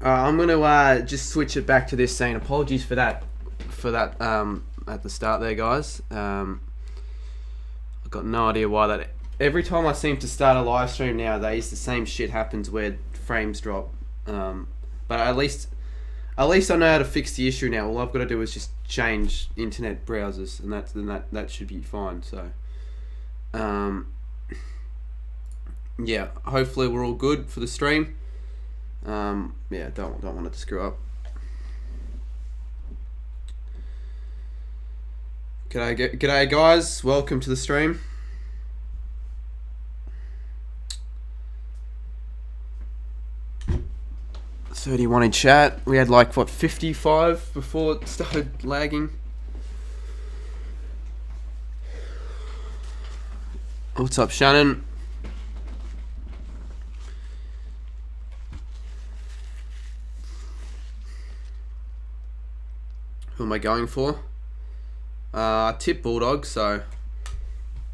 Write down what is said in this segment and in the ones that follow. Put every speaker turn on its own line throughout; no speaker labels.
I'm gonna just switch it back to this scene. Apologies for that. At the start there, guys. I've got no idea why that. Every time I seem to start a live stream nowadays, the same shit happens where frames drop. But at least I know how to fix the issue now. All I've got to do is just change internet browsers, and that should be fine. So, yeah. Hopefully we're all good for the stream. Yeah, don't want it to screw up. G'day guys, welcome to the stream. $31 in chat. We had like what 55 before it started lagging. What's up, Shannon? Who am I going for? Tip Bulldogs, so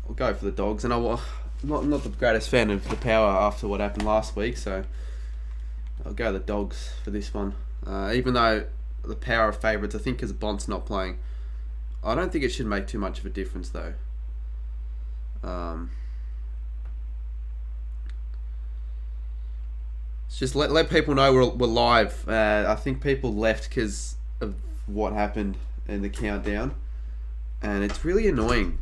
I'll go for the Dogs. And I'm not the greatest fan of the Power after what happened last week, so I'll go the Dogs for this one. Even though the Power are favourites, I think because Bont's not playing, I don't think it should make too much of a difference though. It's just let people know we're live. I think people left because of what happened in the countdown, and it's really annoying.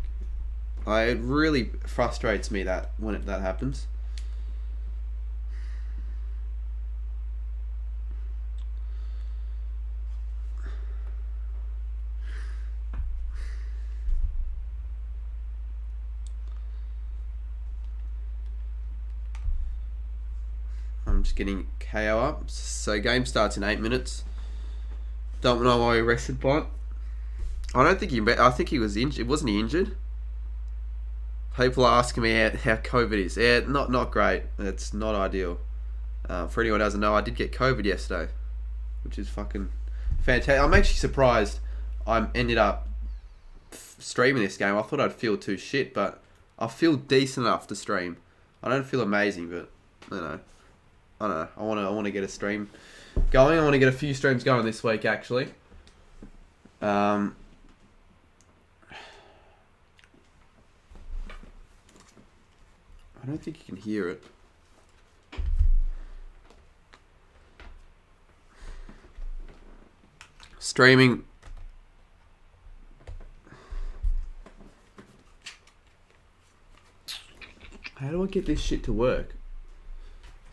It really frustrates me that when that happens. I'm just getting KO up. So game starts in 8 minutes. Don't know why he rested Bont. I think he was injured. Wasn't he injured? People are asking me how COVID is. Yeah, not great. It's not ideal. For anyone who doesn't know, I did get COVID yesterday, which is fucking fantastic. I'm actually surprised I ended up streaming this game. I thought I'd feel too shit, but I feel decent enough to stream. I don't feel amazing, but I don't know. I want to get a stream going. I want to get a few streams going this week, actually. I don't think you can hear it. Streaming. How do I get this shit to work?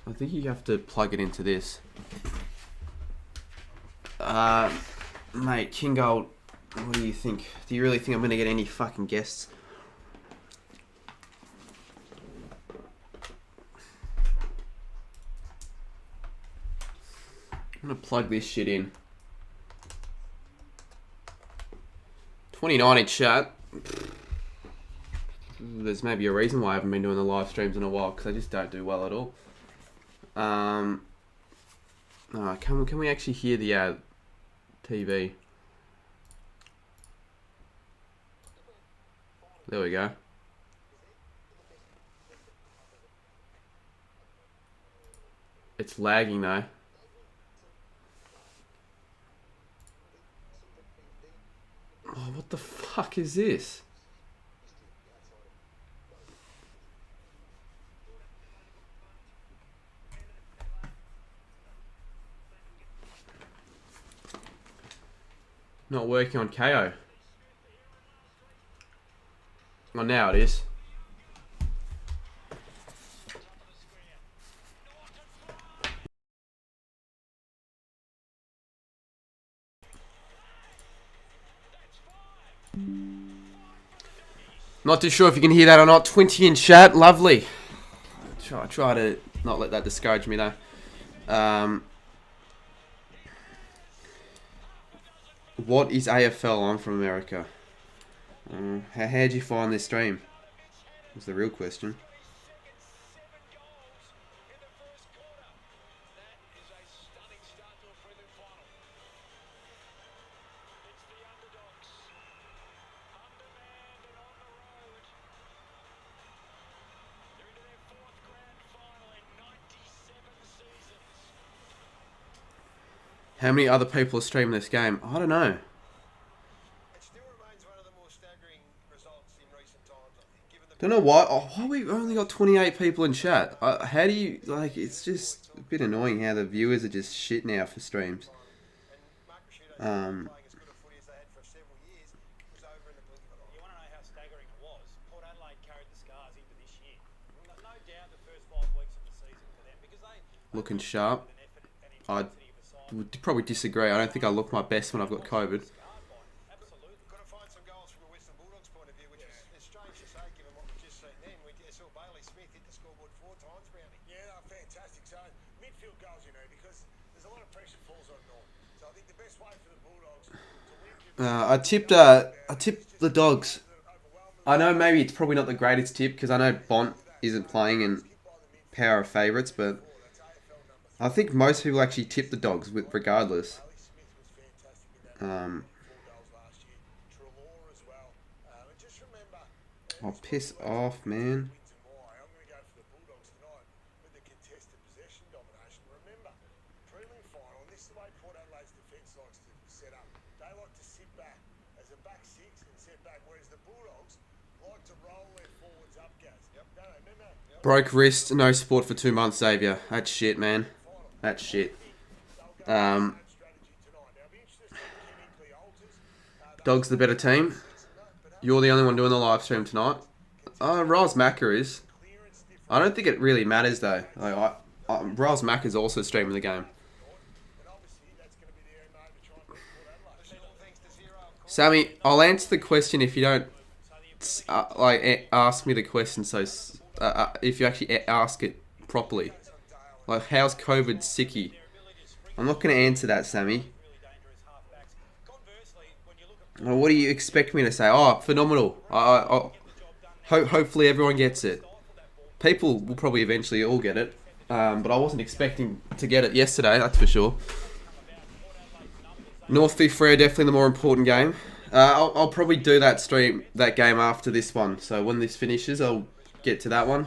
I think you have to plug it into this. Mate, King Gold, what do you think? Do you really think I'm going to get any fucking guests? I'm going to plug this shit in. 29 in chat. There's maybe a reason why I haven't been doing the live streams in a while, because I just don't do well at all. Can we actually hear the TV? There we go. It's lagging though. Oh, what the fuck is this? Not working on KO. Well, now it is. Not too sure if you can hear that or not. 20 in chat, lovely. Try to not let that discourage me though. What is AFL? I'm from America. How'd you find this stream? That's the real question. How many other people are streaming this game? I don't know. Don't know why. Oh, why we only got 28 people in chat? How do you like? It's just a bit annoying how the viewers are just shit now for streams. Looking sharp. I would probably disagree. I don't think I look my best when I've got COVID. I tipped the Dogs. I know maybe it's probably not the greatest tip because I know Bont isn't playing and Power are favourites, but I think most people actually tip the Dogs regardless. Oh, piss off, man. Broke wrist, no sport for 2 months, Xavier. That's shit, man. That's shit. Dogs the better team. You're the only one doing the live stream tonight. Raz Macca is. I don't think it really matters though. Like, Raz Macca is also streaming the game. Sammy, I'll answer the question if you don't ask me the question. So if you actually ask it properly, like how's COVID sicky? I'm not going to answer that, Sammy. Well, what do you expect me to say? Oh, phenomenal. Hopefully everyone gets it. People will probably eventually all get it, but I wasn't expecting to get it yesterday. That's for sure. North v Freo, definitely the more important game. I'll probably do that game after this one. So when this finishes, I'll get to that one.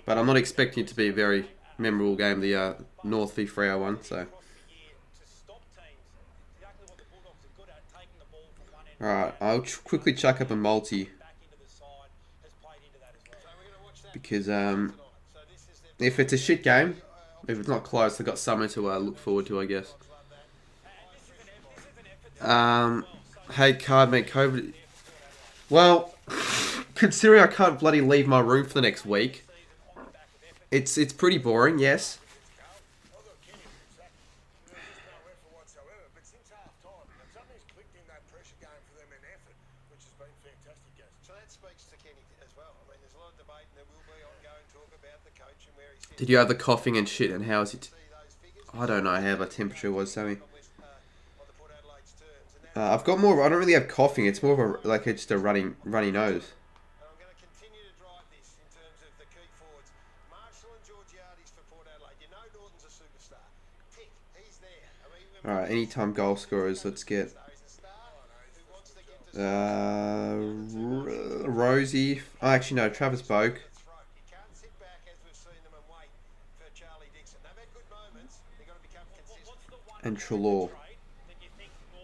But I'm not expecting it to be a very memorable game, the North v Freo one. So, alright, I'll quickly chuck up a multi. Because if it's a shit game, if it's not close, I've got something to look forward to, I guess. Hey, Cardmate, COVID. Well, considering I can't bloody leave my room for the next week, it's pretty boring, yes. Did you have the coughing and shit, and how is it? I don't know how the temperature was, Sammy. I've got more. I don't really have coughing. It's more of a just a runny nose. All right, anytime goal scorers. Let's get Rosie. Oh, actually no, Travis Boak. And Trelaw.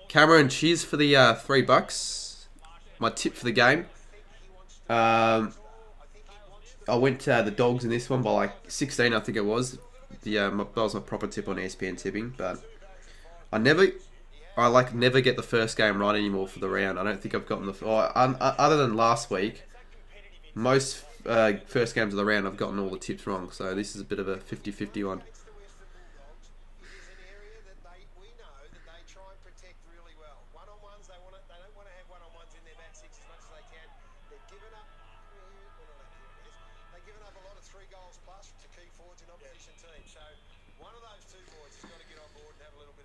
Cameron, cheers for the $3. My tip for the game. I went to the Dogs in this one by like 16, I think it was. That was my proper tip on ESPN tipping, but I never get the first game right anymore for the round. I don't think I've gotten other than last week. Most first games of the round, I've gotten all the tips wrong. So this is a bit of a 50-50 one.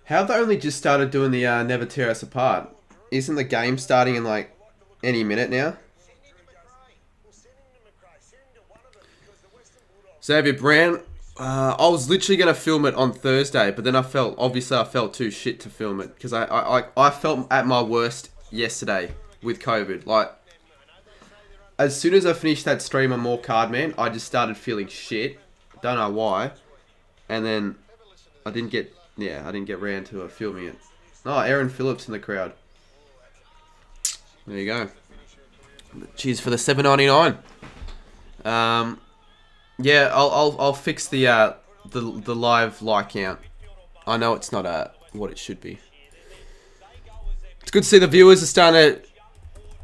How have they only just started doing the Never Tear Us Apart? Isn't the game starting in like any minute now? Xavier Brown, I was literally going to film it on Thursday, but then I felt too shit to film it because I felt at my worst yesterday with COVID. Like, as soon as I finished that stream on More Cardman, I just started feeling shit. Don't know why. And then I didn't get Yeah, I didn't get round to filming it. Oh, Aaron Phillips in the crowd. There you go. Cheers for the $7.99. Yeah, I'll fix the live like count. I know it's not what it should be. It's good to see the viewers are starting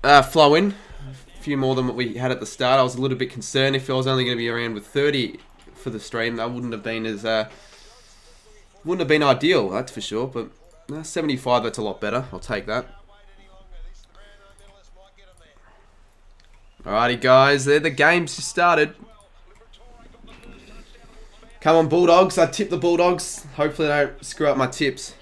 to flow in. A few more than what we had at the start. I was a little bit concerned if I was only going to be around with 30 for the stream. That wouldn't have been ideal, that's for sure. But 75, that's a lot better. I'll take that. Alrighty, guys. There, the game's just started. Come on, Bulldogs. I tip the Bulldogs. Hopefully they don't screw up my tips.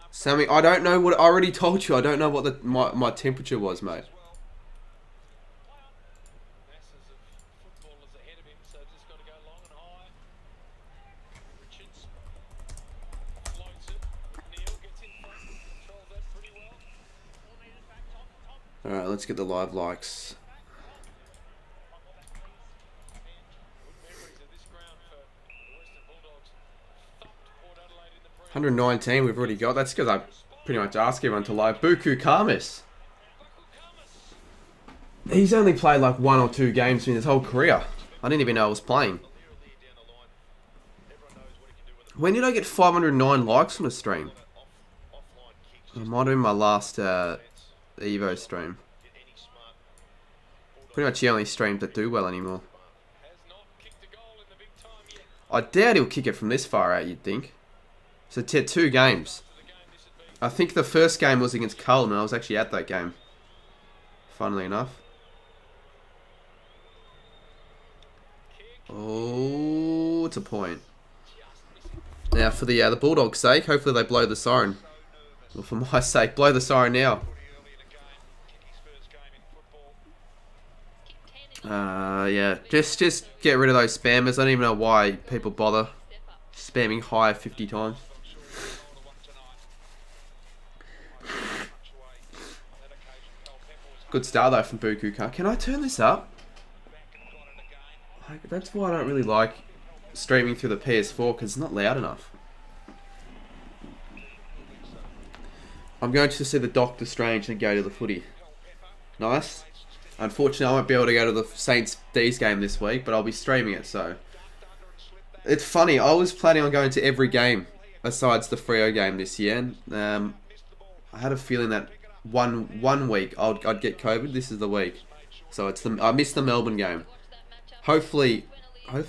Sammy, I don't know what... I already told you. I don't know what my temperature was, mate. Alright, let's get the live likes. $119 we've already got. That's because I pretty much asked everyone to live. Buku Karmas. He's only played like 1 or 2 games in his whole career. I didn't even know I was playing. When did I get 509 likes on a stream? I might have been my last Evo stream. Pretty much the only streams that do well anymore. I doubt he'll kick it from this far out, you'd think. So 2 games. I think the first game was against Carlton and I was actually at that game. Funnily enough. Oh, it's a point. Now for the Bulldogs' sake, hopefully they blow the siren. Well, for my sake, blow the siren now. Yeah, just get rid of those spammers. I don't even know why people bother spamming high 50 times. Good start though from Buku. Can I turn this up? That's why I don't really like streaming through the PS4 because it's not loud enough. I'm going to see the Doctor Strange and go to the footy. Nice. Unfortunately, I won't be able to go to the Saints D's game this week, but I'll be streaming it, so... It's funny, I was planning on going to every game besides the Freo game this year. And, I had a feeling that one week I'd get COVID. This is the week. So I missed the Melbourne game. Hopefully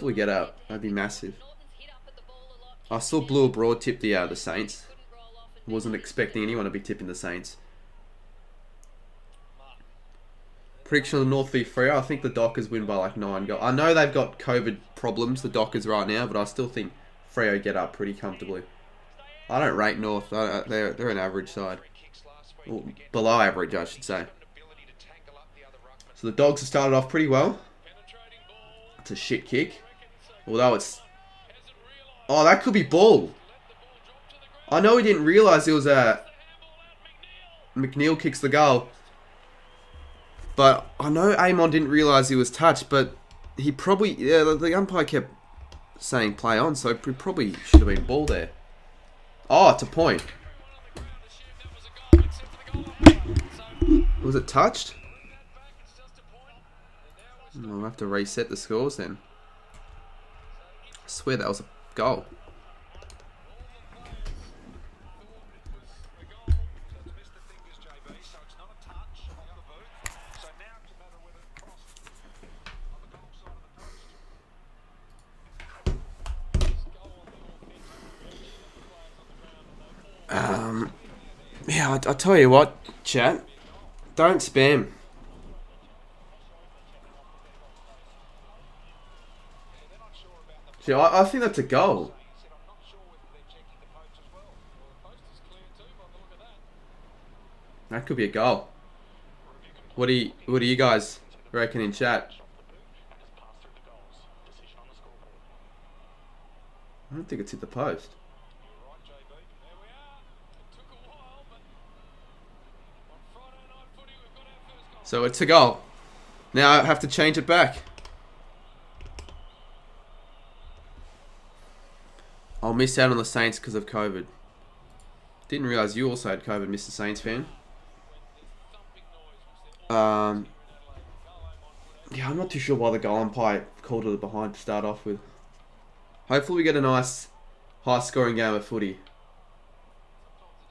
we get out. That'd be massive. I saw Blue Abroad tip the Saints. Wasn't expecting anyone to be tipping the Saints. Prediction of the North v Freo. I think the Dockers win by like 9 goals. I know they've got COVID problems, the Dockers right now, but I still think Freo get up pretty comfortably. I don't rate North. They're an average side. Or below average, I should say. So the Dogs have started off pretty well. It's a shit kick. Although it's... Oh, that could be ball. I know he didn't realise it was a... McNeil kicks the goal. But I know Amon didn't realise he was touched, but he probably... Yeah, the umpire kept saying play on, so he probably should have been ball there. Oh, it's a point. Was it touched? I'll have to reset the scores then. I swear that was a goal. Yeah, I'll tell you what, chat. Don't spam. See, I think that's a goal. That could be a goal. What do you guys reckon in chat? I don't think it's hit the post. So it's a goal. Now I have to change it back. I'll miss out on the Saints because of COVID. Didn't realise you also had COVID, Mr. Saints fan. Yeah, I'm not too sure why the goal umpire called it behind to start off with. Hopefully we get a nice high-scoring game of footy.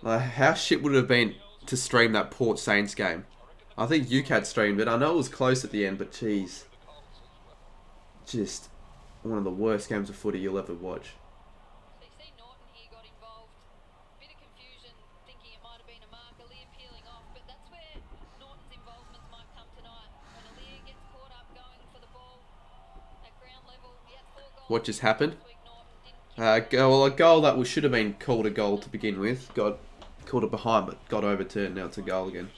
How shit would it have been to stream that Port Saints game? I think UCAD streamed it. I know it was close at the end, but geez. Just one of the worst games of footy you'll ever watch. What just happened? A goal that should have been called a goal to begin with. Got called it behind, but got overturned. Now it's a goal again.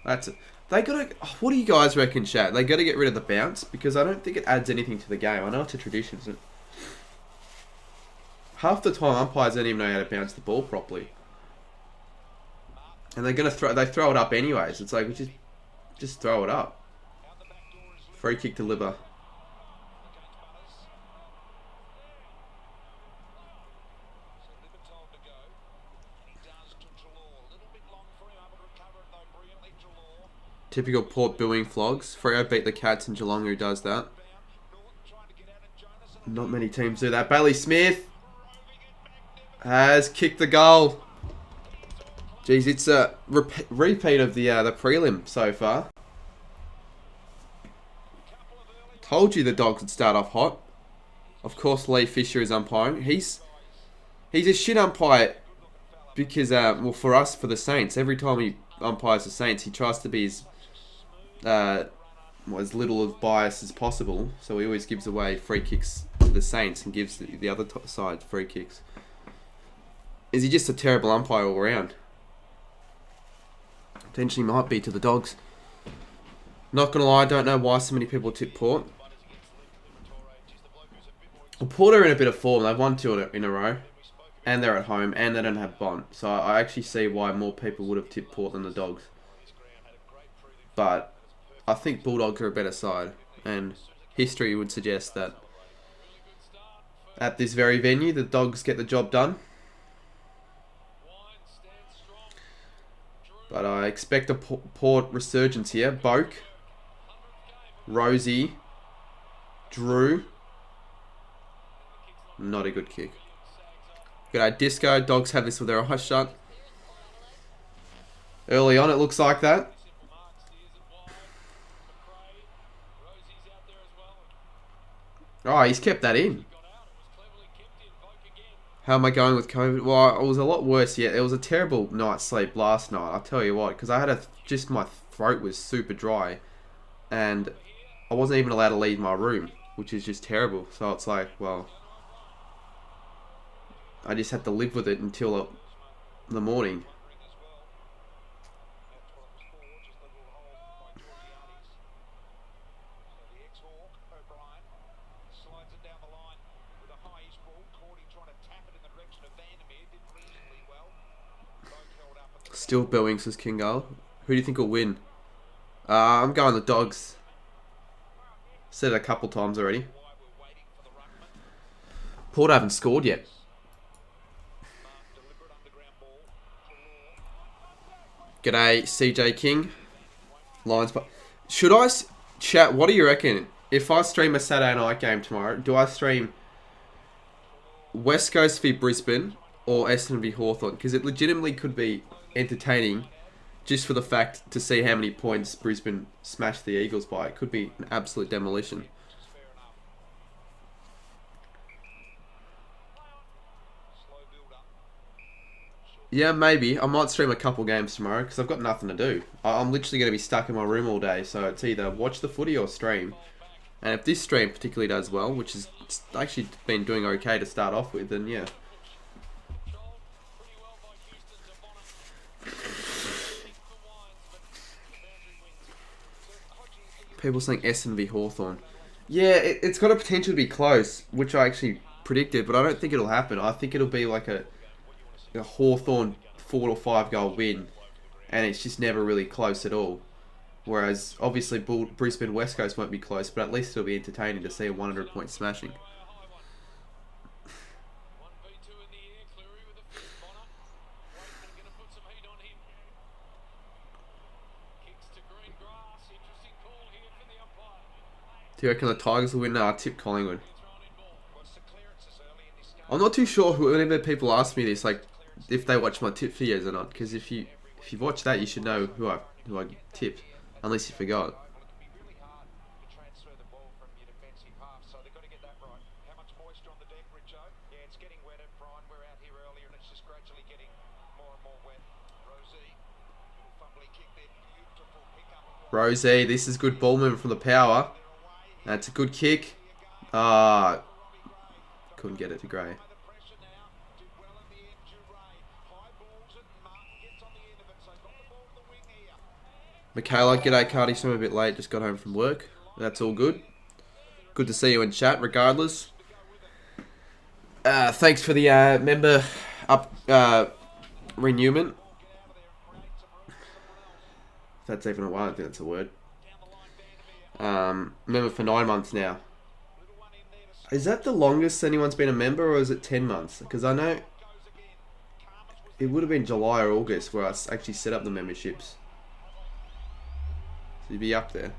That's it. They gotta. What do you guys reckon, chat? They gotta get rid of the bounce because I don't think it adds anything to the game. I know it's a tradition, isn't it? Half the time, umpires don't even know how to bounce the ball properly, and they're gonna throw. They throw it up anyways. It's like just throw it up. Free kick to Libba. Typical Port booing flogs. Freo beat the Cats in Geelong, who does that. Not many teams do that. Bailey Smith has kicked the goal. Jeez, it's a repeat of the prelim so far. Told you the Dogs would start off hot. Of course, Lee Fisher is umpiring. He's a shit umpire because, well, for us, for the Saints, every time he umpires the Saints, he tries to be as little of bias as possible. So he always gives away free kicks to the Saints and gives the other side free kicks. Is he just a terrible umpire all around? Potentially might be to the Dogs. Not gonna lie, I don't know why so many people tip Port. Well, Port are in a bit of form. They've won 2 in a row. And they're at home. And they don't have Bond. So I actually see why more people would have tipped Port than the Dogs. But I think Bulldogs are a better side. And history would suggest that at this very venue, the Dogs get the job done. But I expect a Port resurgence here. Boak, Rosie, Drew. Not a good kick. Good Disco. Dogs have this with their eyes shut. Early on, it looks like that. Oh, he's kept that in. How am I going with COVID? Well, it was a lot worse yet. It was a terrible night's sleep last night. I'll tell you what, because I had my throat was super dry, and I wasn't even allowed to leave my room, which is just terrible. So it's like, well, I just had to live with it until the morning. Still Billings as King Goal. Who do you think will win? I'm going the Dogs. Said it a couple times already. Port haven't scored yet. G'day, CJ King. Lions. Should I chat? What do you reckon? If I stream a Saturday night game tomorrow, do I stream West Coast v Brisbane or Essendon v Hawthorn? Because it legitimately could be entertaining just for the fact to see how many points Brisbane smashed the Eagles by. It could be an absolute demolition. Yeah, maybe. I might stream a couple games tomorrow because I've got nothing to do. I'm literally going to be stuck in my room all day, so it's either watch the footy or stream. And if this stream particularly does well, which has actually been doing okay to start off with, then yeah. People saying Essendon v Hawthorn. Yeah, it's got a potential to be close, which I actually predicted, but I don't think it'll happen. I think it'll be like a Hawthorn 4 or 5 goal win, and it's just never really close at all. Whereas, obviously, Brisbane West Coast won't be close, but at least it'll be entertaining to see a 100-point smashing. Do you reckon the Tigers will win? No, I tip Collingwood. I'm not too sure whenever people ask me this, like, if they watch my tip videos or not. Because if you've watched that, you should know who I tipped, unless you forgot. Rosie, this is good ball movement from the power. That's a good kick. Couldn't get it to Gray. Michaela, g'day Cardi, I'm a bit late, just got home from work. That's all good. Good to see you in chat regardless. Thanks for the member renewment. If that's even a word, I don't think that's a word. Member for 9 months now. Is that the longest anyone's been a member, or is it 10 months? Because I know it would have been July or August where I actually set up the memberships. So you'd be up there.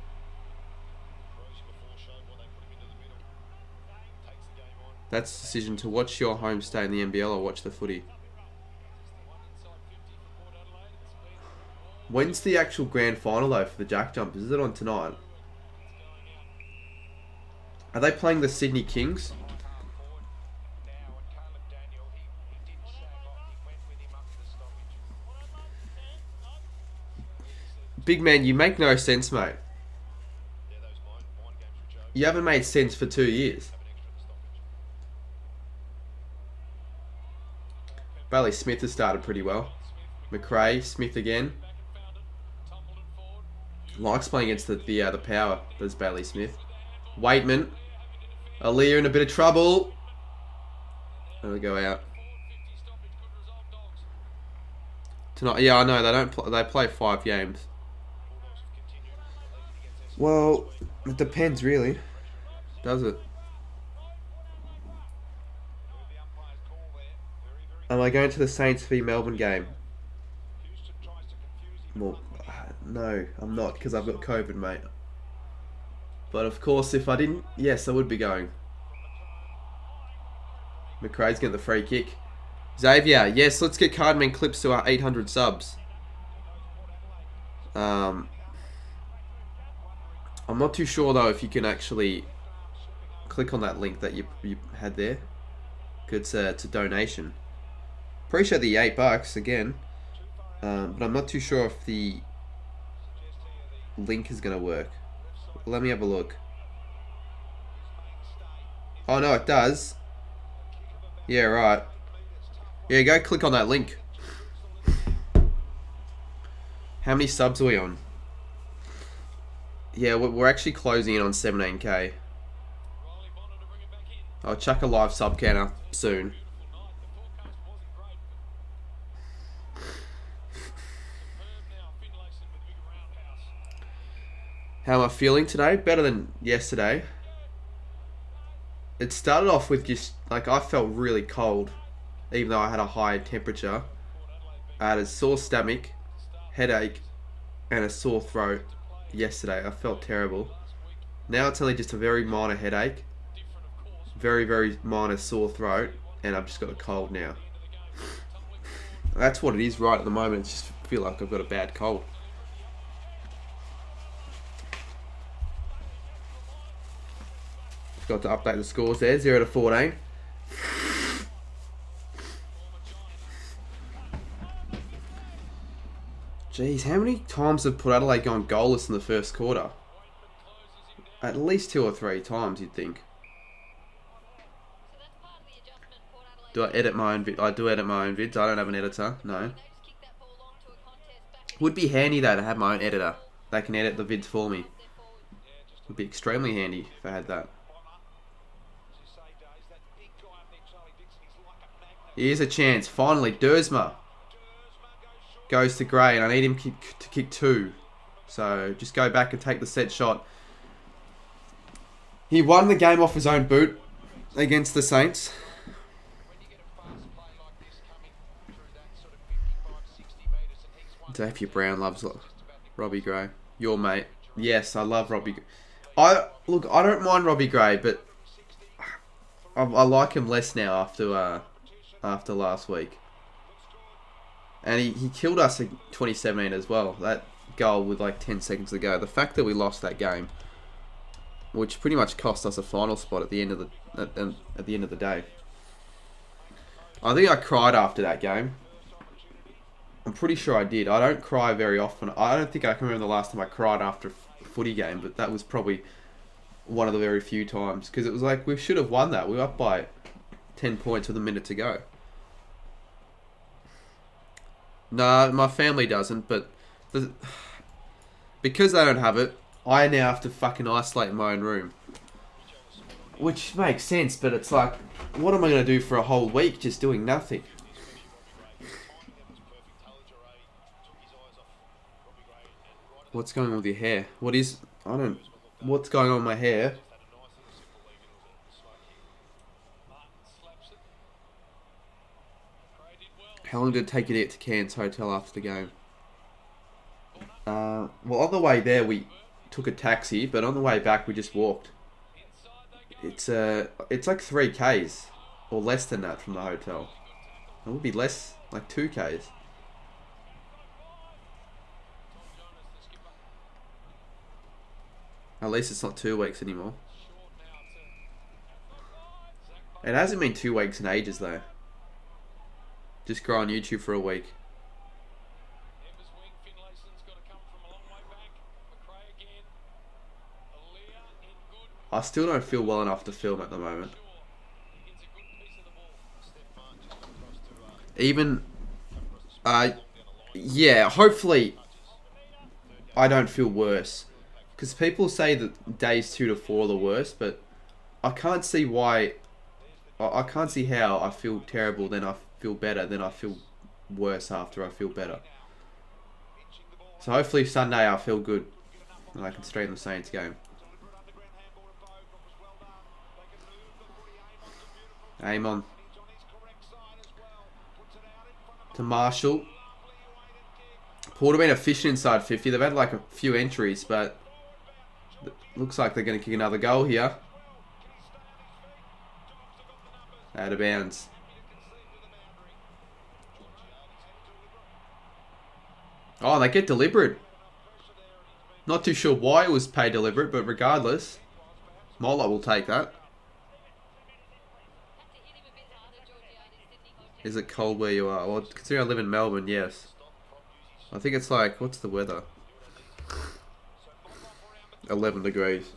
That's the decision to watch your home stay in the NBL or watch the footy. When's the actual grand final though for the Jack Jumpers? Is it on tonight? Are they playing the Sydney Kings? Big man, you make no sense, mate. You haven't made sense for 2 years. Bailey Smith has started pretty well. McRae, Smith again. Likes playing against the power, does Bailey Smith. Waitman. Aaliyah in a bit of trouble. There we go out. Tonight, yeah, I know they don't. They play 5 games. Well, it depends, really. Does it? Am I going to the Saints v Melbourne game? Well, no, I'm not, because I've got COVID, mate. But of course, if I didn't, yes, I would be going. McRae's getting the free kick. Xavier, yes, let's get Cardman clips to our 800 subs. I'm not too sure though if you can actually click on that link that you had there. It's a donation. Appreciate the $8 again, but I'm not too sure if the link is gonna work. Let me have a look. Oh no, it does. Yeah, right. Yeah, go click on that link. How many subs are we on? Yeah, we're actually closing in on 17k. I'll chuck a live sub counter soon. How am I feeling today? Better than yesterday. It started off with just, like, I felt really cold. Even though I had a high temperature. I had a sore stomach, headache, and a sore throat yesterday. I felt terrible. Now it's only just a very minor headache. Very, very minor sore throat. And I've just got a cold now. That's what it is right at the moment. I just feel like I've got a bad cold. Got to update the scores there, 0 to 14. Jeez, how many times have Port Adelaide gone goalless in the first quarter? At least 2 or 3 times, you'd think. Do I edit my own I do edit my own vids. I don't have an editor, no. Would be handy though to have my own editor. They can edit the vids for me. Would be extremely handy if I had that. Here's a chance. Finally, Dersma goes to Gray, and I need him to kick 2. So just go back and take the set shot. He won the game off his own boot against the Saints. Xavier Brown loves Robbie Gray. Your mate. Yes, I love Robbie. I don't mind Robbie Gray, but I like him less now after last week. And he killed us in 2017 as well. That goal with like 10 seconds to go. The fact that we lost that game, which pretty much cost us a final spot at the end of the day. I think I cried after that game. I'm pretty sure I did. I don't cry very often. I don't think I can remember the last time I cried after a footy game, but that was probably one of the very few times. Because it was like, we should have won that. We were up by 10 points with a minute to go. Nah, my family doesn't, but because they don't have it, I now have to fucking isolate in my own room. Which makes sense, but it's like, what am I going to do for a whole week just doing nothing? What's going on with your hair? What's going on with my hair? How long did it take you to get to Cairns Hotel after the game? Well, on the way there we took a taxi, but on the way back we just walked. It's like 3 Ks or less than that from the hotel. It would be less, like 2 Ks. At least it's not 2 weeks anymore. It hasn't been 2 weeks in ages though. Just grow on YouTube for a week. I still don't feel well enough to film at the moment. Even, yeah, hopefully I don't feel worse. Because people say that days 2 to 4 are the worst, but I can't see why. I can't see how I feel terrible, then I feel better, then I feel worse after I feel better. So hopefully Sunday I feel good and I can stream the Saints game. Aim on. To Marshall. Port have been efficient inside 50. They've had like a few entries, but looks like they're going to kick another goal here. Out of bounds. Oh, they get deliberate. Not too sure why it was paid deliberate, but regardless, Mola will take that. Is it cold where you are? Well, considering I live in Melbourne, yes. I think it's like, what's the weather? 11 degrees.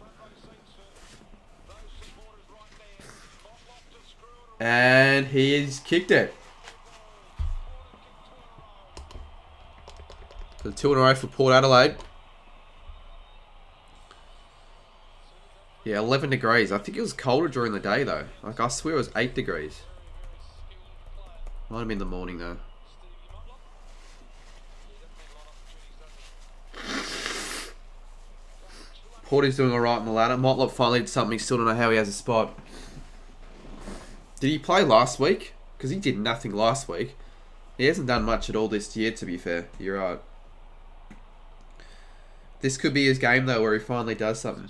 And he's kicked it. So 2 in a row for Port Adelaide. Yeah, 11 degrees. I think it was colder during the day though. Like I swear it was 8 degrees. Might have been the morning though. Porty's doing alright in the ladder. Motlop finally did something. Still don't know how he has a spot. Did he play last week? Because he did nothing last week. He hasn't done much at all this year, to be fair. You're right. This could be his game, though, where he finally does something.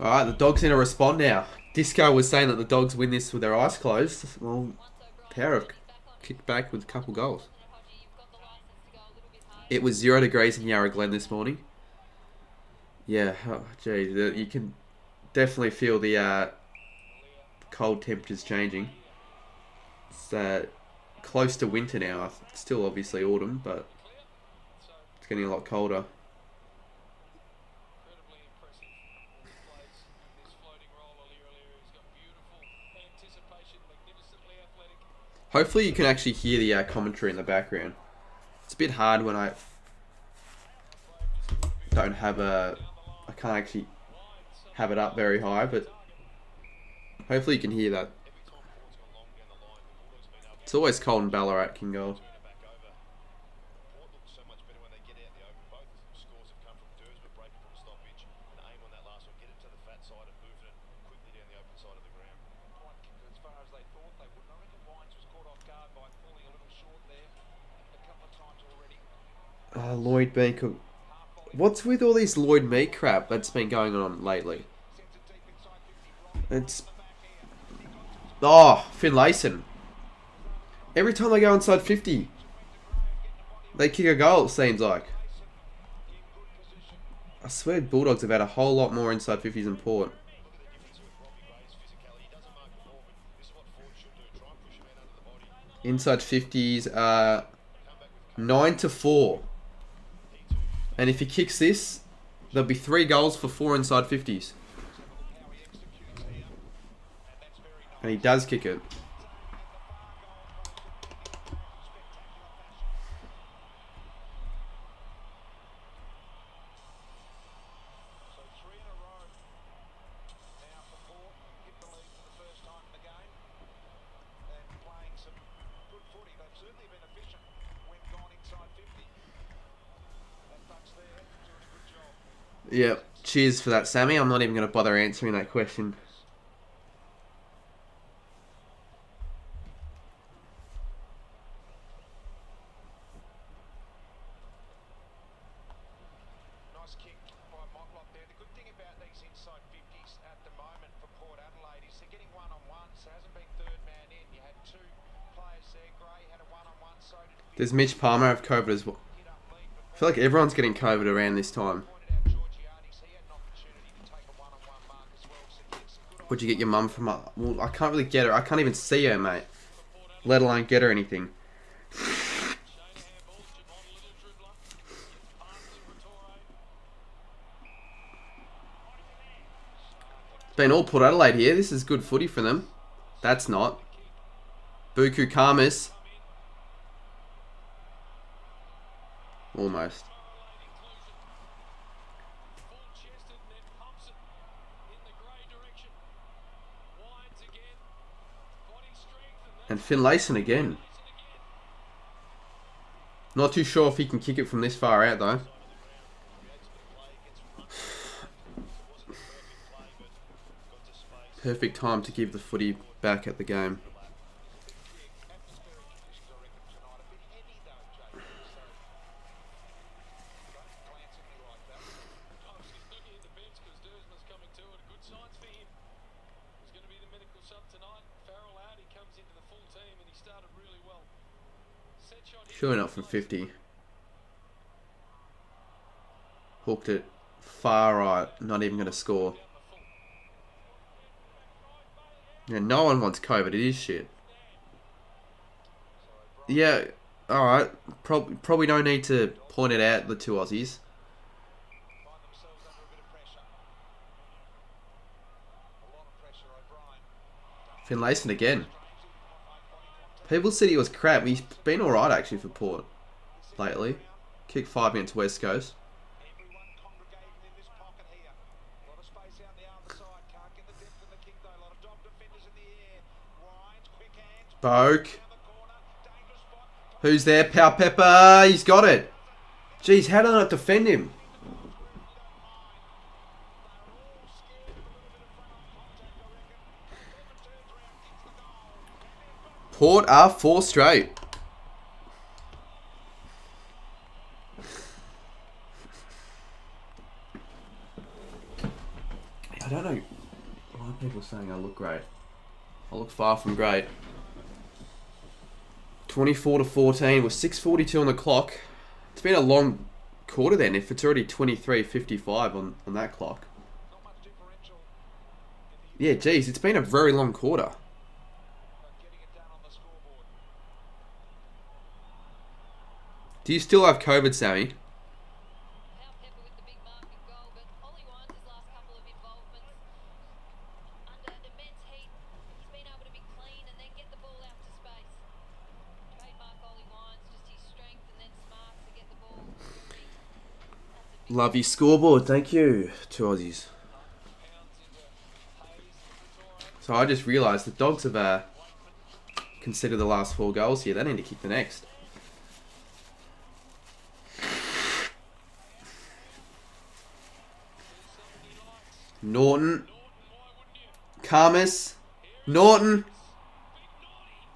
Alright, the Dogs need to respond now. Disco was saying that the Dogs win this with their eyes closed. Well, Power have kicked back with a couple goals. It was 0 degrees in Yarra Glen this morning. Yeah, oh, geez, you can definitely feel the cold temperatures changing. It's close to winter now. It's still obviously autumn, but it's getting a lot colder. Hopefully you can actually hear the commentary in the background. It's a bit hard when I don't have I can't actually have it up very high, but hopefully you can hear that. It's always cold in Ballarat, King Gold. Lloyd Meek. What's with all this Lloyd Meek crap that's been going on lately? It's... Oh, Finlayson. Every time they go inside 50, they kick a goal, it seems like. I swear Bulldogs have had a whole lot more inside 50s than Port. Inside 50s are 9-4. And if he kicks this, there'll be 3 goals for 4 inside 50s. And he does kick it. Yep. Cheers for that, Sammy. I'm not even going to bother answering that question.
Nice kick by Mildmilk there. The good thing about these inside 50s at the moment for Port Adelaide is they're getting one-on-one, so it hasn't been third man in. You had 2 players there. Gray had a one-on-one, so
does Mitch Palmer have COVID as well? I feel like everyone's getting COVID around this time. Would you get your mum from... Well, I can't really get her. I can't even see her, mate. Let alone get her anything. It's been all Port Adelaide here. This is good footy for them. That's not. Buku Kamas. Almost. And Finlayson again. Not too sure if he can kick it from this far out though. Perfect time to give the footy back at the game. Sure enough from 50. Hooked it far right. Not even going to score. Yeah, no one wants COVID. It is shit. Yeah, alright. Probably no need to point it out, the 2 Aussies. Finlayson again. People said he was crap. He's been alright actually for Port lately. Kicked 5 against West Coast. Boke. Who's there? Pow Pepper. He's got it. Jeez, how did I not defend him? Port are 4 straight. I don't know why people are saying I look great. I look far from great. 24-14 with 6:42 on the clock. It's been a long quarter then if it's already 23:55 on that clock. Yeah, geez, it's been a very long quarter. Do you still have COVID, Sammy? Love your scoreboard. Thank you. 2 Aussies. So I just realised the Dogs have considered the last 4 goals here. They need to kick the next. Norton. Karmas. Norton.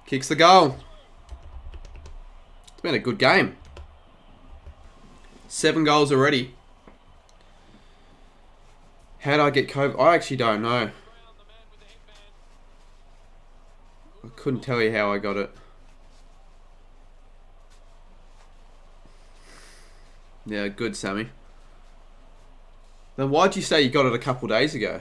Kicks the goal. It's been a good game. 7 goals already. How did I get COVID? I actually don't know. I couldn't tell you how I got it. Yeah, good, Sammy. Then why'd you say you got it a couple days ago?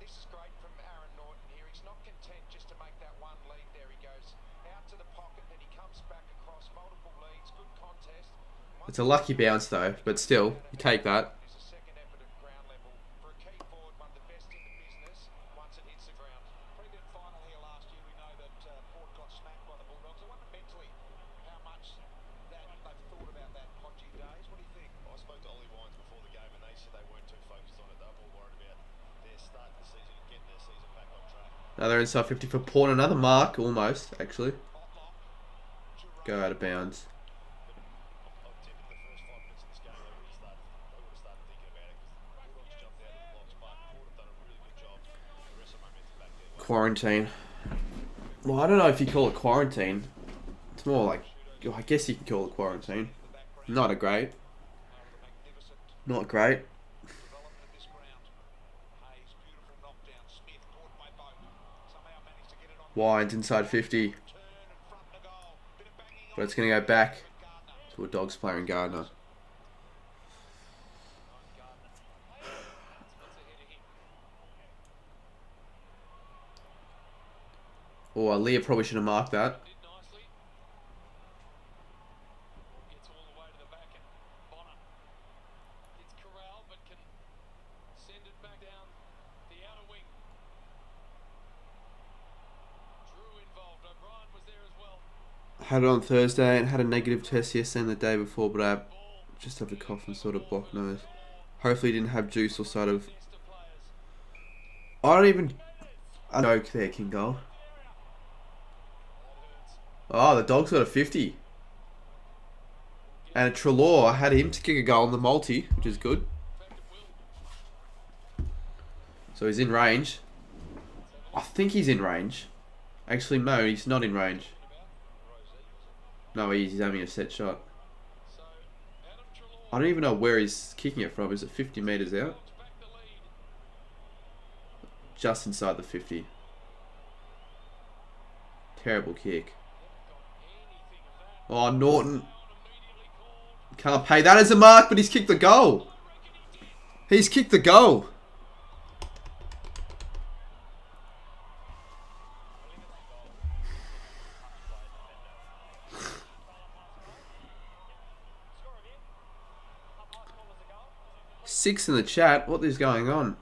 This is great from Aaron Norton here. He's not content just to make that one lead. There he goes out to the pocket, then he comes back across multiple leads. Good contest.
It's a lucky bounce though, but still, you take that.
It's a second effort at ground level for a key forward, one of the best in the business once it hits the ground. Pretty good final here last year. We know that Port got smacked by the Bulldogs. I wonder mentally how much that they've thought about that Podgy days. What do you think?
I spoke to Ollie Wines before the game and they said they weren't too focused on it. They were more worried about their start of the season and getting their season back on track.
Another inside 50 for Port. Another mark, almost, actually. Go out of bounds.
I've tipped the first 5 minutes of this game they would have started thinking about it because the Bulldogs jumped out of the blocks, but Port have done a really good job. The rest of momentum back there.
Quarantine. Well, I don't know if you call it quarantine. It's more like, I guess you can call it quarantine. Not a great. Not great. Wines inside 50. But it's going to go back to a Dogs player in Gardner. Oh, Leah probably should have marked that. Had it on Thursday and had a negative test yesterday and the day before, but I just have a cough and sort of blocked nose. Hopefully didn't have juice or sort of... I know there, King Goal. Oh, the Dogs got a 50. And Treloar, I had him to kick a goal in the multi, which is good. So he's in range. I think he's in range. Actually, no, he's not in range. No, he's having a set shot. I don't even know where he's kicking it from. Is it 50 metres out? Just inside the 50. Terrible kick. Oh, Norton. Can't pay that as a mark, but he's kicked the goal. He's kicked the goal. Six in the chat. What is going on?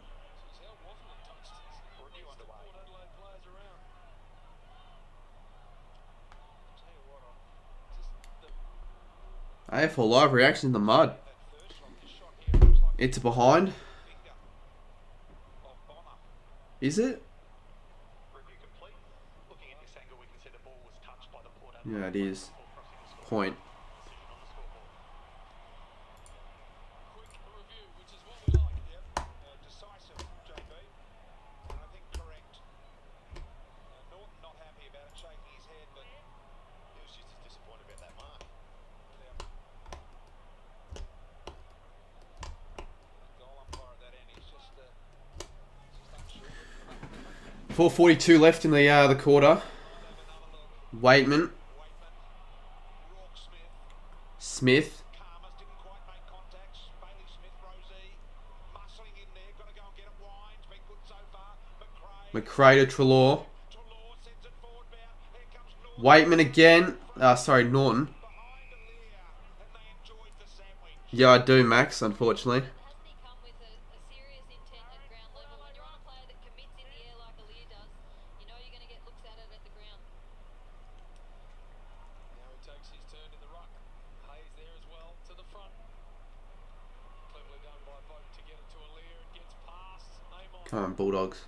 AFL live reaction in the mud. It's behind. Is it? Yeah, it is. Point. .442 left in the quarter. Waitman. Smith. McRae to Treloar. Waitman again. Sorry, Norton. Yeah, I do, Max, unfortunately. Come on, Bulldogs.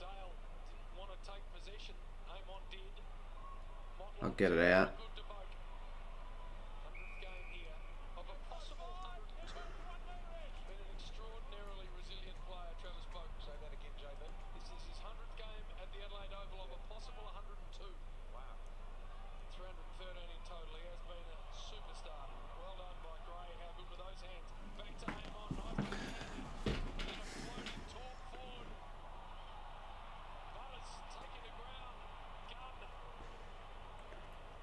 Dale didn't want to take possession. Amon did.
I'll get it out.
Good to both. 100th game here of a possible 102. Been an extraordinarily resilient player, Travis Boak. Say that again, JB. This is his 100th game at the Adelaide Oval of a possible 102. Wow. 313 in total. He has been a superstar. Well done by Gray. How good were those hands? Back to Amon. Nice ball. In a floating talk forward. Butters taking the ground. Gun.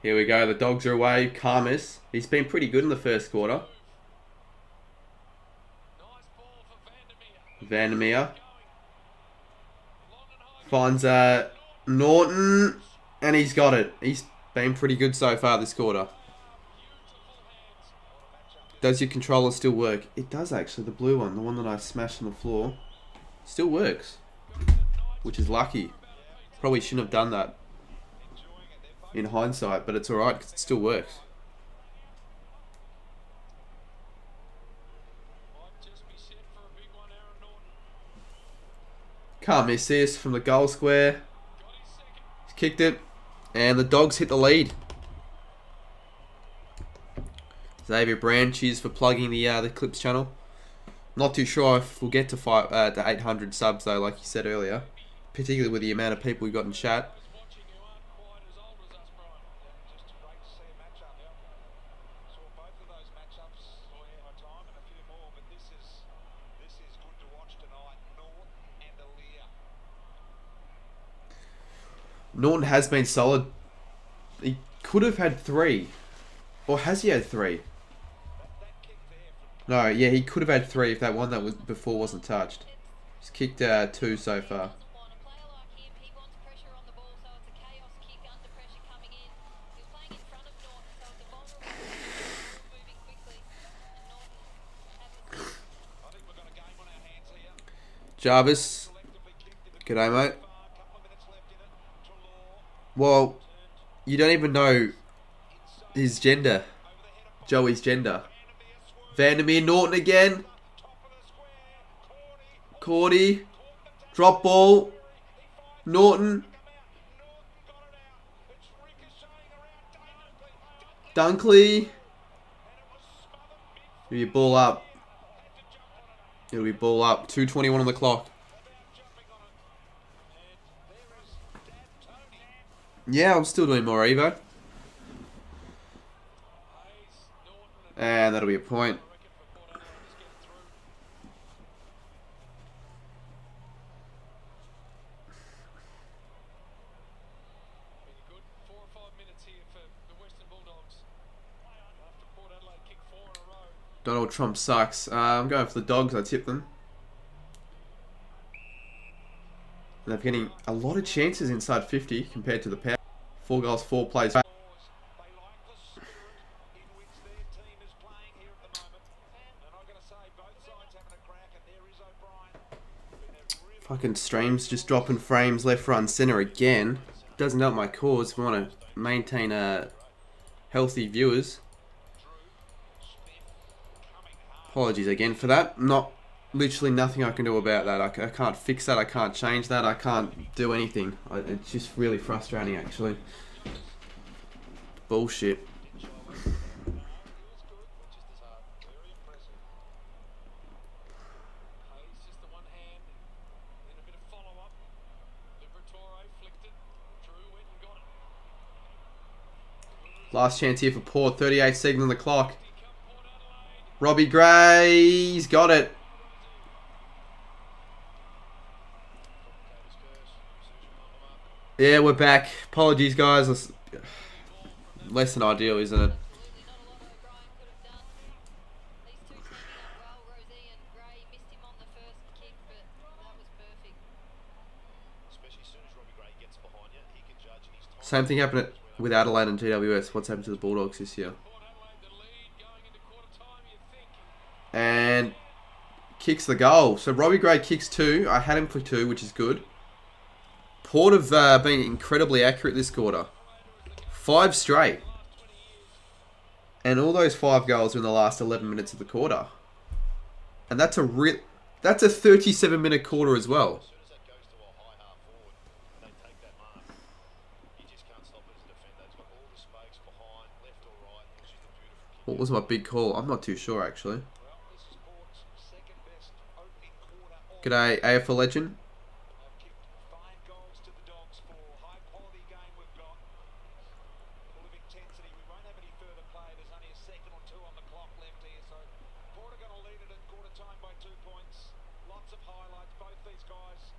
Here we go. The Dogs are away. Karmas. He's been pretty good in the first quarter.
Nice ball for Vandermeer.
Vandermeer finds Norton, and he's got it. He's been pretty good so far this quarter. Does your controller still work? It does actually. The blue one, the one that I smashed on the floor, still works, which is lucky. Probably shouldn't have done that in hindsight, but it's alright because it still works.
Might just be set for a big one, Aaron Norton.
Can't miss this from the goal square.
Got his second.
He's kicked it, and the Dogs hit the lead. Xavier Brand, cheers for plugging the Clips channel. Not too sure if we'll get to 800 subs though, like you said earlier, particularly with the amount of people we got in chat.
Watching you aren't quite as old as us, Brian.
Just great to see a matchup. Saw both of those matchups my time and a few more, but this is good to watch tonight. Norton and Aaliyah.
Norton has been solid. He could have had 3, or has he had 3?
That kick there from
No, yeah, he could have had 3 if that one that was before wasn't touched. He's kicked 2 so far.
Want a player like him, he wants pressure on the ball, so it's a chaos kick under pressure coming in. He was playing in front of Norton, so it's a vulnerable position, ball moving quickly, and Norton had the
I think we've got a game on our hands here.
Jarvis,
Collectively kicked in the
g'day mate.
bar, a couple of minutes left in it. To Law,
Well, you don't even know
inside
his gender,
over the head of
Joey's gender.
Vandermeer, swerve,
Vandermeer, Norton again.
top of the square. Cordy,
Cordy, drop ball. Norton, Dunkley. It'll be ball up. It'll be ball up. 2:21 on the clock. Yeah, I'm still doing more Evo. And that'll be a point.
Good 4 or 5 minutes here for the Western Bulldogs. After Port Adelaide kick 4 in a row.
Donald Trump sucks. I'm going for the Dogs. I tip them. And they're getting a lot of chances inside 50 compared to the Power. 4 goals, 4 plays.
They like the spirit in which their team is playing here at the moment. And I've got to say, both sides having a crack, and there is O'Brien. Been a really
Fucking streams just dropping frames left, right, and center again. Doesn't help my cause. We want to maintain healthy viewers. Apologies again for that. Literally nothing I can do about that. I can't fix that. I can't change that. I can't do anything. It's just really frustrating, actually. Bullshit.
Very impressive. Hayes just the one hand, then a bit of follow-up. Liberatore flicked it. Drew went and got it.
Last chance here for Port. 38 seconds on the clock.
Come Port Adelaide.
Robbie Gray's got it. Yeah, we're back. Apologies, guys. Less than ideal, isn't it?
absolutely not a lot O'Brien could have done. These two teaming up well, Rosie and Gray missed him on the first kick, but that was perfect.
Especially as soon as Robbie Gray gets behind you, he can judge and he's time.
Same thing happened with Adelaide and GWS. What's happened to the Bulldogs this year?
Port Adelaide the lead going into quarter time, you think.
And kicks the goal. So Robbie Gray kicks 2. I had him for 2, which is good. Port have been incredibly accurate this quarter. 5 straight. And all those 5 goals are in the last 11 minutes of the quarter. And that's a 37-minute quarter as well. was my big call? I'm not too sure actually.
Well, this is Port's second best opening quarter all.
G'day, AFL legend.
They've kicked 5 goals to the Dogs for high quality game we've got. Full of intensity. We won't have any further play. There's only a second or two on the clock left here. So Port are going to lead it at quarter time by 2 points. Lots of highlights. Both these guys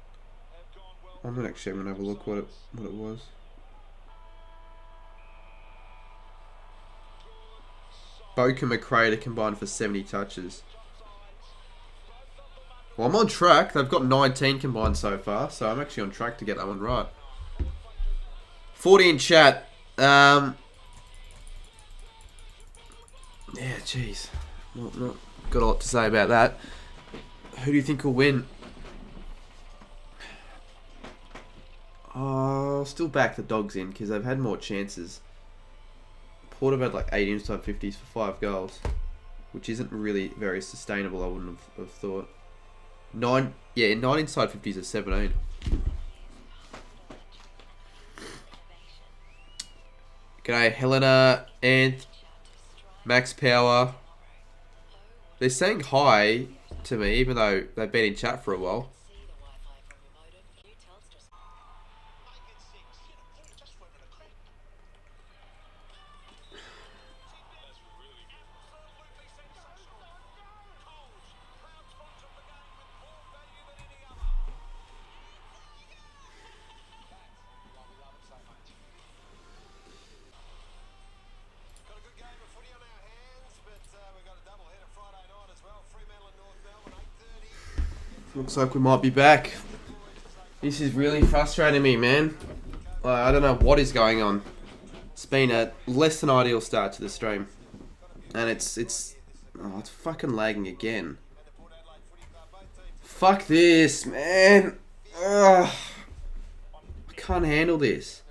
have gone well.
I'm gonna have a look what it was. Boak and McRae to combine for 70 touches. Well, I'm on track. They've got 19 combined so far, so I'm actually on track to get that one right. 40 in chat. Yeah, jeez. Not got a lot to say about that. Who do you think will win? I'll still back the Dogs in because they've had more chances. Port have had like 8 inside 50s for 5 goals, which isn't really very sustainable. I wouldn't have thought. 9 inside 50s are 17. G'day, Helena, Anth, Max Power. They're saying hi to me, even though they've been in chat for a while.
Got a good game of footy on our hands, but we've got a double header Friday night as well. Fremantle and North Melbourne, 8:30.
Looks like we might be back. This is really frustrating me, man. I don't know what is going on. It's been a less than ideal start to the stream, and it's fucking lagging again. Fuck this, man. Ugh. I can't handle this.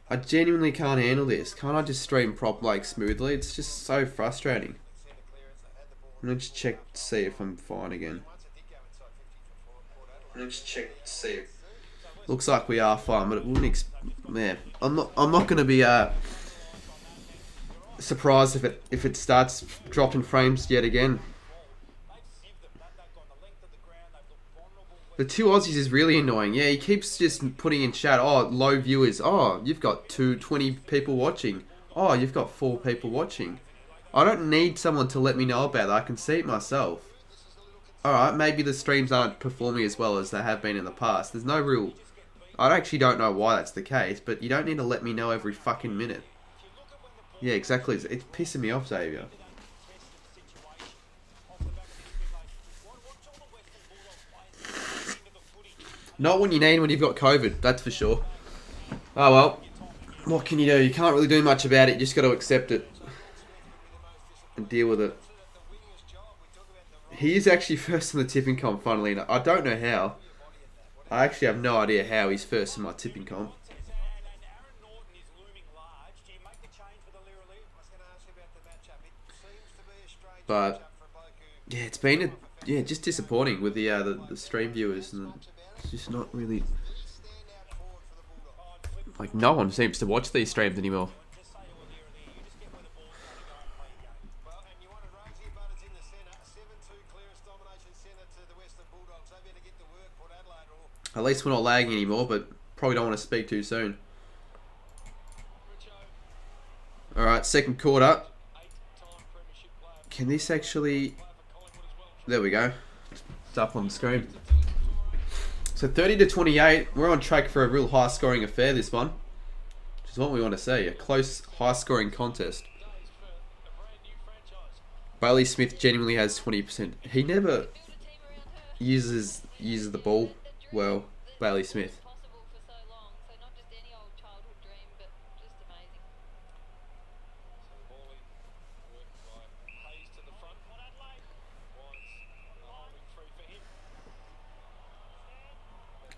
I genuinely can't handle this. Can't I just stream smoothly? It's just so frustrating. I'm gonna just check to see if I'm fine again. Looks like we are fine, but it wouldn't. Yeah, I'm not gonna be surprised if it starts dropping frames yet again. The 2 Aussies is really annoying. Yeah, he keeps just putting in chat, oh, low viewers. Oh, you've got 20 people watching. Oh, you've got 4 people watching. I don't need someone to let me know about that. I can see it myself. Alright, maybe the streams aren't performing as well as they have been in the past. There's no real... I actually don't know why that's the case, but you don't need to let me know every fucking minute. Yeah, exactly. It's pissing me off, Xavier. Not when you need when you've got COVID, that's for sure. Oh well, what can you do? You can't really do much about it, you just got to accept it. And deal with it. He is actually first in the tipping comp, funnily enough. I don't know how. I actually have no idea how he's first in my tipping comp. But yeah, it's been just disappointing with the stream viewers, and it's just not really like no one seems to watch these streams anymore. At least we're not lagging anymore, but probably don't want to speak too soon. Alright, second quarter. Can this actually... There we go. It's up on the screen. So 30-28. We're on track for a real high-scoring affair, this one. Which is what we want to see. A close, high-scoring contest. Bailey Smith genuinely has 20%. He never uses the ball well, Bailey Smith.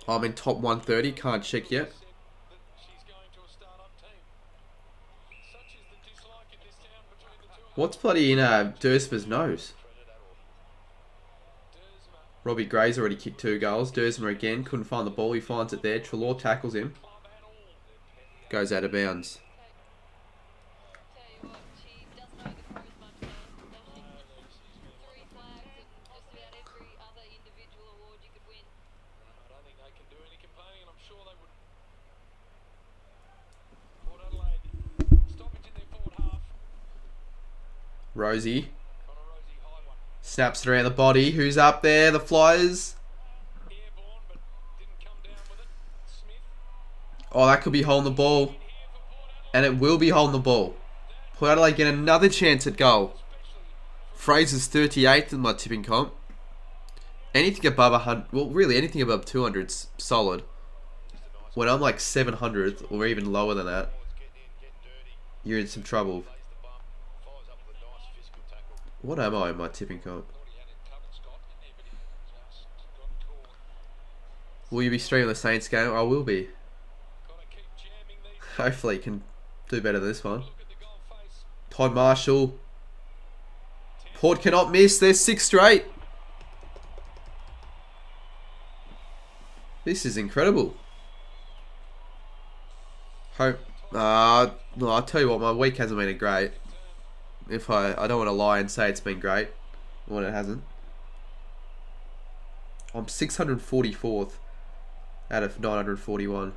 I'm in top 130, can't check yet. What's bloody in Dersma's nose? Robbie Gray's already kicked 2 goals. Dersma again, couldn't find the ball, he finds it there. Treloar tackles him. Goes out of bounds. Rosie.
On a rosy high one.
Snaps it around the body. Who's up there? The Flyers.
Airborne, but didn't come down with it. Smith.
Oh, that could be holding the ball.
Here for Port Adelaide.
And it will be holding the ball. Port Adelaide get another chance at goal. Fraser's 38th in my tipping comp. Anything above 100, well, really anything above 200's solid. When I'm like 700th or even lower than that, you're in some trouble. What am I in my tipping comp?
Thought he had it covered, Scott, didn't he? But he just got caught.
Will you be streaming the Saints game? I will be.
Gotta keep jamming these.
Hopefully, you can do better than this one.
Look at the goal face.
Todd Marshall. Port cannot miss. They're 6 straight. This is incredible. Hope. No, I'll tell you what, my week hasn't been great. If I don't want to lie and say it's been great when it hasn't. I'm 644th out of 941.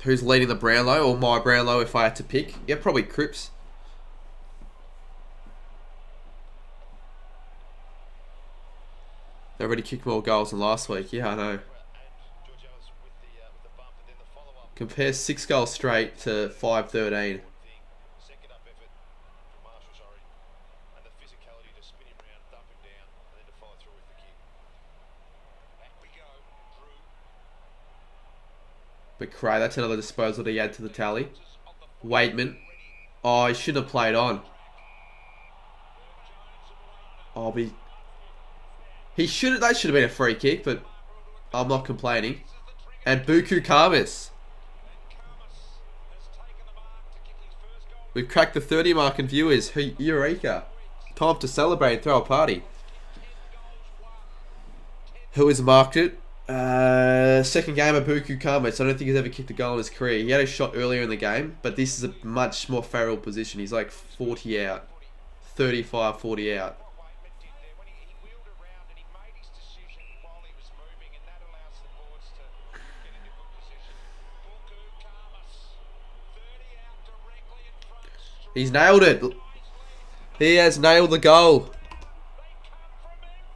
Who's leading the Brownlow, or my Brownlow if I had to pick? Yeah, probably Cripps. They already kicked more goals than last week. Yeah, I know. Compare 6 goals straight to 5-13.
Second up effort from Marshall, sorry. And the physicality to spin him round, dump him down, and then to follow through with the kick. Back we go. Drew.
But Cray, that's another disposal to add to the tally. Waitman. Oh, he shouldn't have played on. Oh, but he should have. That should have been a free kick, but I'm not complaining. And Buku Karmas. We've cracked the 30 mark in viewers. Eureka. Time to celebrate and throw a party. Who has marked it? Second game of Buku Karmas. I don't think he's ever kicked a goal in his career. He had a shot earlier in the game, but this is a much more favourable position. He's like 40 out. 35, 40 out.
When he wheeled around and he made his decision while he was moving, and that allows the boards to get into good position. Buku Karmas, 30 out directly in front.
He's nailed it. He has nailed the goal.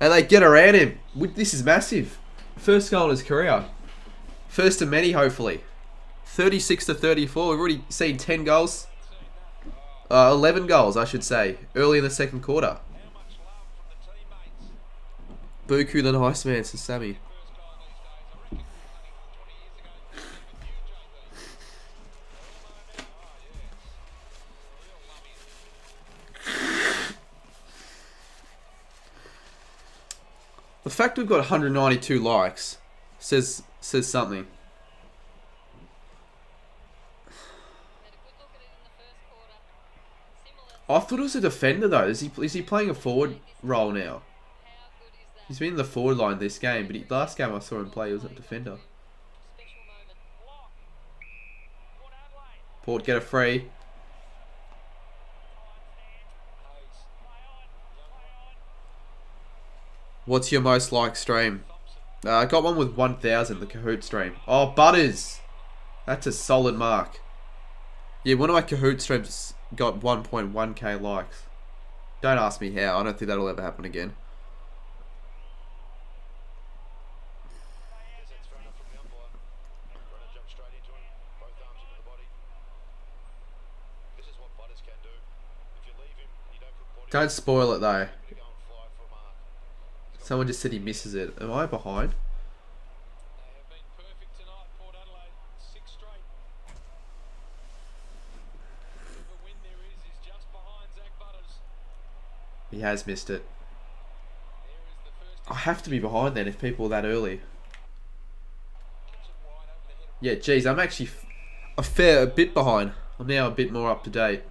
And they get around him. This is massive. First goal in his career. First of many, hopefully. 36-34. We've already seen 10 goals. 11 goals, I should say. Early in the second quarter. Buku the nice man, says Sammy. The fact we've got 192 likes says something.
Had a good look at it in the first quarter. Similar.
I thought it was a defender though. Is he playing a forward role now?
How good is that?
He's been in the forward line this game, but last game I saw him play, he was a defender.
Special moment.
Port Adelaide.
Port get a free. What's your most liked stream? I got one with 1,000, the Kahoot stream. Oh, Butters! That's a solid mark. Yeah, one of my Kahoot streams got 1.1k likes. Don't ask me how. I don't think that'll ever happen again.
It's thrown up from the umpire. Runner jumps straight into him, both arms into the body. This is what Butters can do. If you leave him, you don't put body.
Don't spoil it though.
To go and fly for a mark.
Someone just said he misses it. Am I behind?
They have been perfect tonight, Port Adelaide. 6 straight. Whatever win there is just behind Zach Butters.
He has missed it.
There is the first.
I have to be behind then if people are that early.
Kicks it wide over the head of
Yeah, geez, I'm actually a fair bit behind. I'm now a bit more up to date.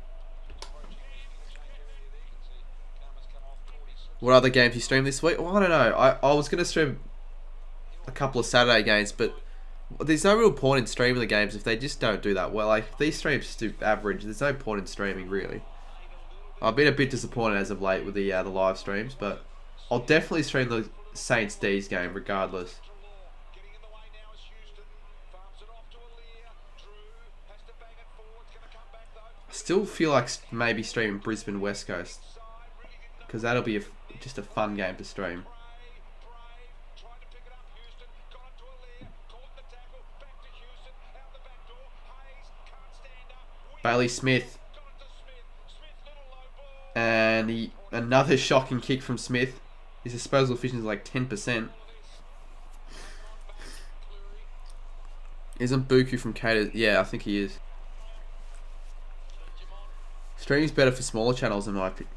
What other games you stream this week? Well, I don't know. I was going to stream a couple of Saturday games, but there's no real point in streaming the games if they just don't do that well. Like, if these streams just do average, there's no point in streaming, really. I've been a bit disappointed as of late with the live streams, but I'll definitely stream the Saints D's game regardless.
Getting in the way now is Houston. Farms it off to Aaliyah. Drew.
Still feel like maybe streaming Brisbane West Coast, because that'll be just a fun game to stream. Bailey Smith. And another shocking kick from Smith. His disposal efficiency is like 10%. Isn't Buku from Cater? Yeah, I think he is. Streaming's better for smaller channels in my opinion.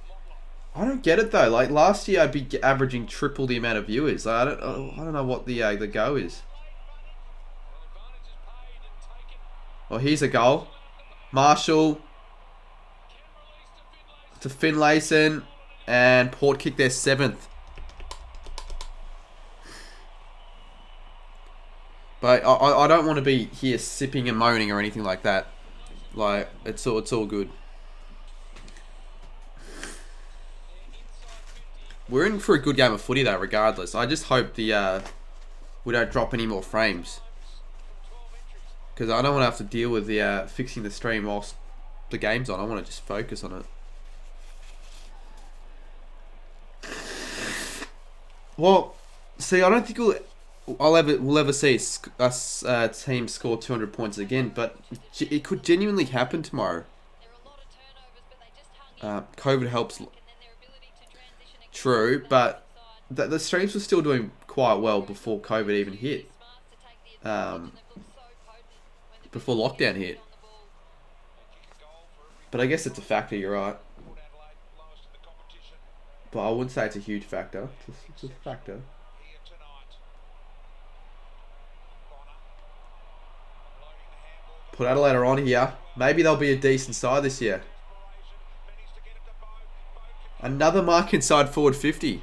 I don't get it though. Like last year, I'd be averaging triple the amount of viewers. Like, I don't know what the go is. Well, here's a goal. Marshall to Finlayson, and Port kick their 7th. But I don't want to be here sipping and moaning or anything like that. Like it's all good. We're in for a good game of footy though, regardless. I just hope we don't drop any more frames, because I don't want to have to deal with the fixing the stream whilst the game's on. I want to just focus on it. Well, see, I don't think we'll ever see us team score 200 points again, but it could genuinely happen tomorrow. COVID helps. True, but the streams were still doing quite well before COVID even hit. Before lockdown hit. But I guess it's a factor, you're right. But I wouldn't say it's a huge factor. It's a factor. Put Adelaide on here. Maybe they'll be a decent side this year. Another mark inside forward 50.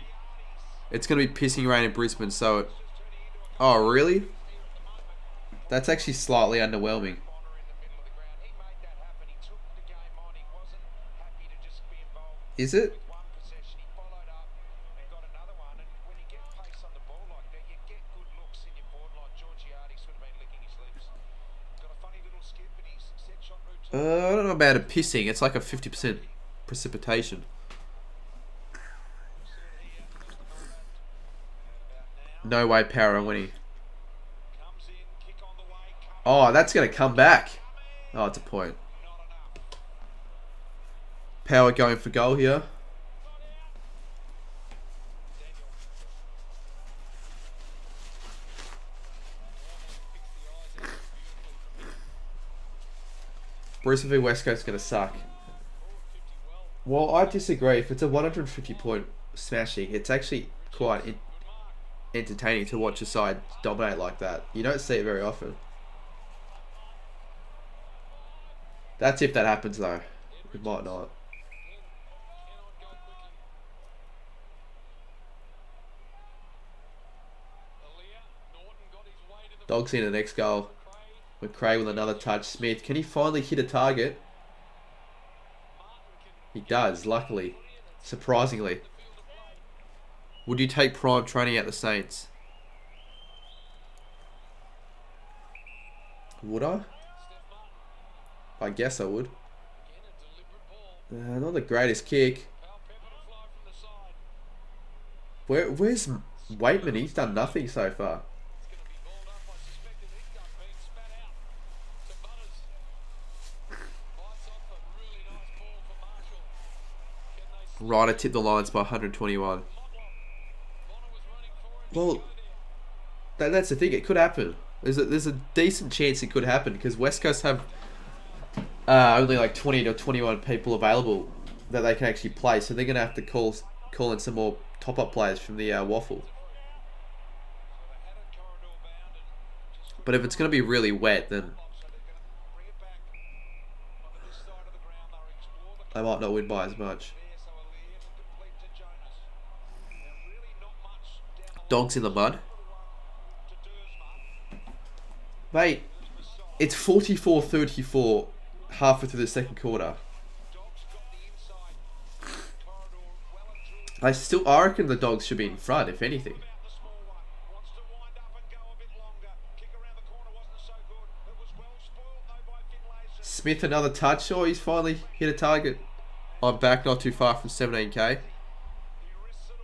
It's going to be pissing rain in Brisbane, so... Oh, really? That's actually slightly underwhelming. Is it? I don't know about it pissing. It's like a 50% precipitation. No way Power are winning. Oh, that's going to come back. Oh, it's a point. Power going for goal here. Brisbane v West Coast is going to suck. Well, I disagree. If it's a 150 point smashing, it's actually quite entertaining to watch a side dominate like that. You don't see it very often. That's if that happens though. It might not. Dogs in the next goal. McRae with another touch. Smith, can he finally hit a target? He does, luckily. Surprisingly. Would you take prime training at the Saints? Would I? I guess I would. Not the greatest kick. Where's Waitman? He's done nothing so far. Ryder tipped the Lions by 121. Well, that's the thing. It could happen. There's a decent chance it could happen, because West Coast have only like 20 to 21 people available that they can actually play, so they're going to have to call in some more top-up players from the Waffle. But if it's going to be really wet, then they might not win by as much. Dogs in the mud. Mate, it's 44-34 halfway through the second quarter. I reckon the Dogs should be in front, if anything. Smith another touch. Oh, he's finally hit a target. I'm back, not too far from 17k.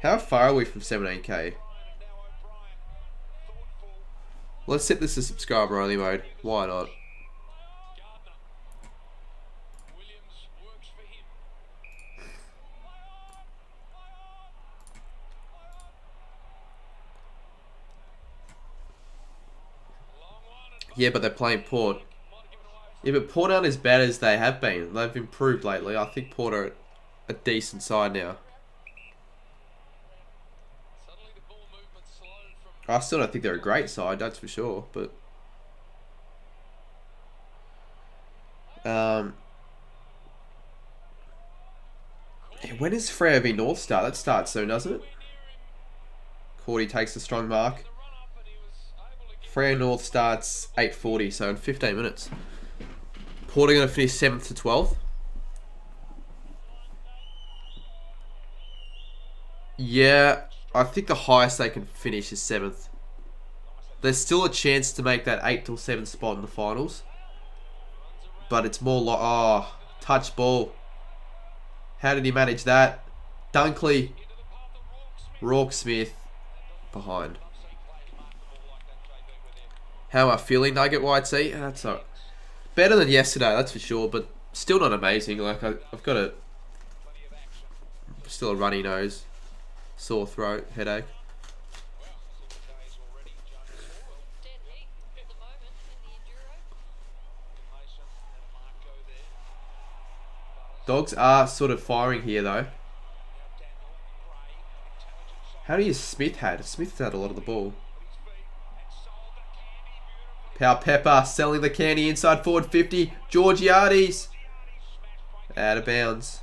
How far are we from 17k? Let's set this to subscriber only mode. Why not?
Williams works for him.
Yeah, but they're playing Port. Yeah, but Port aren't as bad as they have been. They've improved lately. I think Port are a decent side now.
Suddenly the ball movement slowed from
I still don't think they're a great side, that's for sure. But yeah, when does Freo v North start? That starts soon, doesn't it? Cordy takes a strong mark. Freo North starts 8:40, so in 15 minutes. Port are going to finish 7th to 12th. Yeah, I think the highest they can finish is 7th. There's still a chance to make that 8 till 7 spot in the finals. But it's more like, oh, touch ball. How did he manage that? Dunkley. Rourke Smith behind. How am I feeling, Nugget YT? That's all right. Better than yesterday, that's for sure, but still not amazing. Like, I've got still a runny nose, sore throat, headache.
Dead heat at the moment in the enduro.
Dogs are sort of firing here, though. How many has Smith had? Smith's had a lot of the ball. Power Pepper selling the candy inside forward 50. Georgiades. Out of bounds.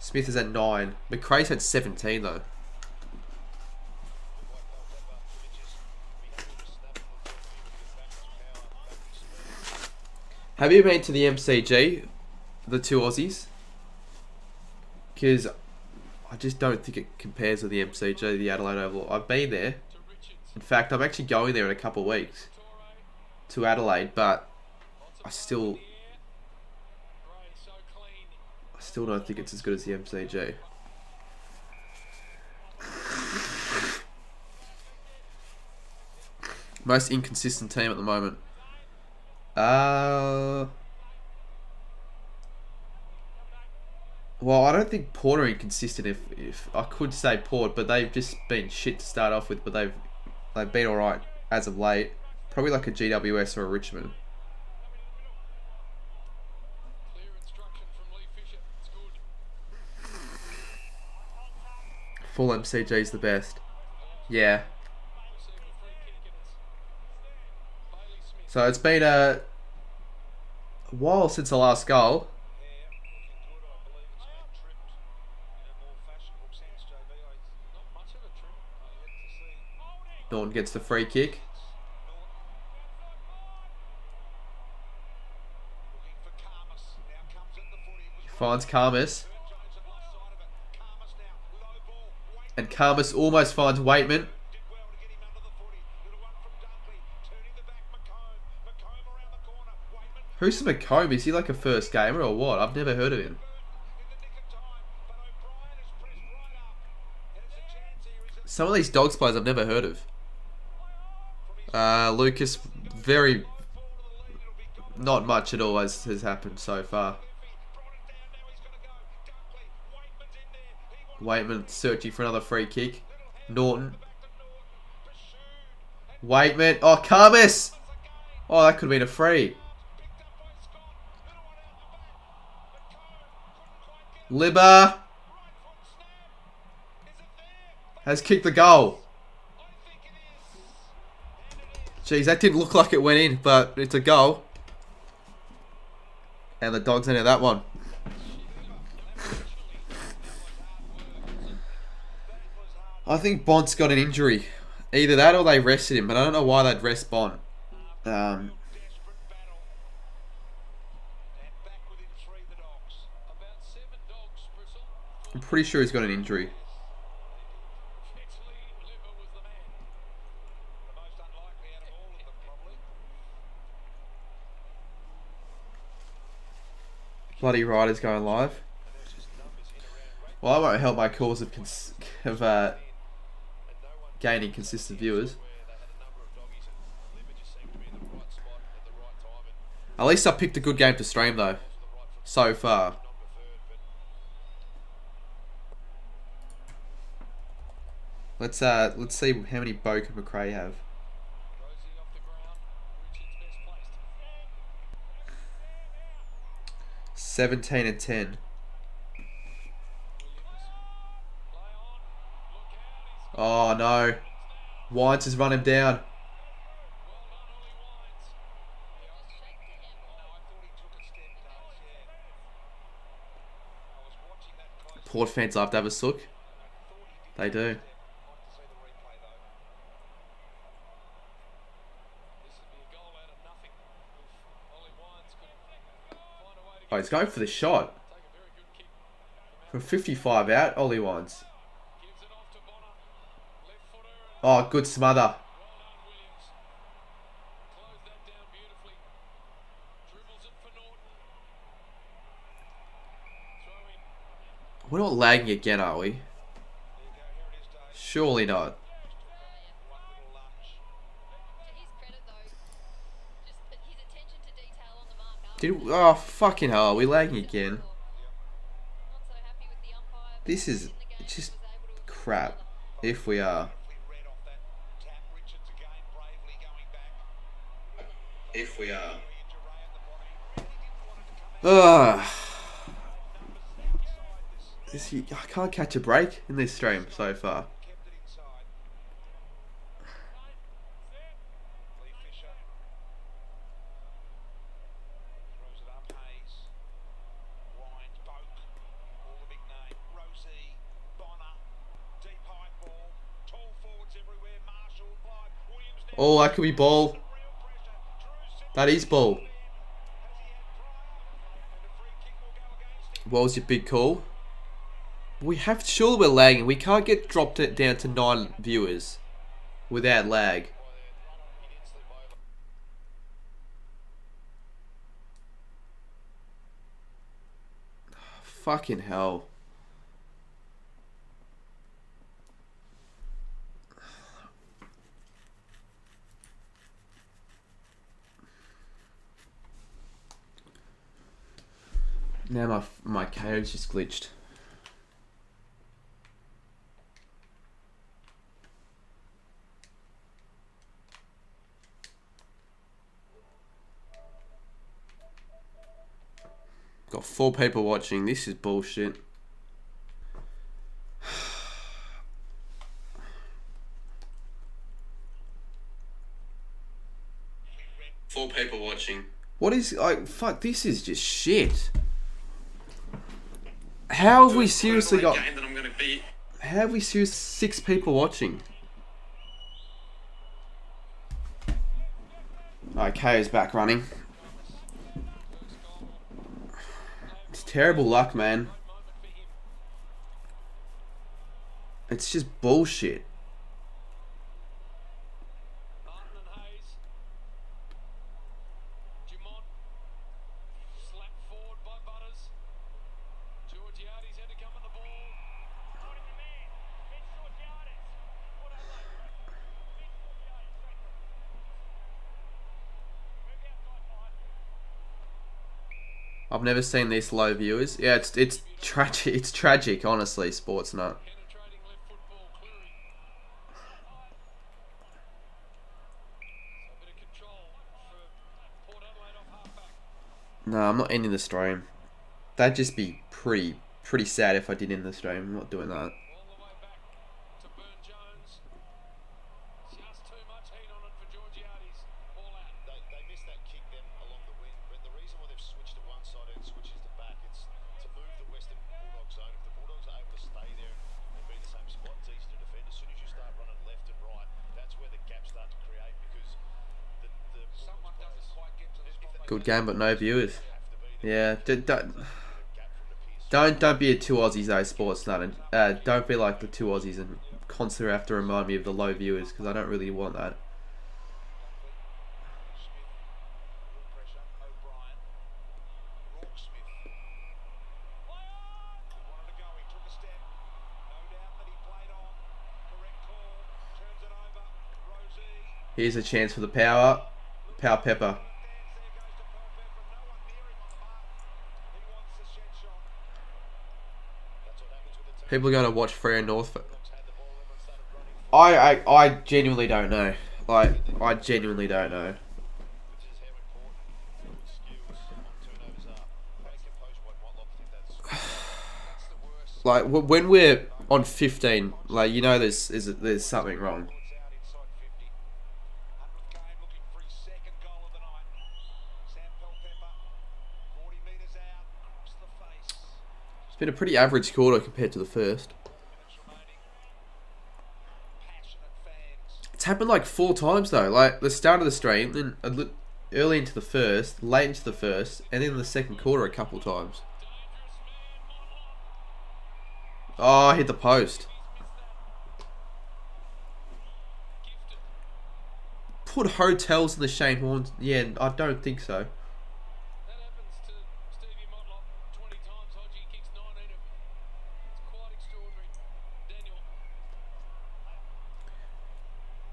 Smith is at 9. McRae's had 17 though. Have you been to the MCG? The two Aussies? Because I just don't think it compares with the MCG, the Adelaide Oval. I've been there. In fact, I'm actually going there in a couple of weeks. To Adelaide, but I still don't think it's as good as the MCG. Most inconsistent team at the moment. Well, I don't think Port are inconsistent. If I could say Port, but they've just been shit to start off with. But they've been all right as of late. Probably like a GWS or a Richmond.
clear instruction from Lee Fisher. It's good.
Full MCG is the best. Yeah.
Received a free kick and it's Bailey Smith.
So it's been a while since the last goal.
Not much of a trip.
Norton gets the free kick. Finds Karmas. And Karmas almost finds Waitman. Who's McComb? Is he like a first gamer or what? I've never heard of him. Some of these Dogs players I've never heard of. Lucas, very... Not much at all has happened so far. Waitman searching for another free kick. Norton. Waitman. Oh, Karmas! Oh, that could have been a free. Libba has kicked the goal. Jeez, that didn't look like it went in, but it's a goal. And the Dogs enter that one. I think Bont's got an injury. Either that or they rested him, but I don't know why they'd rest Bont.
About 7 dogs, Bristle.
I'm pretty sure he's got an injury.
Actually, Libba was the man. The most unlikely out of all of them, probably.
bloody riders going live. Well, I won't help my cause of gaining consistent viewers. At least I picked a good game to stream though, so far. Let's see how many Bo can McRae have. 17 and 10. Oh no. Wines has run him down. Port fans love to have a sook. They do. Oh, he's going for the shot. From 55 out, Ollie Wines. Oh, good smother. We're not lagging again, are we? Surely not. Oh, fucking hell, are we lagging again? This is just crap, if we are. If we are. Ugh. I can't catch a break in this stream so far. Oh, that could be ball. That is ball. What was your big call? We have, surely we're lagging. We can't get dropped it down to 9 viewers without lag. Fucking hell. Now my KO's just glitched. Got 4 people watching. This is bullshit. 4 people watching. What is, like, fuck, this is just shit. How have we seriously got... How have we seriously 6 people watching? Okay, is back running. It's terrible luck, man. It's just bullshit. I've never seen this low viewers. Yeah, it's tragic. It's tragic, honestly. Sports nut. No, I'm not ending the stream. That'd just be pretty sad if I did end the stream. I'm not doing that. Good game, but no viewers. Yeah, don't be a 2 Aussies though, sports nut. And don't be like the 2 Aussies and constantly have to remind me of the low viewers because I don't really want that. Here's a chance for the power. Power Pepper. People are going to watch Freo North. I genuinely don't know. Like, I genuinely don't know. Like, when we're on 15, like, you know there's something wrong. It's been a pretty average quarter compared to the first. It's happened like 4 times though. Like the start of the stream, then early into the first, late into the first, and then the second quarter a couple times. Oh, I hit the post. Put hotels in the Shane Horn. Yeah, I don't think so.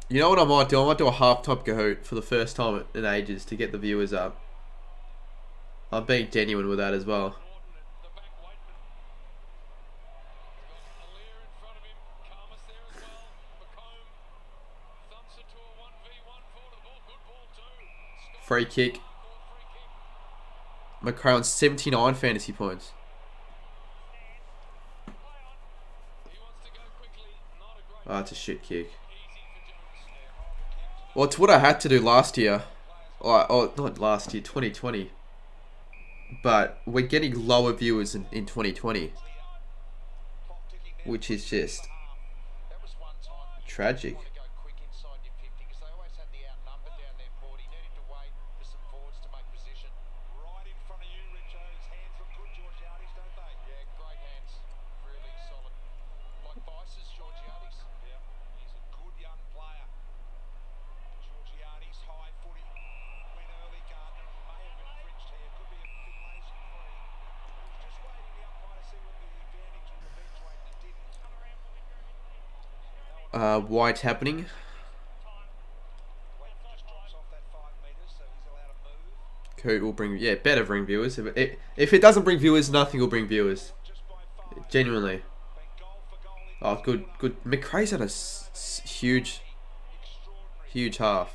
You know what I might do? I might do a half-top Kahoot for the first time in ages to get the viewers up. I'm being genuine with that as well. Free kick. McCray 79 fantasy points. Oh, it's a shit kick. Well, it's what I had to do last year. Oh, not last year, 2020. But we're getting lower viewers in 2020. Which is just tragic. White happening. Coot will bring, yeah, better bring viewers. If it doesn't bring viewers, nothing will bring viewers. Genuinely. Oh, good. McRae's had a huge half.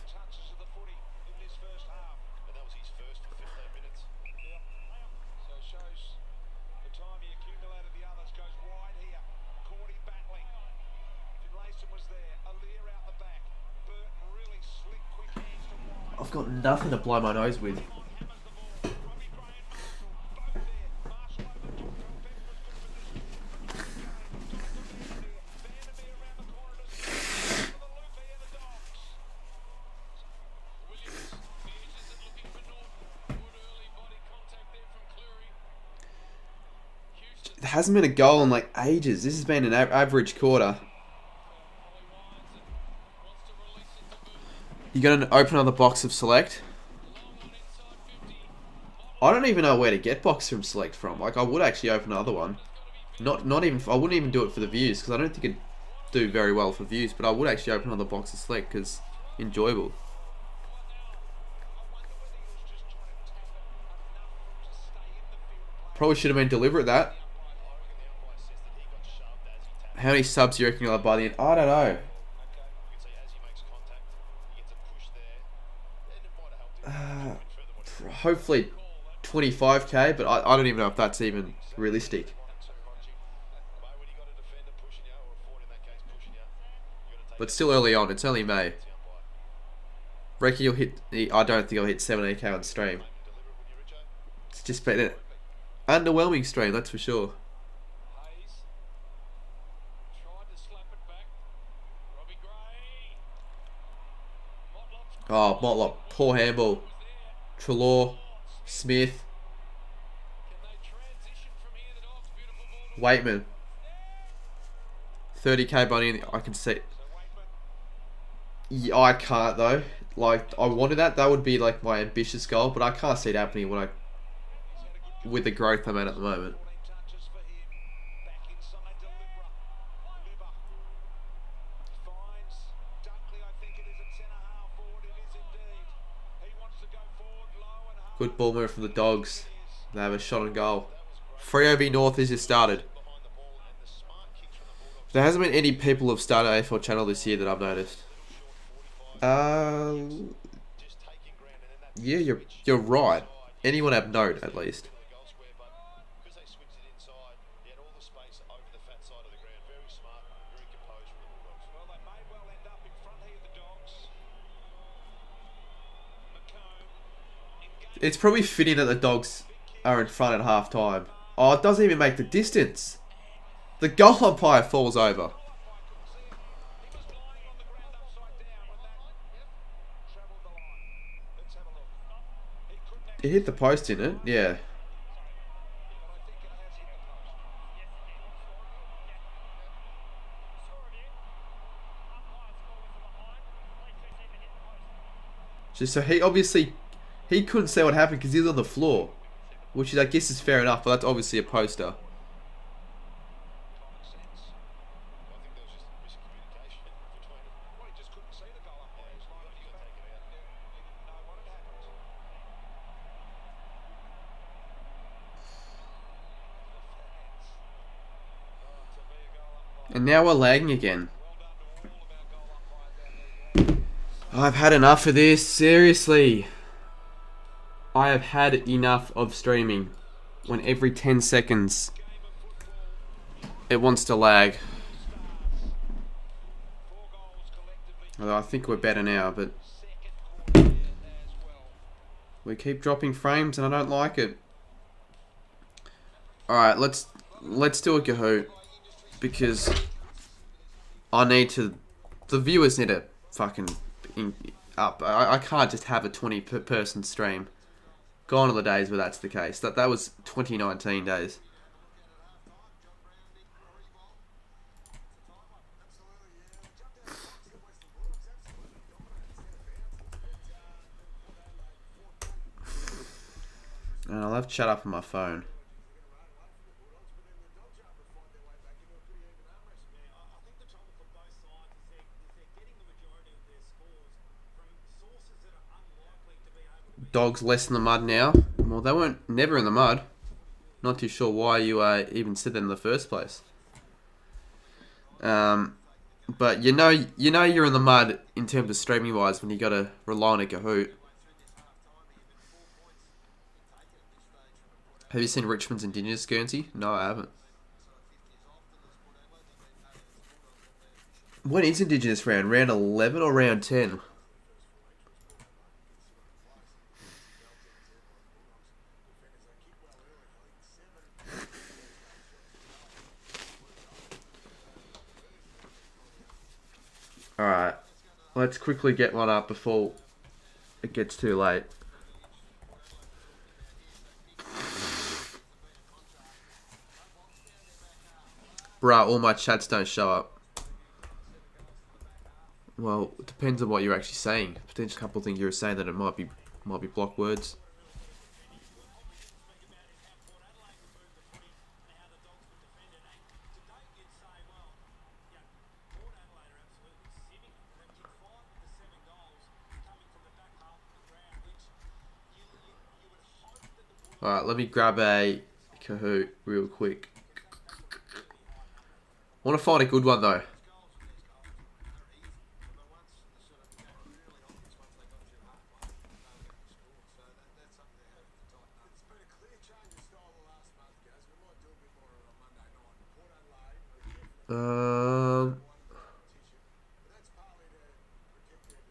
I've got nothing to blow my nose with. There hasn't been a goal in like ages. This has been an average quarter. You're going to open another box of Select. I don't even know where to get box from Select from. Like, I would actually open another one. Not even. I wouldn't even do it for the views because I don't think it'd do very well for views. But I would actually open another box of Select because enjoyable. Probably should have been deliberate that. How many subs do you reckon you'll have by the end? I don't know. Hopefully 25k, but I don't even know if that's even realistic. But still early on, it's only May. Reckon you'll hit, I don't think I'll hit 70k on stream. It's just been an underwhelming stream, that's for sure. Oh, Motlop, poor handball. Trelaw, Smith, Waitman, 30k bunny. I can see. Yeah, I can't though. Like I wanted that. That would be like my ambitious goal, but I can't see it happening with the growth I'm at the moment. Good ball move from the Dogs. They have a shot on goal. Freo v North has just started. There hasn't been any people who have started AFL channel this year that I've noticed. Yeah, you're right. Anyone have note at least. It's probably fitting that the Dogs are in front at half time. Oh, it doesn't even make the distance. The goal umpire falls over. It hit the post, didn't it? Yeah. So he couldn't see what happened because he was on the floor, which is, I guess, is fair enough. But that's obviously a poster. And now we're lagging again. I've had enough of this, seriously. I have had enough of streaming when every 10 seconds it wants to lag. Although I think we're better now, but we keep dropping frames and I don't like it. Alright, let's do a Kahoot. Because the viewers need to fucking up. I can't just have a 20 per person stream. Gone are the days where that's the case. That was 2019 days. And I'll have chat up on my phone. Dogs less in the mud now. Well, they weren't never in the mud. Not too sure why you even said that in the first place. But you know you're in the mud in terms of streaming wise when you got to rely on a Kahoot. Have you seen Richmond's Indigenous Guernsey? No, I haven't. When is Indigenous round? Round 11 or round 10? Alright, let's quickly get one up before it gets too late. Bruh, all my chats don't show up. Well, it depends on what you're actually saying. Potentially a couple of things you were saying that it might be block words. Alright, let me grab a Kahoot real quick. I want to find a good one though.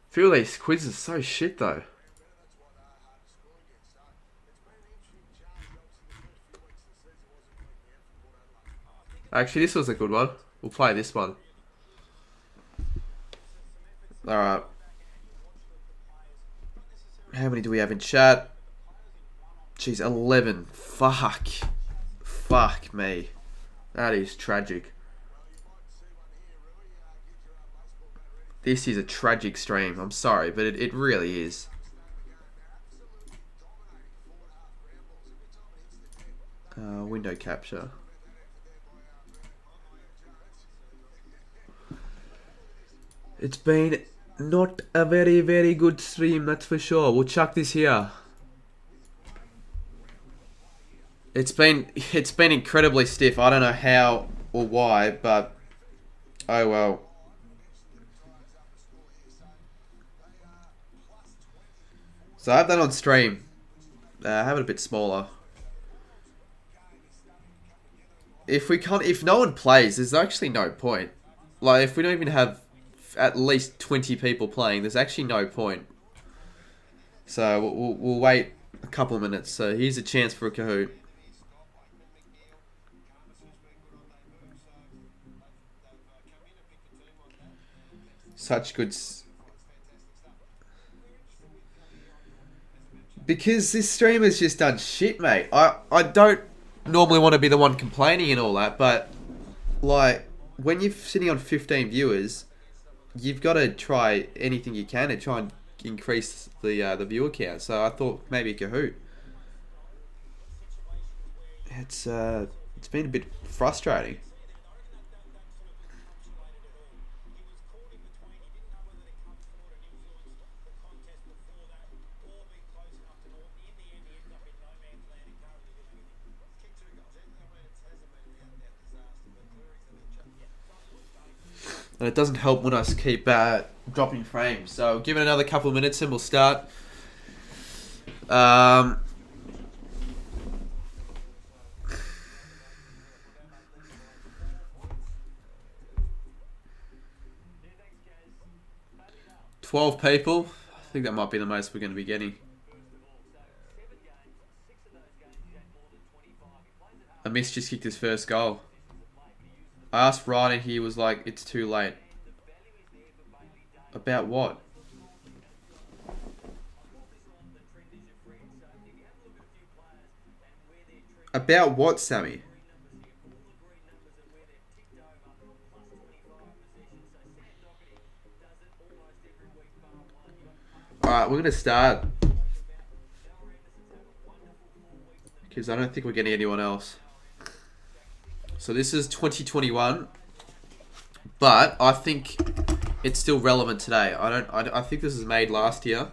Feel these quizzes are so shit though. Actually, this was a good one. We'll play this one. Alright. How many do we have in chat? Jeez, 11. Fuck. Fuck me. That is tragic. This is a tragic stream. I'm sorry, but it really is. Window capture. It's been not a very, very good stream, that's for sure. We'll chuck this here. It's been incredibly stiff. I don't know how or why, but oh well. So I have that on stream. Have it a bit smaller. If no one plays, there's actually no point. Like, if we don't even have at least 20 people playing, there's actually no point. So we'll wait a couple of minutes. So here's a chance for a Kahoot. Such good... Because this streamer's just done shit, mate. I don't normally want to be the one complaining and all that, but like when you're sitting on 15 viewers, you've got to try anything you can to try and increase the viewer count. So I thought maybe a Kahoot. It's been a bit frustrating. And it doesn't help when I keep dropping frames. So give it another couple of minutes and we'll start. 12 people. I think that might be the most we're going to be getting. Amiss just kicked his first goal. I asked Ryan and he was like, it's too late. About what? About what, Sammy? Alright, we're going to start. Because I don't think we're getting anyone else. So this is 2021, but I think it's still relevant today. I think this was made last year.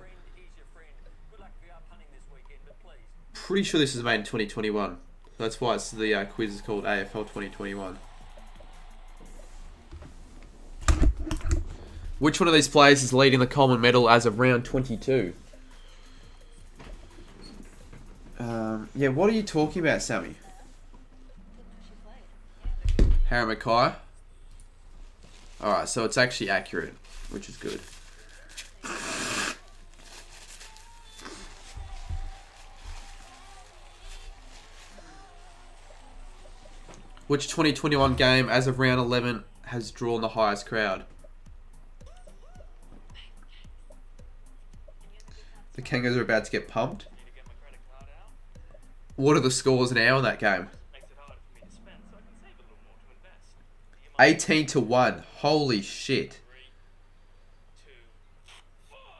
Pretty sure this was made in 2021. That's why it's the quiz is called AFL 2021. Which one of these players is leading the Coleman medal as of round 22? Yeah, what are you talking about, Sammy? Harry Mackay. Alright, so it's actually accurate, which is good. Which 2021 game, as of round 11, has drawn the highest crowd? The Kangaroos are about to get pumped. What are the scores now in that game? 18-1. Holy shit.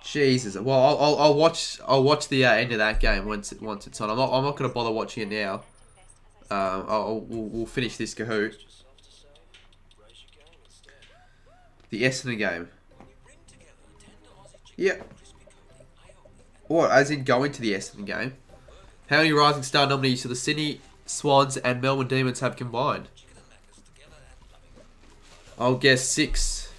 Jesus. Well, I'll watch the end of that game once it's on. I'm not gonna bother watching it now. We'll finish this Kahoot. The Essendon game. Yeah. What? As in going to the Essendon game? How many Rising Star nominees do the Sydney Swans and Melbourne Demons have combined? I'll guess 6.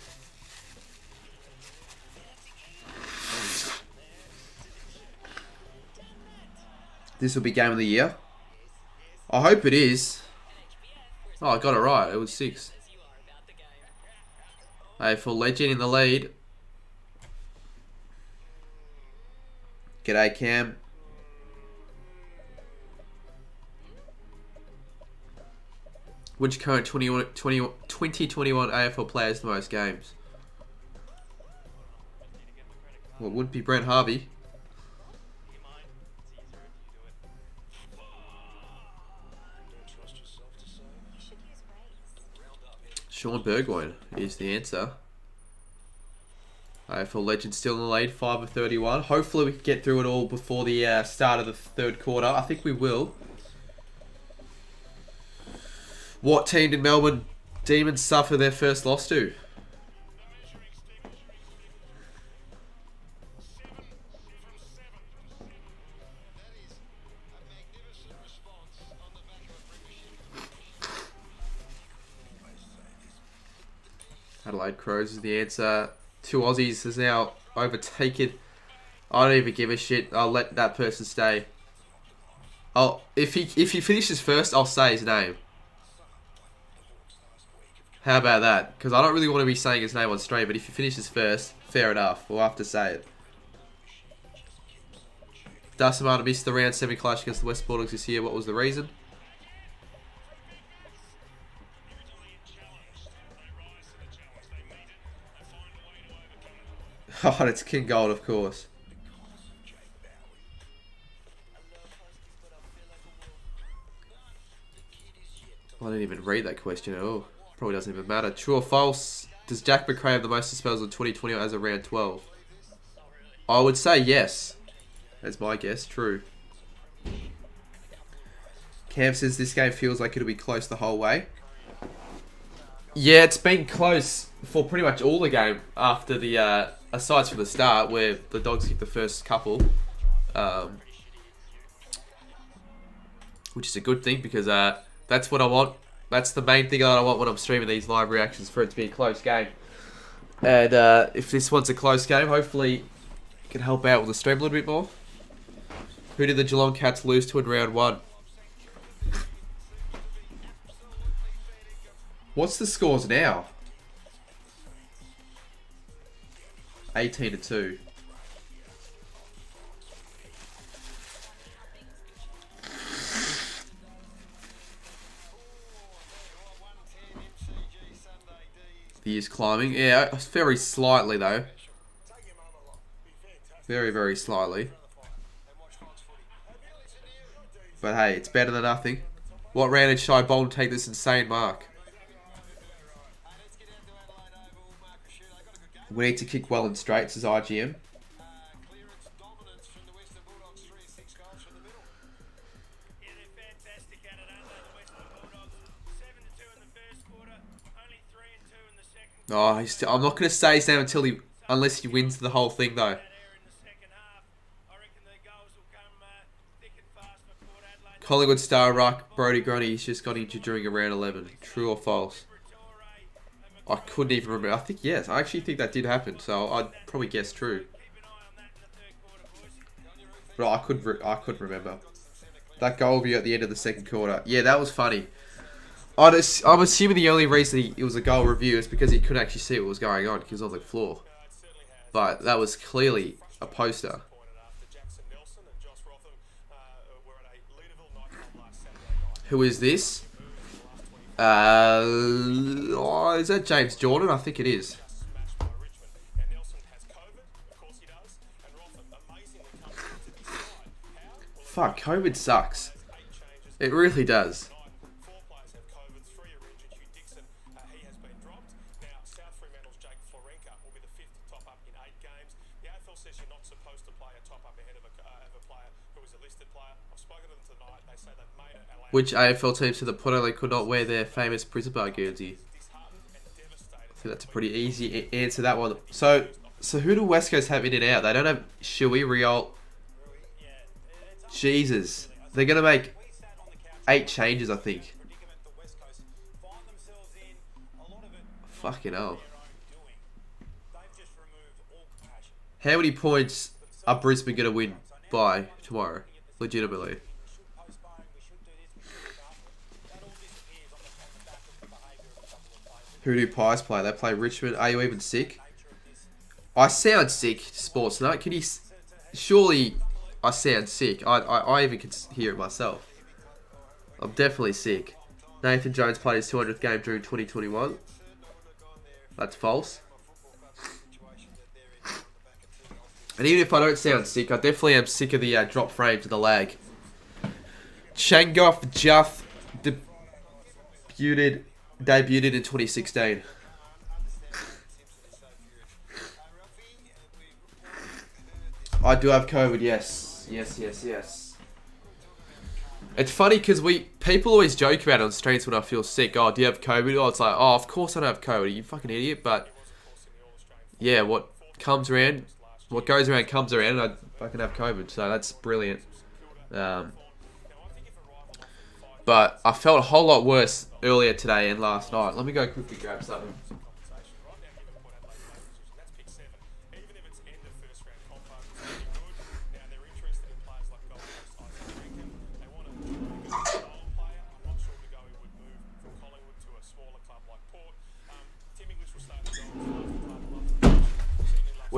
This will be game of the year. I hope it is. Oh, I got it right. It was 6. AFL legend in the lead. G'day, Cam. Which current 2021 AFL player has the most games? Well, it wouldn't be Brent Harvey. Shaun Burgoyne is the answer. AFL legend still in the lead, 5 of 31. Hopefully we can get through it all before the start of the third quarter. I think we will. What team did Melbourne Demons suffer their first loss to? Adelaide Crows is the answer. 2 Aussies has now overtaken. I don't even give a shit. I'll let that person stay. If he finishes first, I'll say his name. How about that? Because I don't really want to be saying his name on stream, but if he finishes first, fair enough. We'll have to say it. Dasamana missed the round 7 clash against the West Bulldogs this year. What was the reason? Oh, and it's King Gold, of course. I didn't even read that question at all. Probably doesn't even matter. True or false? Does Jack McRae have the most disposals in 2020 as of round 12? I would say yes. That's my guess. True. Cam says this game feels like it'll be close the whole way. Yeah, it's been close for pretty much all the game after the, aside from the start where the Dogs kicked the first couple. Which is a good thing because that's what I want. That's the main thing that I want when I'm streaming these live reactions, for it to be a close game. And if this one's a close game, hopefully it can help out with the stream a little bit more. Who did the Geelong Cats lose to in round 1? What's the scores now? 18-2. He is climbing. Yeah, very slightly though. Very, very slightly. But hey, it's better than nothing. What round did Shy Bolton take this insane mark? We need to kick well and straight, says IGM. Oh, I'm not going to say his name unless he wins the whole thing, though. Collingwood star ruck Brodie Grundy, he's just got injured during around 11. True or false? I couldn't even remember. I think yes. I actually think that did happen, so I'd probably guess true. But I couldn't remember. That goal view at the end of the second quarter. Yeah, that was funny. I'm assuming the only reason it was a goal review is because he couldn't actually see what was going on because he was on the floor. But that was clearly a poster. Who is this? Is that James Jordan? I think it is. Fuck, COVID sucks. It really does. Which AFL team said that Port Adelaide could not wear their famous prison bar guernsey? I think that's a pretty easy answer, that one. So who do West Coast have in and out? They don't have Shui, Riol. Jesus. They're going to make 8 changes, I think. Fucking hell. How many points are Brisbane going to win by tomorrow? Legitimately. Who do Pies play? They play Richmond. Are you even sick? I sound sick, Sports Nut. Can you... Surely I sound sick. I even can hear it myself. I'm definitely sick. Nathan Jones played his 200th game during 2021. That's false. And even if I don't sound sick, I definitely am sick of the drop frames and the lag. Shangoff Juff debuted in 2016. I do have COVID, yes. Yes. It's funny because people always joke about it on streams when I feel sick. Oh, do you have COVID? Oh, it's like, oh, of course I don't have COVID. You fucking idiot. But yeah, what goes around comes around, and I fucking have COVID. So that's brilliant. But I felt a whole lot worse earlier today and last night. Let me go quickly grab something.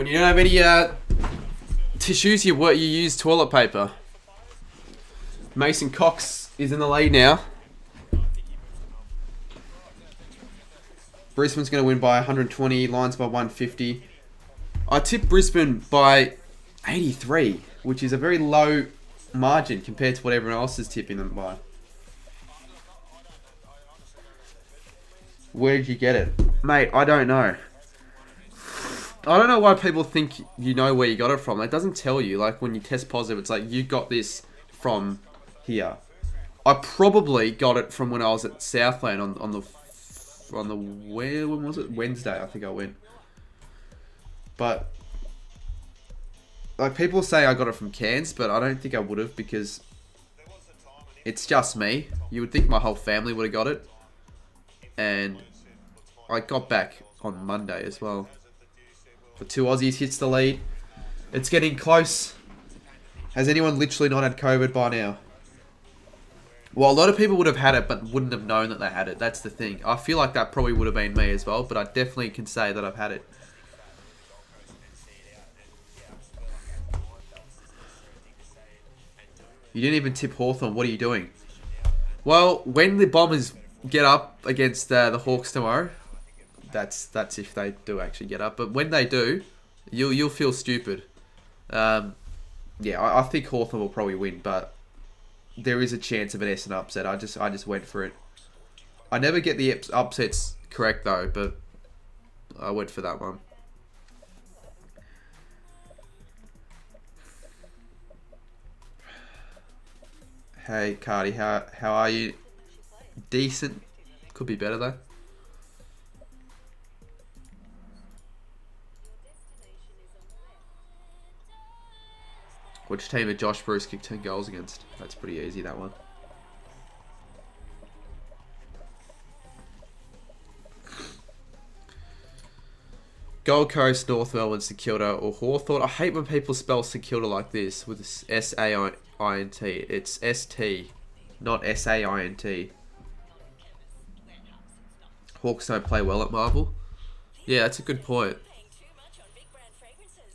When you don't have any tissues, you use toilet paper. Mason Cox is in the lead now. Brisbane's going to win by 120. Lions by 150. I tipped Brisbane by 83, which is a very low margin compared to what everyone else is tipping them by. Where did you get it? Mate, I don't know. I don't know why people think you know where you got it from. It doesn't tell you. Like, when you test positive, it's like, you got this from here. I probably got it from when I was at Southland on the when was it? Wednesday, I think I went. But, like, people say I got it from Cairns, but I don't think I would have, because it's just me. You would think my whole family would have got it. And I got back on Monday as well. The 2 Aussies hits the lead. It's getting close. Has anyone literally not had COVID by now? Well, a lot of people would have had it, but wouldn't have known that they had it. That's the thing. I feel like that probably would have been me as well, but I definitely can say that I've had it. You didn't even tip Hawthorn. What are you doing? Well, when the Bombers get up against the Hawks tomorrow, that's if they do actually get up. But when they do, you'll feel stupid. Yeah, I think Hawthorn will probably win, but there is a chance of an Essendon upset. I just went for it. I never get the upsets correct though, but I went for that one. Hey Cardi, how are you? Decent. Could be better though. Which team did Josh Bruce kick 10 goals against? That's pretty easy, that one. Gold Coast, North Melbourne, St Kilda, or Hawthorn. I hate when people spell St Kilda like this with S-A-I-N-T. It's S-T, not S-A-I-N-T. Hawks don't play well at Marvel. Yeah, that's a good point.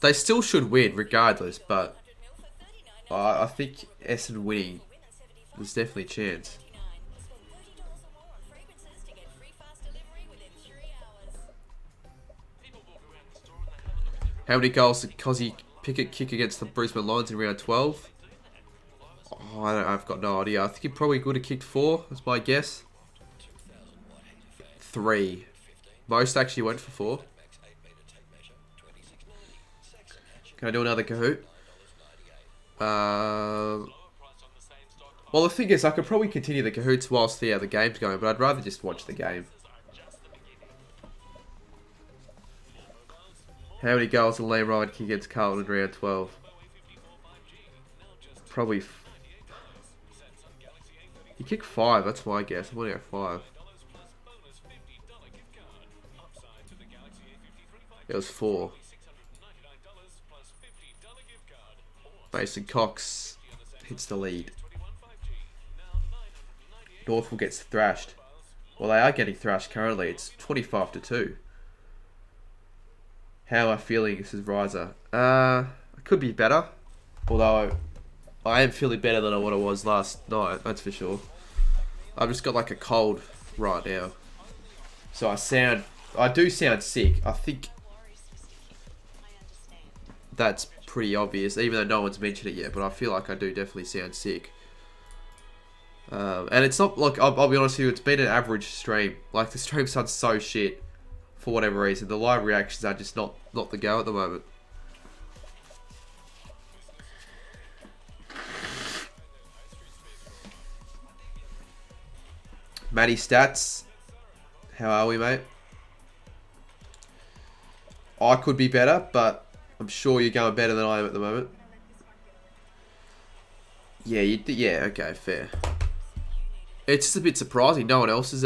They still should win regardless, but I think Essendon winning, there's definitely a chance. How many goals did Cozzy Pickett kick against the Brisbane Lions in round 12? Oh, I've got no idea. I think he probably would have kicked 4, that's my guess. 3. Most actually went for 4. Can I do another Kahoot? Well, the thing is, I could probably continue the Kahoots whilst the game's going, but I'd rather just watch the game. How many goals did Liam Ryan kick against Carlton in round 12? Probably... He kicked 5, that's my guess. I'm going to go 5. It was 4. Mason Cox hits the lead. Northville gets thrashed. Well, they are getting thrashed currently. It's 25-2. How am I feeling? This is Riser. It could be better. Although, I am feeling better than what I was last night. That's for sure. I've just got like a cold right now. So I do sound sick. I think that's pretty obvious, even though no one's mentioned it yet, but I feel like I do definitely sound sick. And it's not, like, I'll be honest with you, it's been an average stream. Like, the stream sounds so shit for whatever reason. The live reactions are just not the go at the moment. Matty Stats, how are we, mate? I could be better, but I'm sure you're going better than I am at the moment. Yeah, yeah, okay, fair. It's just a bit surprising. No one else has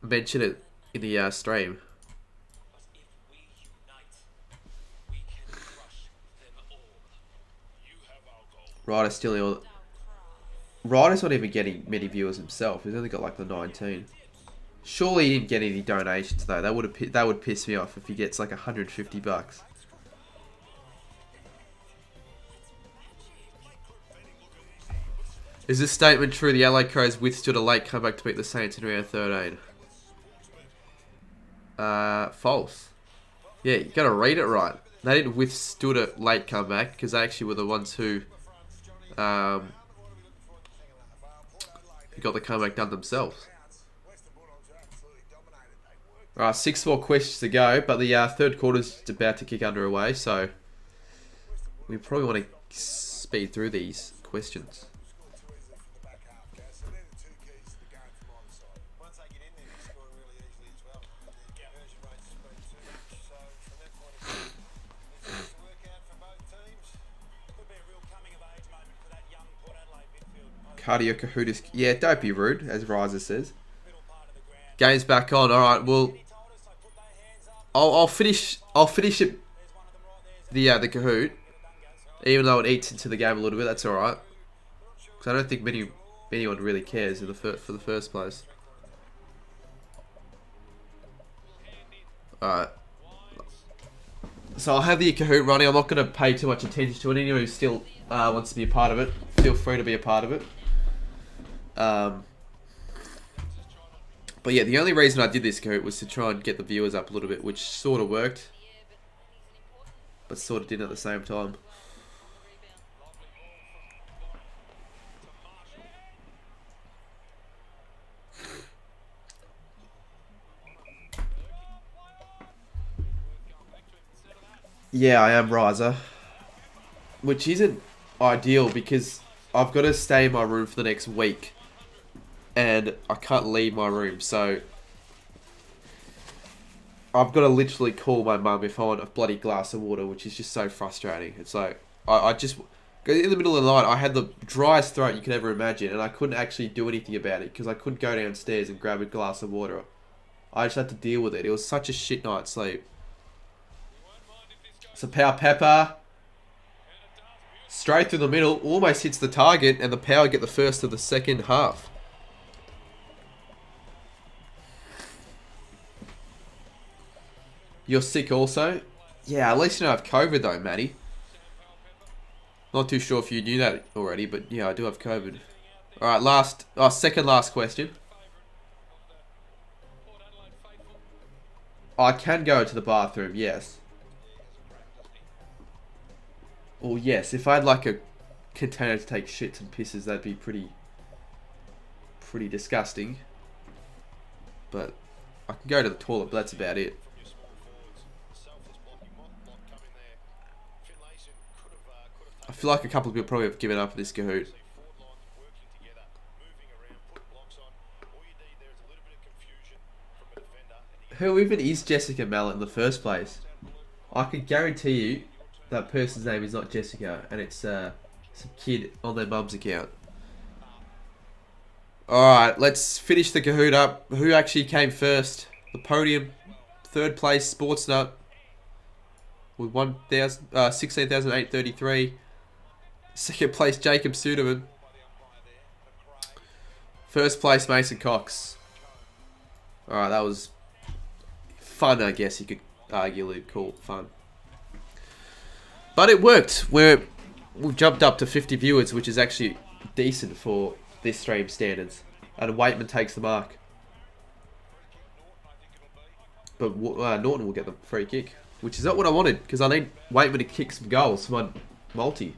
mentioned it in the stream. Ryder's still Ryder's not even getting many viewers himself. He's only got like the 19. Surely he didn't get any donations though. That would piss me off if he gets like $150. Is this statement true? The LA Crows withstood a late comeback to beat the Saints in round 13. False. Yeah, you gotta read it right. They didn't withstood a late comeback because they actually were the ones who got the comeback done themselves. Alright, 6 more questions to go, but the third quarter's about to kick underway, so we probably want to speed through these questions. Cardio Kahootis. Yeah, don't be rude, as Riser says. Game's back on. All right, well, I'll finish it. The Kahoot, even though it eats into the game a little bit. That's all right, because I don't think anyone really cares for the first place. All right. So I'll have the Kahoot running. I'm not going to pay too much attention to it. Anyone who still wants to be a part of it, feel free to be a part of it. But yeah, the only reason I did this Kahoot was to try and get the viewers up a little bit, which sort of worked, but sort of didn't at the same time. Yeah, I am Riser, which isn't ideal because I've got to stay in my room for the next week. And I can't leave my room, so I've got to literally call my mum if I want a bloody glass of water, which is just so frustrating. It's like, I just, in the middle of the night, I had the driest throat you could ever imagine, and I couldn't actually do anything about it, because I couldn't go downstairs and grab a glass of water. I just had to deal with it. It was such a shit night's sleep. So Power Pepper, straight through the middle, almost hits the target, and the Power get the first of the second half. You're sick also? Yeah, at least you don't have COVID though, Matty. Not too sure if you knew that already, but yeah, I do have COVID. Alright, second last question. I can go to the bathroom, yes. Well, yes, if I had like a container to take shits and pisses, that'd be pretty disgusting. But I can go to the toilet, but that's about it. I feel like a couple of people probably have given up this Kahoot. Who even is Jessica Mallet in the first place? I can guarantee you that person's name is not Jessica, and it's some kid on their mum's account. Alright, let's finish the Kahoot up. Who actually came first? The podium. Third place, Sportsnut. With 16,833. Second place, Jacob Suderman. First place, Mason Cox. Alright, that was fun, I guess you could arguably call it fun. But it worked. We've jumped up to 50 viewers, which is actually decent for this stream standards. And Waitman takes the mark. But Norton will get the free kick, which is not what I wanted, because I need Waitman to kick some goals for my multi.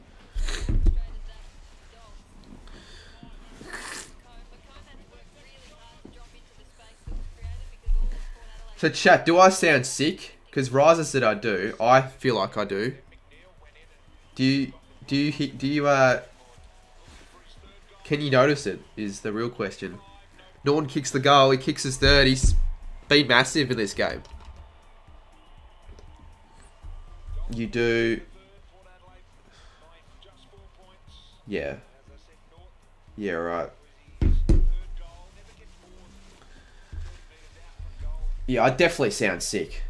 So chat, do I sound sick? Because Riser said I do. I feel like I do. Do you can you notice it? Is the real question. Norton kicks the goal. He kicks his third. He's been massive in this game. You do. Yeah. Yeah, right. Yeah, I definitely sound sick.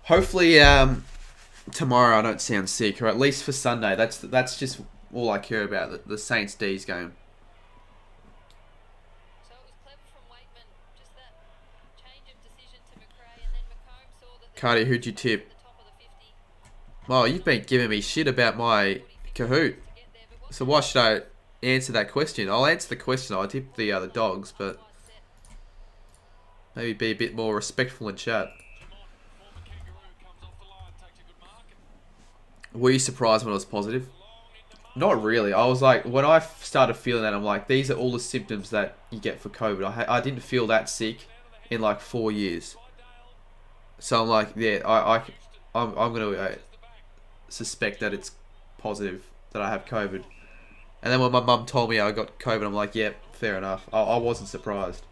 Hopefully, tomorrow I don't sound sick, or at least for Sunday. That's just all I care about. The Saints D's game.
So it was clever from Wakeman, just that change of decision to McRae, and then McComb saw that the
Cardi, who'd you tip?
at the top of the 50
Well, you've been giving me shit about my Kahoot.
to get there, but what
So why should I answer that question? I'll answer the question. I tipped the dogs, but
was set?
maybe be a bit more respectful in chat.
Former Kangaroo comes off the line, takes a good mark.
Were you surprised when I was positive? Not really. I was like, when I started feeling that, I'm like, these are all the symptoms that you get for COVID. I didn't feel that sick in like 4 years. So I'm like, yeah, I'm going to suspect that it's positive, that I have COVID. And then when my mum told me I got COVID, I'm like, yeah, fair enough. I wasn't surprised.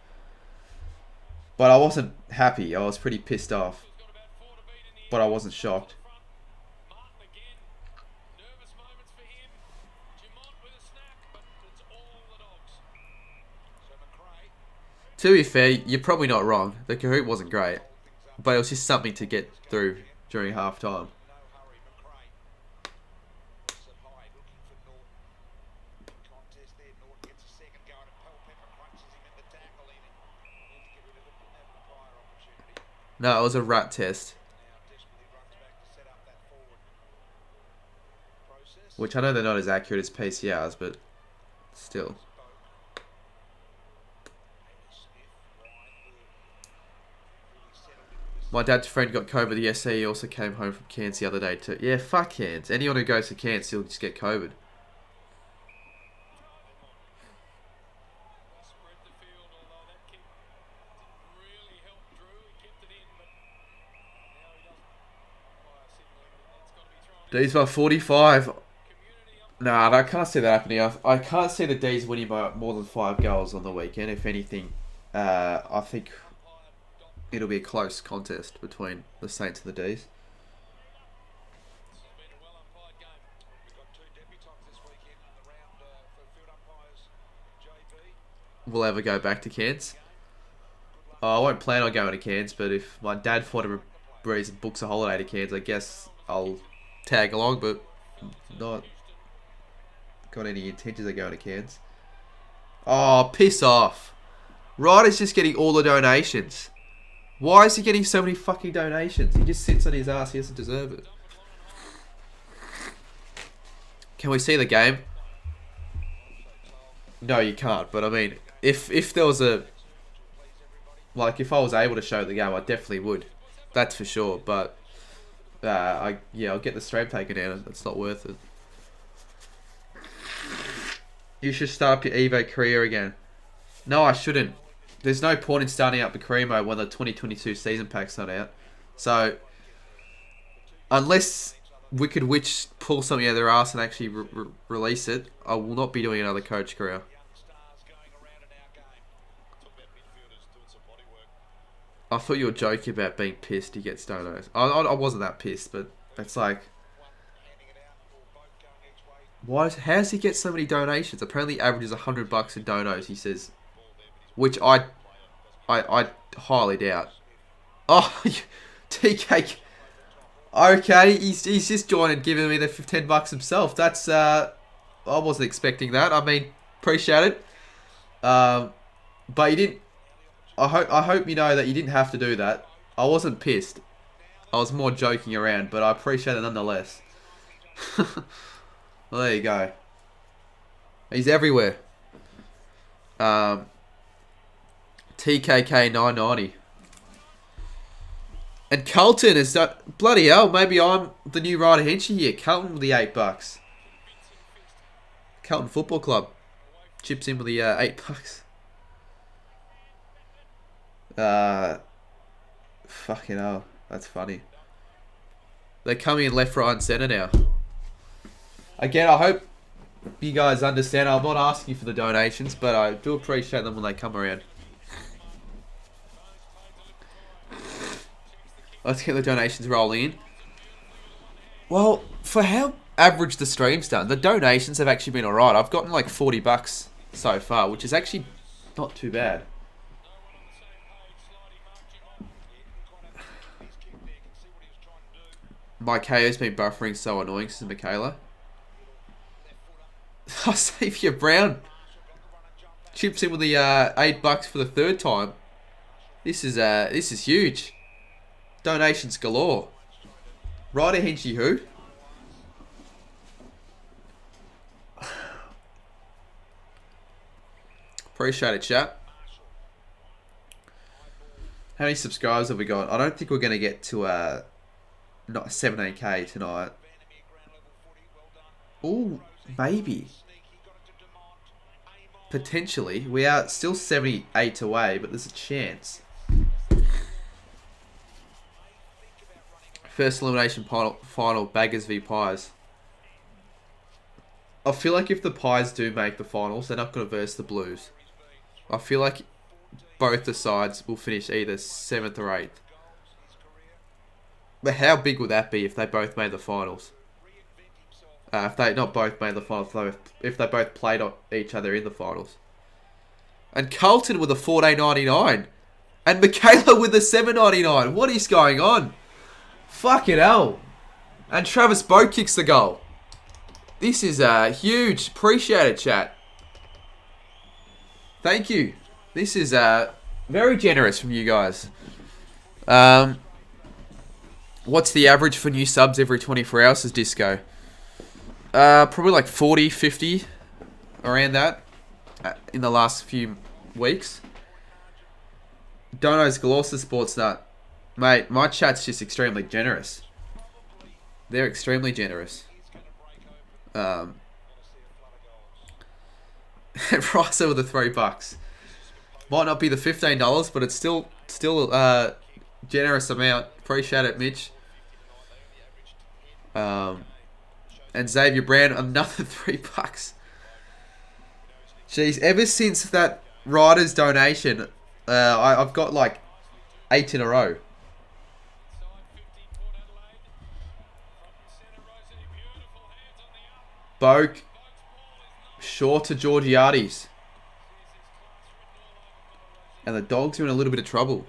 But I wasn't happy. I was pretty pissed off. But I wasn't shocked.
Martin again. Nervous moments for him. Dumont with a snap, but it's all the dogs. So McRae.
To be fair, you're probably not wrong. The Kahoot wasn't great. But it was just something to get through during half time.
No hurry, McRae. Looks at Hyde, looking for Norton. Contest there, Norton gets a second go and Pepper crunches him in the tackle in. Needs to get rid of it, didn't have the prior opportunity.
No, it was a rat test.
Now desperately runs back to set up that forward process.
Which I know they're not as accurate as PCRs, but still. My dad's friend got COVID yesterday. He also came home from Cairns the other day too. Yeah, fuck Cairns. Anyone who goes to Cairns, he'll just get COVID.
Spread the field, although that kick didn't really help Drew. He kept it in, but now he doesn't. Fire signalling that that's got to be thrown.
D's by 45.
Community up.
Nah, I can't see that happening. I can't see the D's winning by more than 5 goals on the weekend. If anything, I think it'll be a close contest between the Saints and the D's.
This has been a well-umpired game.
We've got 2 debutants this weekend in the round for field umpires. JB.
Will ever go back to Cairns? Oh, I won't plan on going to Cairns, but if my dad for whatever reason books a holiday to Cairns, I guess I'll tag along, but not got any intentions of going to Cairns. Oh, piss off. Ryder's just getting all the donations. Why is he getting so many fucking donations? He just sits on his ass. He doesn't deserve it. Can we see the game? No, you can't. But I mean, if there was a... Like, if I was able to show the game, I definitely would. That's for sure. But, I'll get the stream taken down. It's not worth it. You should start up your Evo career again. No, I shouldn't. There's no point in starting up the career mode when the 2022 season pack's not out. So, unless Wicked Witch pull something out of their ass and actually release it, I will not be doing another coach career.
Young stars going around in our game.
Talk about midfielders doing some body work.
I thought you were joking about being pissed he gets donos. I wasn't that pissed, but it's like...
Handing it out or both going each way.
How does he get so many donations? Apparently he averages $100 in donos, he says. Which I highly doubt. Oh, TK. Okay, he's just joined and giving me the $10 himself. That's I wasn't expecting that. I mean, appreciate it. But you didn't. I hope you know that you didn't have to do that. I wasn't pissed. I was more joking around, but I appreciate it nonetheless. Well, there you go. He's everywhere. TKK 990. And Carlton is that bloody hell. Maybe I'm the new Ryder Henchy here. Carlton with the $8. Carlton Football Club chips in with the $8. Fucking hell, that's funny. They're coming in left, right, and centre now. Again, I hope you guys understand. I'm not asking for the donations, but I do appreciate them when they come around. Let's get the donations rolling in. Well, for how average the stream's done, the donations have actually been alright. I've gotten like $40 so far, which is actually not too bad. My KO's been buffering so annoying since Michaela. Oh, Xavier Brown chips in with the $8 for the third time. This is huge. Donations galore. Righty Hinchy who? Appreciate it, chat. How many subscribers have we got? I don't think we're going to get to not 17k tonight. Ooh, maybe. Potentially. We are still 78 away, but there's a chance. First elimination final Baggers v Pies. I feel like if the Pies do make the finals, they're not going to verse the Blues. I feel like both the sides will finish either 7th or 8th. But how big would that be if they both made the finals? If they not both made the finals, though, if they both played each other in the finals. And Carlton with a 14.99. And Michaela with a 7.99. What is going on? Fucking hell. And Travis Boat kicks the goal. This is huge. Appreciate it, chat. Thank you. This is very generous from you guys. What's the average for new subs every 24 hours, says Disco? Probably like 40, 50, around that, in the last few weeks. Dono's galore, says Sportsnut. Mate, my chat's just extremely generous. They're extremely generous. Ricer with the $3. Might not be the $15, but it's still generous amount. Appreciate it, Mitch. And Xavier Brown, another $3. Jeez, ever since that Riders donation, I've got like 8 in a row. Boak, short to Georgiades. And the Dogs are in a little bit of trouble.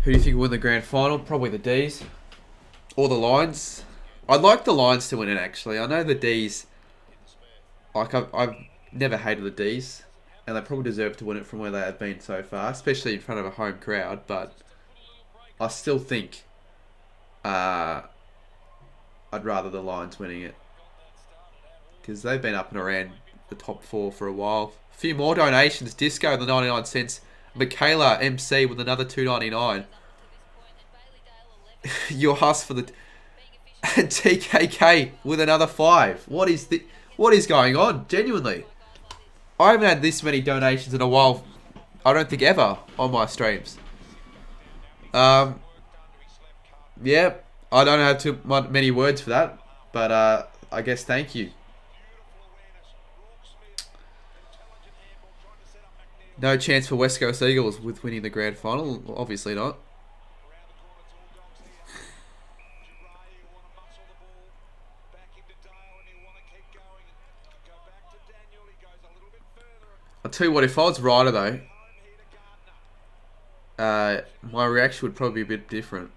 Who do you think will win the grand final? Probably the D's. Or the Lions. I'd like the Lions to win it, actually. I know the D's... Like, I've never hated the D's. And they probably deserve to win it from where they have been so far. Especially in front of a home crowd. But I still think... I'd rather the Lions winning it. Because they've been up and around the top 4 for a while. A few more donations. Disco the 99 cents. Michaela MC with another $2.99. Your Huss for the and TKK with another $5. What is going on? Genuinely, I haven't had this many donations in a while. I don't think ever on my streams. Yeah, I don't have too many words for that, but I guess thank you. No chance for West Coast Eagles with winning the grand final. Obviously not. I'll tell you what, if I was Ryder though, my reaction would probably be a bit different.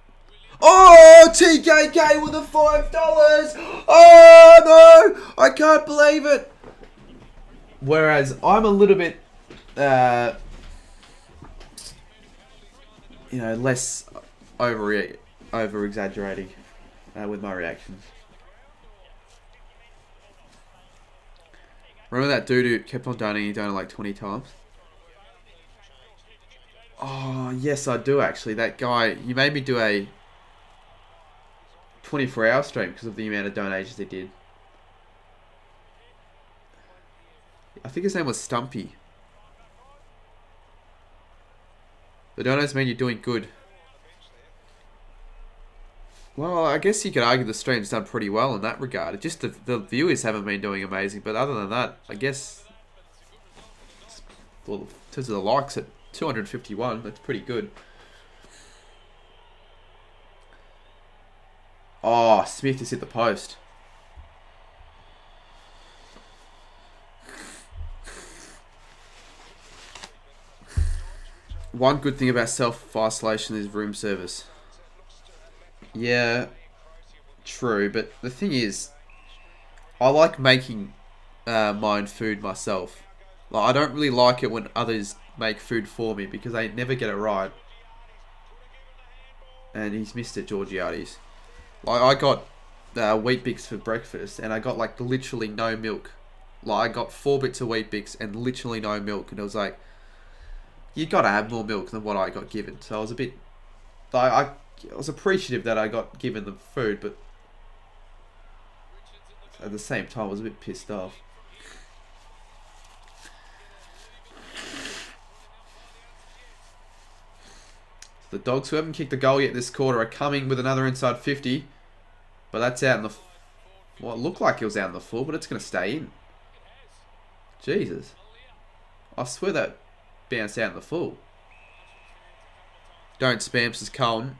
Oh, TKK with a $5. Oh no, I can't believe it. Whereas I'm a little bit... less over exaggerating with my reactions. Remember that dude who kept on donating? He donated like 20 times. Oh yes, I do actually. That guy, you made me do a 24-hour stream because of the amount of donations he did. I think his name was Stumpy. The donos mean you're doing good. Well, I guess you could argue the stream's done pretty well in that regard. Just the viewers haven't been doing amazing, but other than that, I guess... Well, in terms of the likes at 251, that's pretty good. Oh, Smith has hit the post. one good thing about self-isolation is room service. Yeah, true, but the thing is, I like making my own food myself. Like, I don't really like it when others make food for me because they never get it right. And he's missed it, Georgiades. Like, I got Wheat Bix for breakfast, and I got like literally no milk. Like, I got 4 bits of Wheat Bix and literally no milk, and it was like, you gotta have more milk than what I got given. So I was a bit, I was appreciative that I got given the food, but at the same time I was a bit pissed off. The Dogs, who haven't kicked a goal yet this quarter, are coming with another inside 50. But that's out in the... Well, it looked like it was out in the full, but it's going to stay in. Jesus. I swear that bounced out in the full. Don't spam, says Cohen.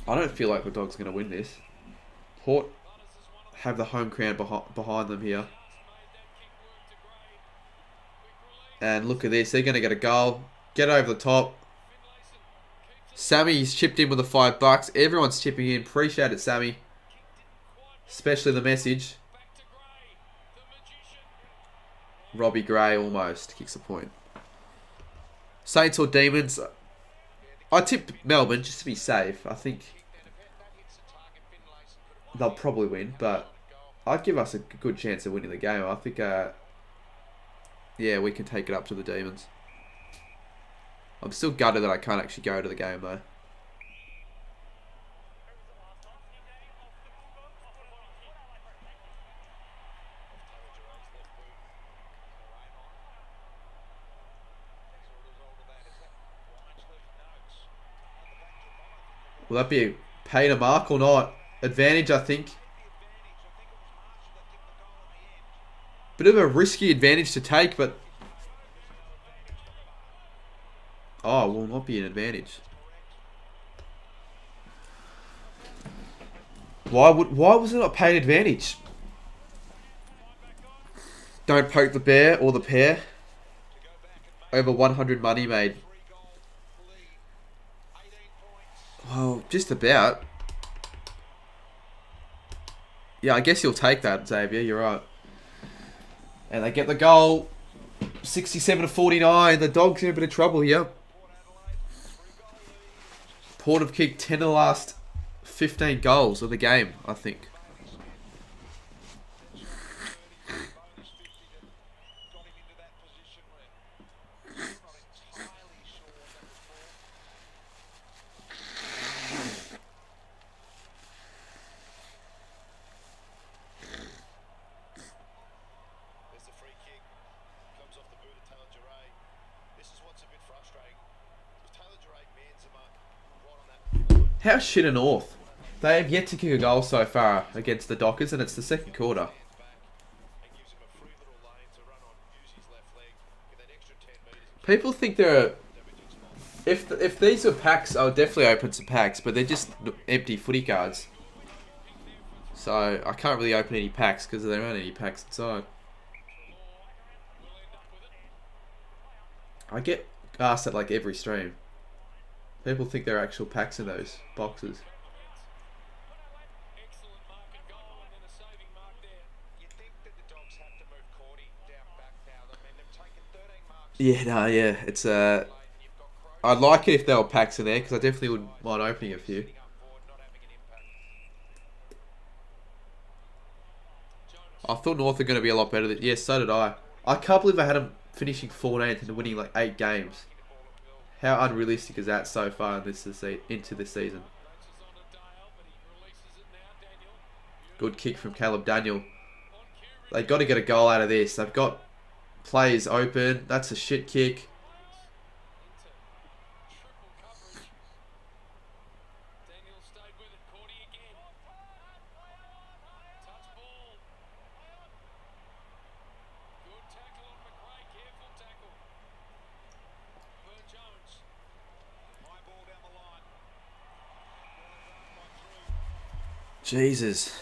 I don't feel like the Dogs are going to win this. Port have the home crowd behind them here. And look at this. They're going to get a goal. Get over the top. Sammy's chipped in with the $5. Everyone's chipping in. Appreciate it, Sammy. Especially the message. Robbie Gray almost kicks a point. Saints or Demons? I tipped Melbourne just to be safe. I think they'll probably win, but I'd give us a good chance of winning the game. I think... yeah, we can take it up to the Demons. I'm still gutted that I can't actually go to the game, though. Will that be a pay to mark or not? Advantage, I think. Bit of a risky advantage to take, but... Oh, will not be an advantage. Why was it not paid advantage? Don't poke the bear or the pair. Over 100 money made. Well, just about. Yeah, I guess you'll take that, Xavier. You're right. And they get the goal. 67-49. The Dogs in a bit of trouble here. Port have kicked 10 of the last 15 goals of the game, I think. How shit are North? They have yet to kick a goal so far against the Dockers, and it's the second quarter. People think they're... If these were packs, I would definitely open some packs, but they're just empty footy cards. So I can't really open any packs because there aren't any packs inside. I get asked at like every stream. People think there are actual packs in those boxes. Yeah, no, yeah. It's I'd like it if there were packs in there because I definitely would mind opening a few. I thought North were going to be a lot better. Yeah, so did I. I can't believe I had them finishing 14th and winning like 8 games. How unrealistic is that so far into this season? Good kick from Caleb Daniel. They've got to get a goal out of this. They've got players open. That's a shit kick. Jesus.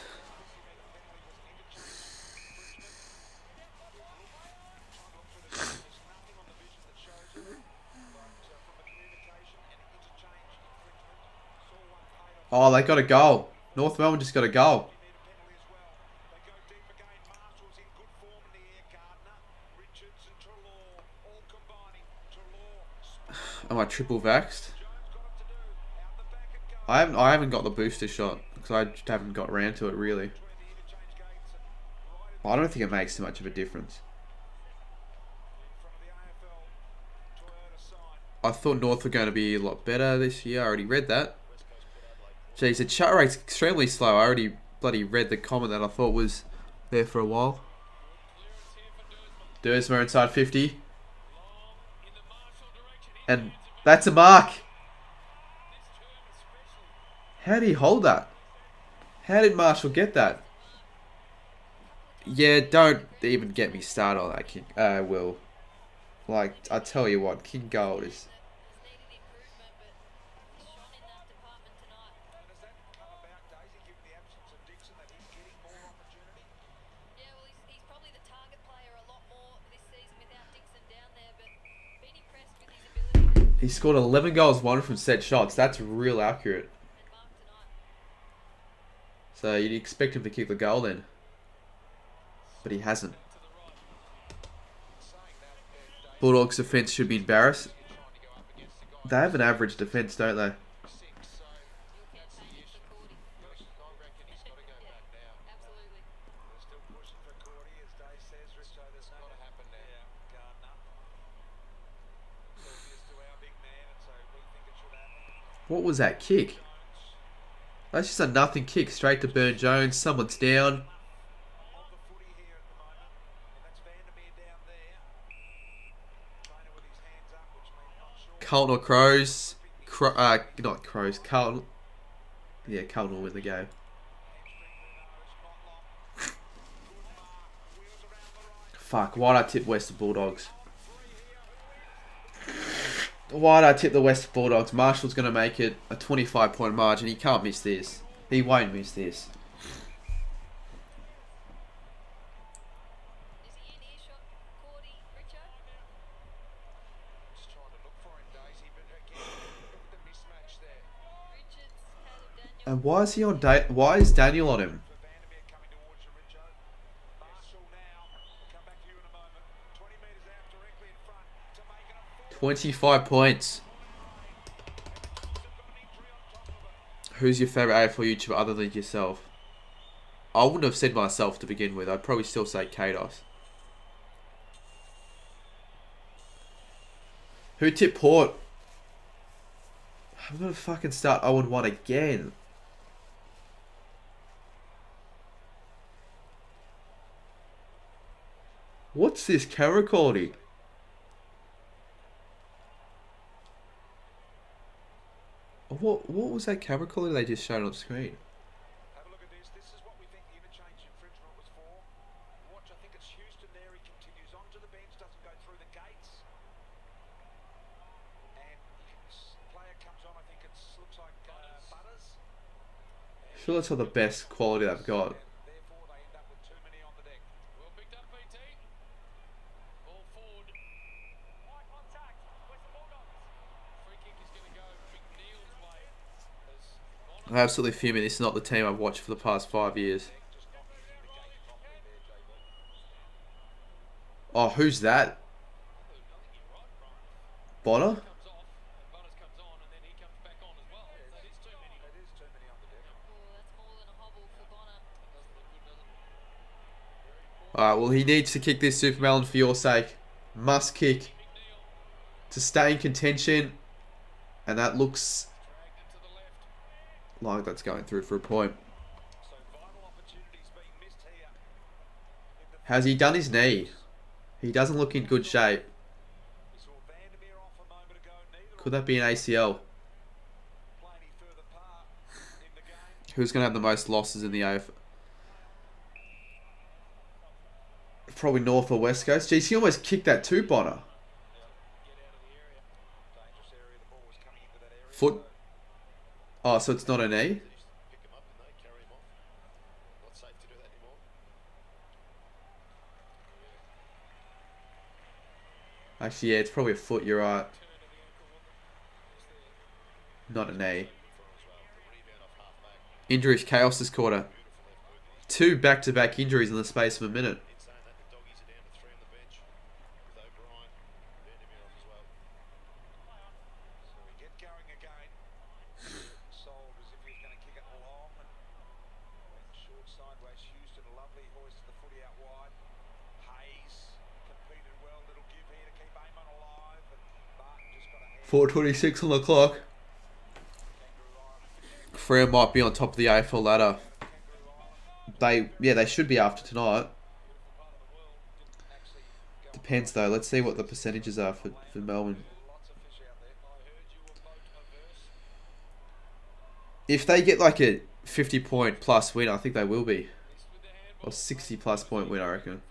Oh, they got a goal. North Melbourne just got a goal.
Need a penalty as well. They go deep again. Marshall's in good form in the air. Gardner, Richards and Trelaw all combining. Trelaw.
Am I triple vaxxed?
Jones got it to do. Out the back it goes.
I haven't got the booster shot because I just haven't got around to it really.
Between the interchange gates and right in
I don't think it makes too much of a difference.
front of the AFL. Toyota sign.
I thought North were going to be a lot better this year. I already read that. Jeez, the chat rate's extremely slow. I already bloody read the comment that I thought was there for a while. Dersmer inside 50. And that's a mark. How did he hold that? How did Marshall get that? Yeah, don't even get me started on that kick. Will. Like, I tell you what, King Gold is... He scored 11 goals, 1 from set shots. That's real accurate. So you'd expect him to kick the goal then. But he hasn't. Bulldogs defence should be embarrassed. They have an average defence, don't they? What was that kick? That's just a nothing kick straight to Burn Jones. Someone's down. Carlton or Crows? Not Crows. Carlton. Yeah, Carlton will win the game. Fuck, why'd I tip Western Bulldogs? Why'd I tip the Western Bulldogs? Marshall's going to make it a 25-point margin. He can't miss this. He won't miss this. And why is he on why is Daniel on him? 25 points. Who's your favourite AFL YouTuber other than yourself? I wouldn't have said myself to begin with. I'd probably still say Kados. Who tipped Port? I'm going to fucking start 0-1 again. What's this camera quality? What was that camera quality they just showed on screen?
Have a look at this. This is what we think the interchange infringement was for. Watch, I think it's Houston there. He continues onto the bench, doesn't go through the gates. And this player comes on, I think it looks like Butters.
Sure, that's not the best quality they've got.
Therefore, they end up with too many on the deck.
Well picked up, BT. Ball forward. High contact. Western Bulldogs. Free kick is going to go McNeil's way.
I'm absolutely fuming. This is not the team I've watched for the past 5 years. Oh, who's that? Bonner? Alright, well he needs to kick this Super Melon for your sake. Must kick. To stay in contention. And that looks like that's going through for a point. Has he done his knee? He doesn't look in good shape. Could that be an ACL? Who's going to have the most losses in the AFL? Probably North or West Coast. Jeez, he almost kicked that too, Bonner. Foot. Oh, so it's not a knee? Actually, yeah, it's probably a foot, you're right. Not a knee. Injuries chaos this quarter. 2 back-to-back injuries in the space of a minute.
In saying that, the doggies are down to 3 on the bench with O'Brien, Vandermeer off as well.
So we get going again. Sold as if he's going to kick it long and short sideways. Houston, a lovely hoist the footy out wide. Hayes competed well. Little give here to keep Amon alive. And Barton just got a hand.
4:26 on the clock. Freo might be on top of the AFL ladder. They should be after tonight. Depends though. Let's see what the percentages are for Melbourne.
Lots of fish out there. I heard you were boat averse.
If they get like a 50-point plus win, I think they will be. Or 60-plus point win, I reckon.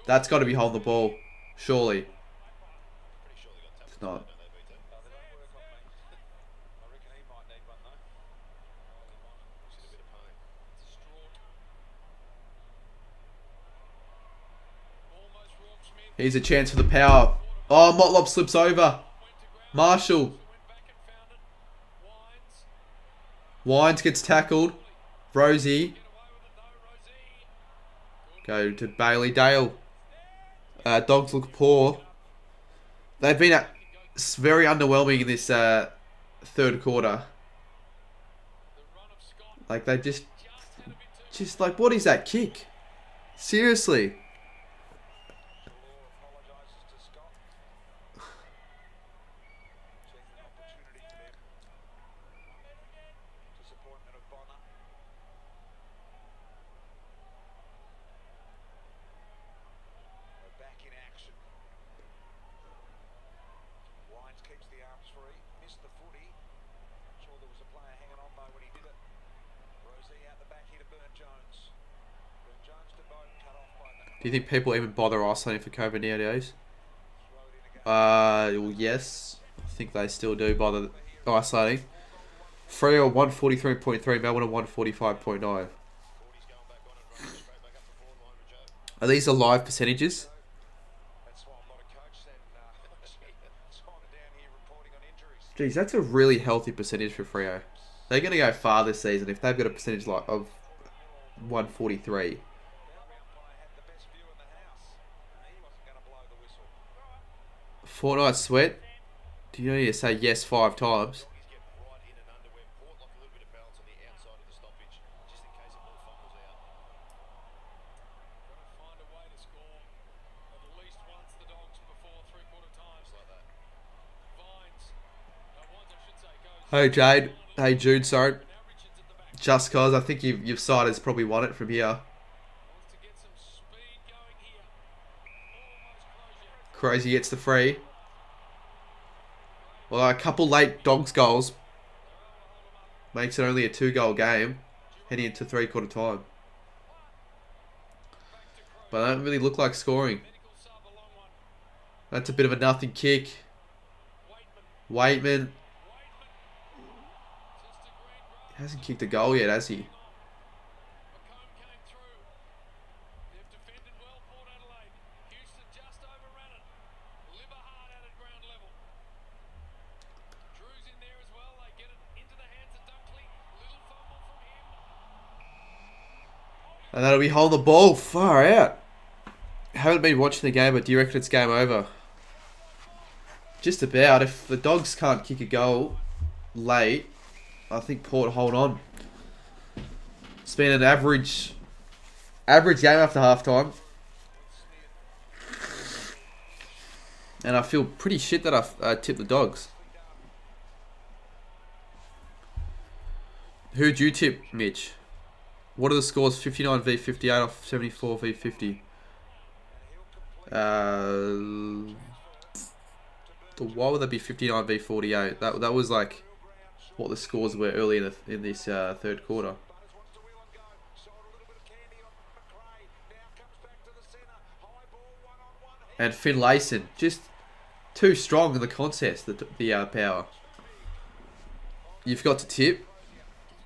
That's got to be holding the ball, surely.
Pretty sure they got
It's
tapped.
not.
They don't work on me. I reckon he might need one though.
She's in a bit of pain.
Here's a chance for the power. Oh, Motlop slips over. Marshall. Wines gets tackled. Rosie. Go to Bailey Dale. Dogs look poor. They've been very underwhelming in this third quarter. Like they just like, what is that kick? Seriously.
Apologises to Scott. Seeing an opportunity for them. Disappointment of Bonner. We're back in action. Wines keeps the arms free. Missed the footy. Not sure there was a player hanging on though when he did it. Rosie out the back here to Burn Jones. Burn Jones to Bowden, cut off by the
Do you think people even bother isolating for COVID nowadays?
throw it in again.
Well, yes. I think they still do bother isolating. Freo 143.3, Melbourne at 145.9.
Cordy's going back on and running straight back up the forward line with Joe.
Are these the live percentages?
That's why I'm not a coach then. Simon down here reporting on injuries.
Geez, that's a really healthy percentage for Freo. They're going to go far this season if they've got a percentage like of 143.
The umpire had the best view in the house. He wasn't going to blow the whistle.
Fortnite Sweat. Do you need to say yes 5 times?
Doggies get right in and under where Port like a little bit of balance on the outside of the stoppage, just in case a ball fumbles out.
Got to find a way to score at least once the Dogs before three-quarter times.
Just like that.
Vines, Wines I should say, goes.
Hey Jade. Hey Jude, sorry.
Now Richards at the back.
Just cause I think you've side has probably won it from here.
Wants to get some speed going here. Almost closure.
Crazy gets the free. Well, a couple late Dogs goals makes it only a 2-goal game heading into three-quarter time. But they don't really look like scoring.
Medical sub, a long one.
That's a bit of a nothing kick.
Waitman.
Waitman
Just a green grey.
hasn't kicked a goal yet, has he?
McComb came through. They've defended well, Port Adelaide. Houston just overran it. Liver hard out at ground level. Drew's in there as well. They get it into the hands of Dunkley. Little fumble from him.
And that'll be holding the ball far out. Haven't been watching the game, but do you reckon it's game over? Just about. If the Dogs can't kick a goal late, I think Port hold on. It's been an average game after halftime. And I feel pretty shit that I tipped the Dogs. Who'd you tip, Mitch? What are the scores? 59 v 58 off 74 v 50. Why would that be 59 v 48? That was like what the scores were early in this third quarter.
Butters wants to wheel and go. Sold a little bit of candy on McRae. Now comes back to the centre. High ball, one-on-one.
And Finlayson just too strong in the contest. The power. You've got to tip,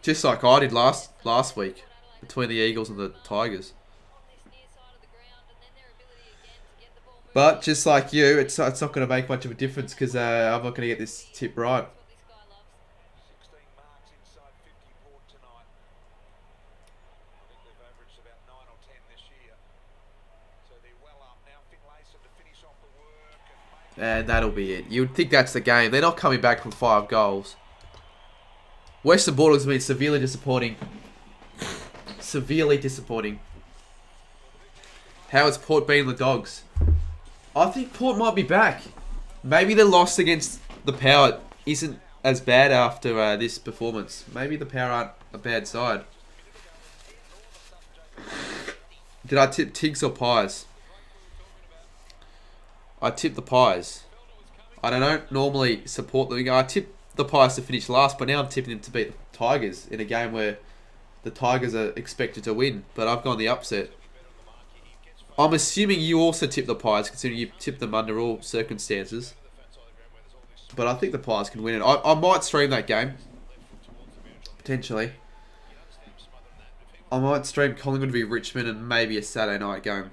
just like I did last week between the Eagles and the Tigers.
On this near side of the ground, and then their ability again to get the ball moving.
But just like you, it's not going to make much of a difference because I'm not going to get this tip right.
That's what this guy loves.
16 marks inside 50 Port tonight.
And that'll be it. You'd think that's the game. They're not coming back from 5 goals. Western Bulldogs have been severely disappointing. Severely disappointing. How has Port been the Dogs? I think Port might be back. Maybe the loss against the Power isn't as bad after this performance. Maybe the Power aren't a bad side. Did I tip Tigs or Pies? I tipped the Pies. I don't normally support them. I tipped the Pies to finish last, but now I'm tipping them to beat the Tigers in a game where the Tigers are expected to win. But I've gone the upset. I'm assuming you also tip the Pies, considering you tipped them under all circumstances. But I think the Pies can win it. I might stream that game. Potentially. I might stream Collingwood v Richmond and maybe a Saturday night game.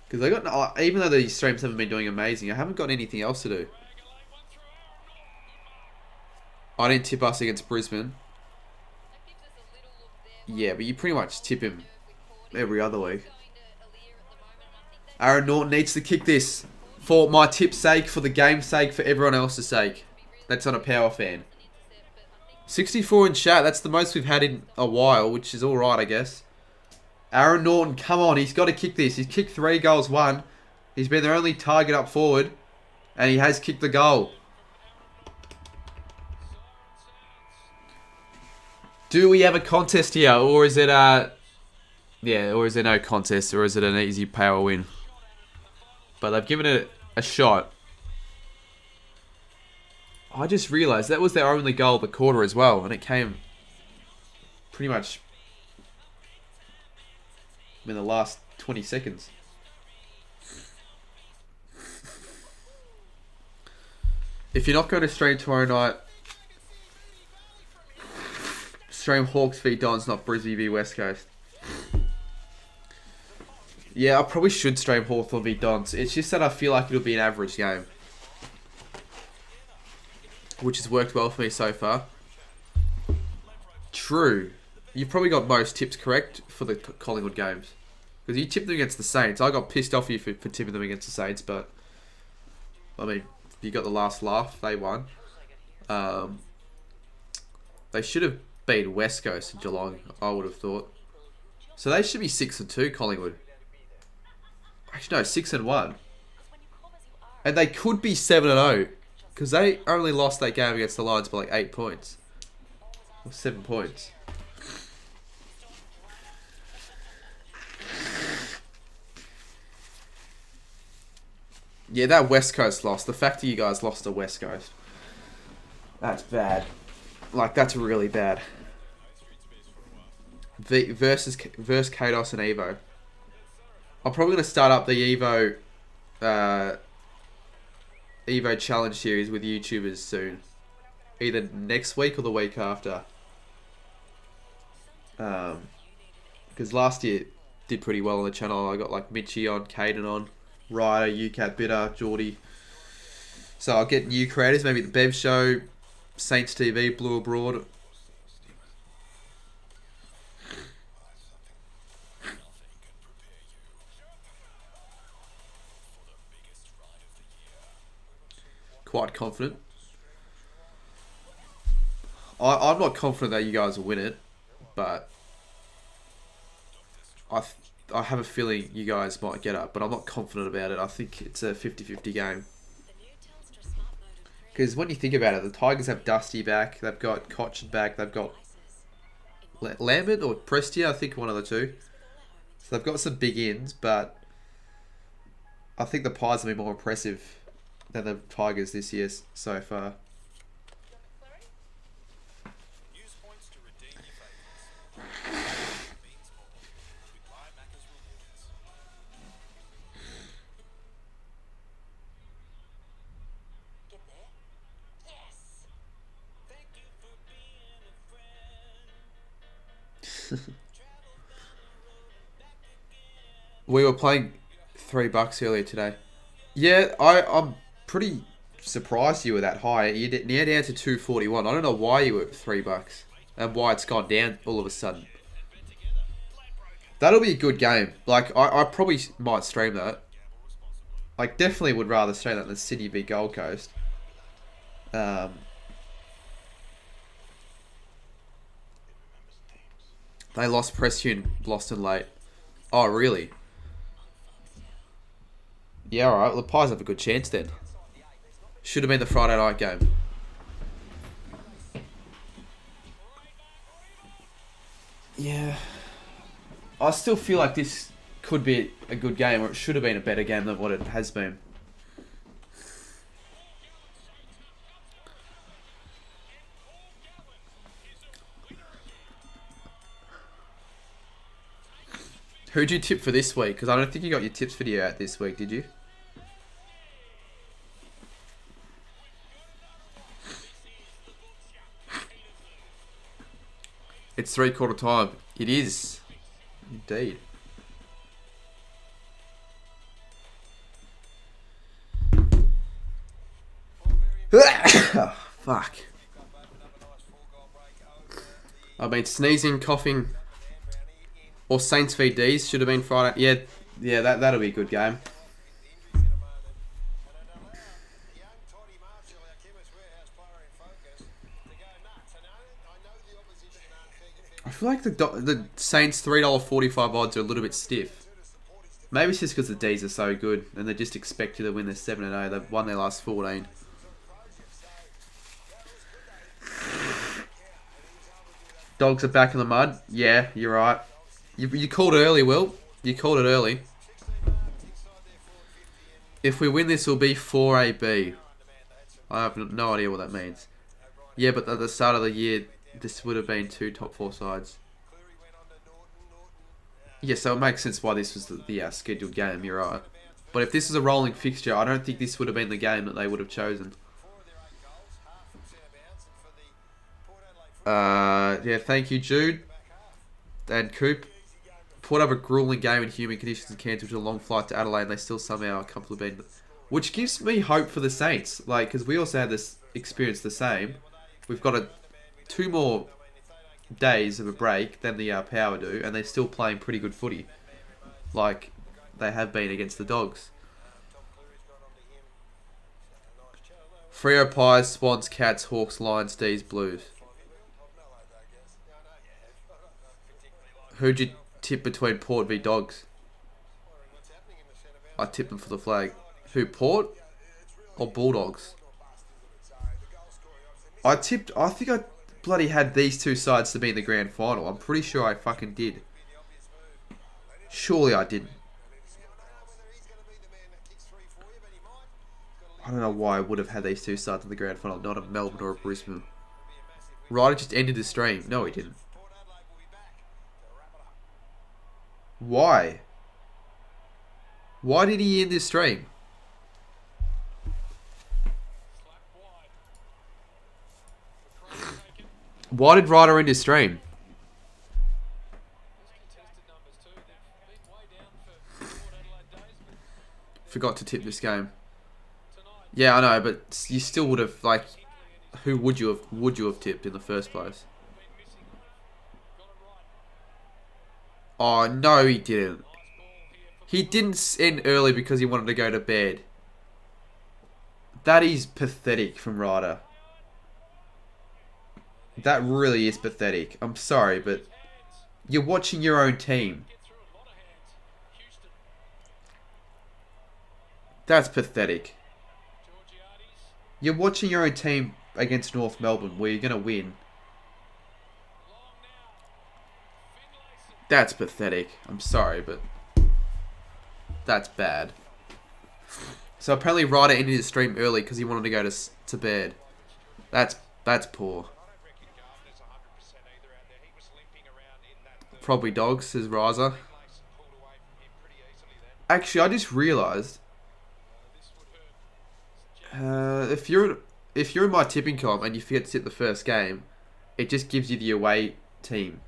Because I got, even though these streams haven't been doing amazing, I haven't got anything else to do. I didn't tip us against Brisbane. Yeah, but you pretty much tip him every other week. Aaron Norton needs to kick this for my tip's sake, for the game's sake, for everyone else's sake. That's on a Power fan. 64 in chat. That's the most we've had in a while, which is alright, I guess. Aaron Norton, come on. He's got to kick this. He's kicked 3 goals, 1. He's been their only target up forward. And he has kicked the goal. Do we have a contest here? Or is it yeah, or is there no contest? Or is it an easy Power win? But they've given it a shot. I just realised that was their only goal of the quarter as well. And it came pretty much in the last 20 seconds. If you're not going to stream tomorrow night, stream Hawks v Dons, not Brisbane v West Coast. Yeah, I probably should stream Hawthorn v Dons. It's just that I feel like it'll be an average game, which has worked well for me so far. True. You've probably got most tips correct for the Collingwood games. Because you tipped them against the Saints. I got pissed off you for tipping them against the Saints, but I mean, you got the last laugh. They won. They should have beat West Coast and Geelong, I would have thought. So they should be 6-2, Collingwood. Actually, no, 6-1. And they could be 7-0. Because they only lost that game against the Lions by like 8 points. Or 7 points. Yeah, that West Coast loss. The fact that you guys lost to West Coast. That's bad. Like, that's really bad. Versus Kados and Evo. I'm probably going to start up the Evo Challenge series with YouTubers soon. Either next week or the week after. Because last year did pretty well on the channel. I got like Mitchie on, Caden on, Ryder, UCAT Bitter, Geordie. So I'll get new creators, maybe the Bev Show, Saints TV, Blue Abroad. Quite confident. I'm not confident that you guys will win it, but I have a feeling you guys might get up, but I'm not confident about it. I think it's a 50-50 game. Because when you think about it, the Tigers have Dusty back, they've got Koch back, they've got Lambert or Prestia, I think one of the two. So they've got some big ins, but I think the Pies will be more impressive than the Tigers this year so far.
Use points to redeem your favourites. Means more. With LiamJames rewards.
Get there? Yes! Thank you for being a friend.
We were playing $3 earlier today. Yeah, I'm pretty surprised you were that high. You're now down to 241. I don't know why you were at $3 and why it's gone down all of a sudden. That'll be a good game. Like, I probably might stream that. Like, definitely would rather stream that than Sydney v Gold Coast. They lost Preston late. Oh, really? Yeah, alright. Well, the Pies have a good chance then. Should have been the Friday night game. Yeah. I still feel like this could be a good game, or it should have been a better game than what it has been. Who'd you tip for this week? Because I don't think you got your tips video out this week, did you? It's 3/4 time. It is. Indeed. Oh, fuck. I've been sneezing, coughing. Or Saints v D's should have been Friday. Yeah, that'll be a good game. I feel like the Saints $3.45 odds are a little bit stiff. Maybe it's just because the D's are so good and they just expect you to win their 7-0. They've won their last 14. Dogs are back in the mud. Yeah, you're right. You called it early, Will. You called it early. If we win this, we'll be 4AB. I have no idea what that means. Yeah, but at the start of the year, this would have been 2 top 4 sides. Yeah, so it makes sense why this was the scheduled game. You're right. But if this is a rolling fixture, I don't think this would have been the game that they would have chosen. Yeah, thank you, Jude. And Coop. Port have a grueling game in humid conditions in Cairns, which is a long flight to Adelaide, and they still somehow are comfortably been. Which gives me hope for the Saints. Like, because we also had this experience the same. We've got 2 more days of a break than the Power do, and they're still playing pretty good footy. Like, they have been against the Dogs. Freo Pies, Swans, Cats, Hawks, Lions, D's, Blues. Who'd you tip between Port v Dogs? I tipped them for the flag. Who, Port or Bulldogs? I think I bloody had these 2 sides to be in the grand final. I'm pretty sure I fucking did. Surely I didn't. I don't know why I would have had these 2 sides in the grand final, not a Melbourne or a Brisbane. Ryder just ended the stream. No, he didn't. Why? Why did he end this stream? Why did Ryder end his stream? Forgot to tip this game. Yeah, I know, but you still would have, like, who would you have tipped in the first place? Oh, no, he didn't. He didn't end early because he wanted to go to bed. That is pathetic from Ryder. That really is pathetic. I'm sorry, but you're watching your own team. That's pathetic. You're watching your own team against North Melbourne where you're going to win. That's pathetic. I'm sorry, but that's bad. So apparently Ryder ended his stream early because he wanted to go to bed. That's poor. Probably Dogs, says Riser. Actually, I just realised if you're in my tipping comp and you forget to tip the first game, it just gives you the away team.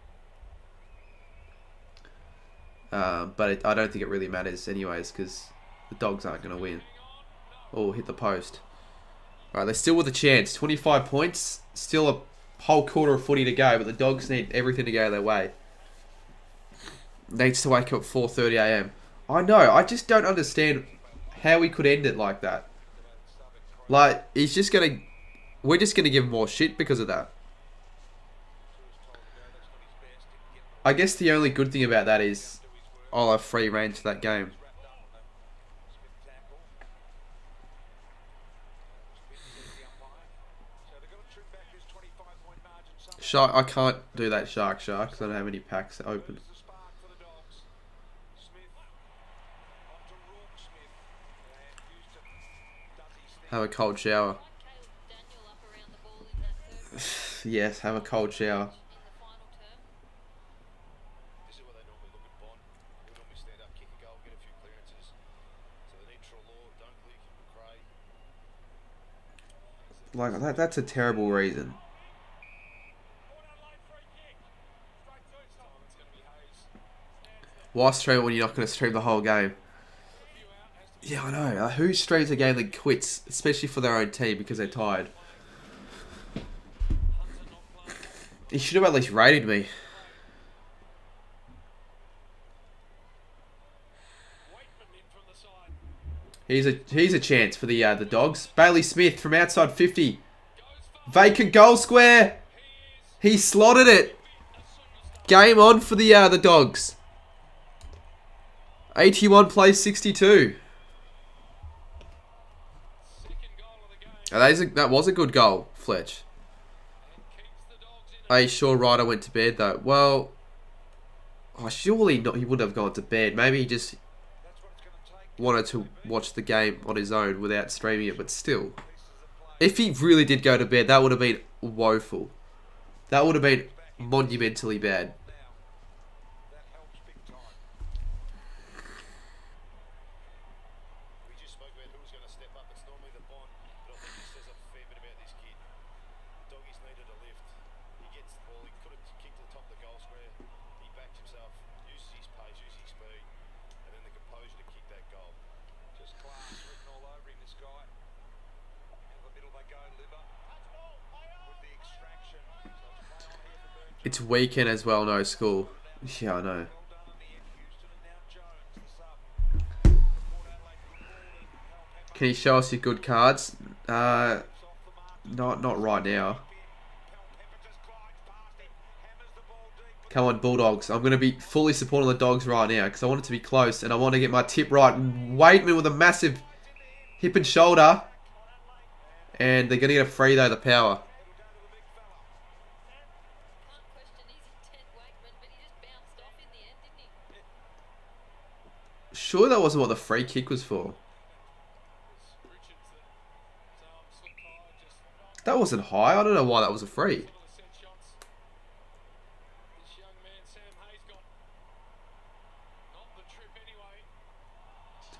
But I don't think it really matters anyways because the Dogs aren't going to win. Oh, hit the post. Alright, they're still with a chance. 25 points. Still a whole quarter of footy to go, but the Dogs need everything to go their way. needs to wake up at 4:30 a.m. I know. I just don't understand how we could end it like that. Like, he's just gonna... We're just gonna give him more shit because of that. I guess the only good thing about that is I'll have free reign to that game. Shark, I can't do that shark because I don't have any packs open. Have a cold shower. Yes, have a cold shower.
This is what they normally look at Bond. They normally stand up, kick a goal, get a few clearances. So they need Trelaw, Dunkley, McRae.
Like, that's a terrible reason. Why stream when you're not going to stream the whole game? Yeah, I know. Who streams a game that quits, especially for their own team, because they're tired? He should have at least rated me. Here's a chance for the Dogs. Bailey Smith from outside 50. Vacant goal square. He slotted it. Game on for the Dogs. 81 plays 62. That was a good goal, Fletch. Are you sure Ryder went to bed though? Well, surely not. He wouldn't have gone to bed. Maybe he just wanted to watch the game on his own without streaming it. But still, if he really did go to bed, that would have been woeful. That would have been monumentally bad. It's weekend as well, no school. Yeah, I know. Can you show us your good cards? Not right now. Come on, Bulldogs. I'm going to be fully supporting the Dogs right now because I want it to be close and I want to get my tip right. Waitman with a massive hip and shoulder. And they're going to get a free though, the power. Sure, that wasn't what the free kick was for. That wasn't high. I don't know why that was a free.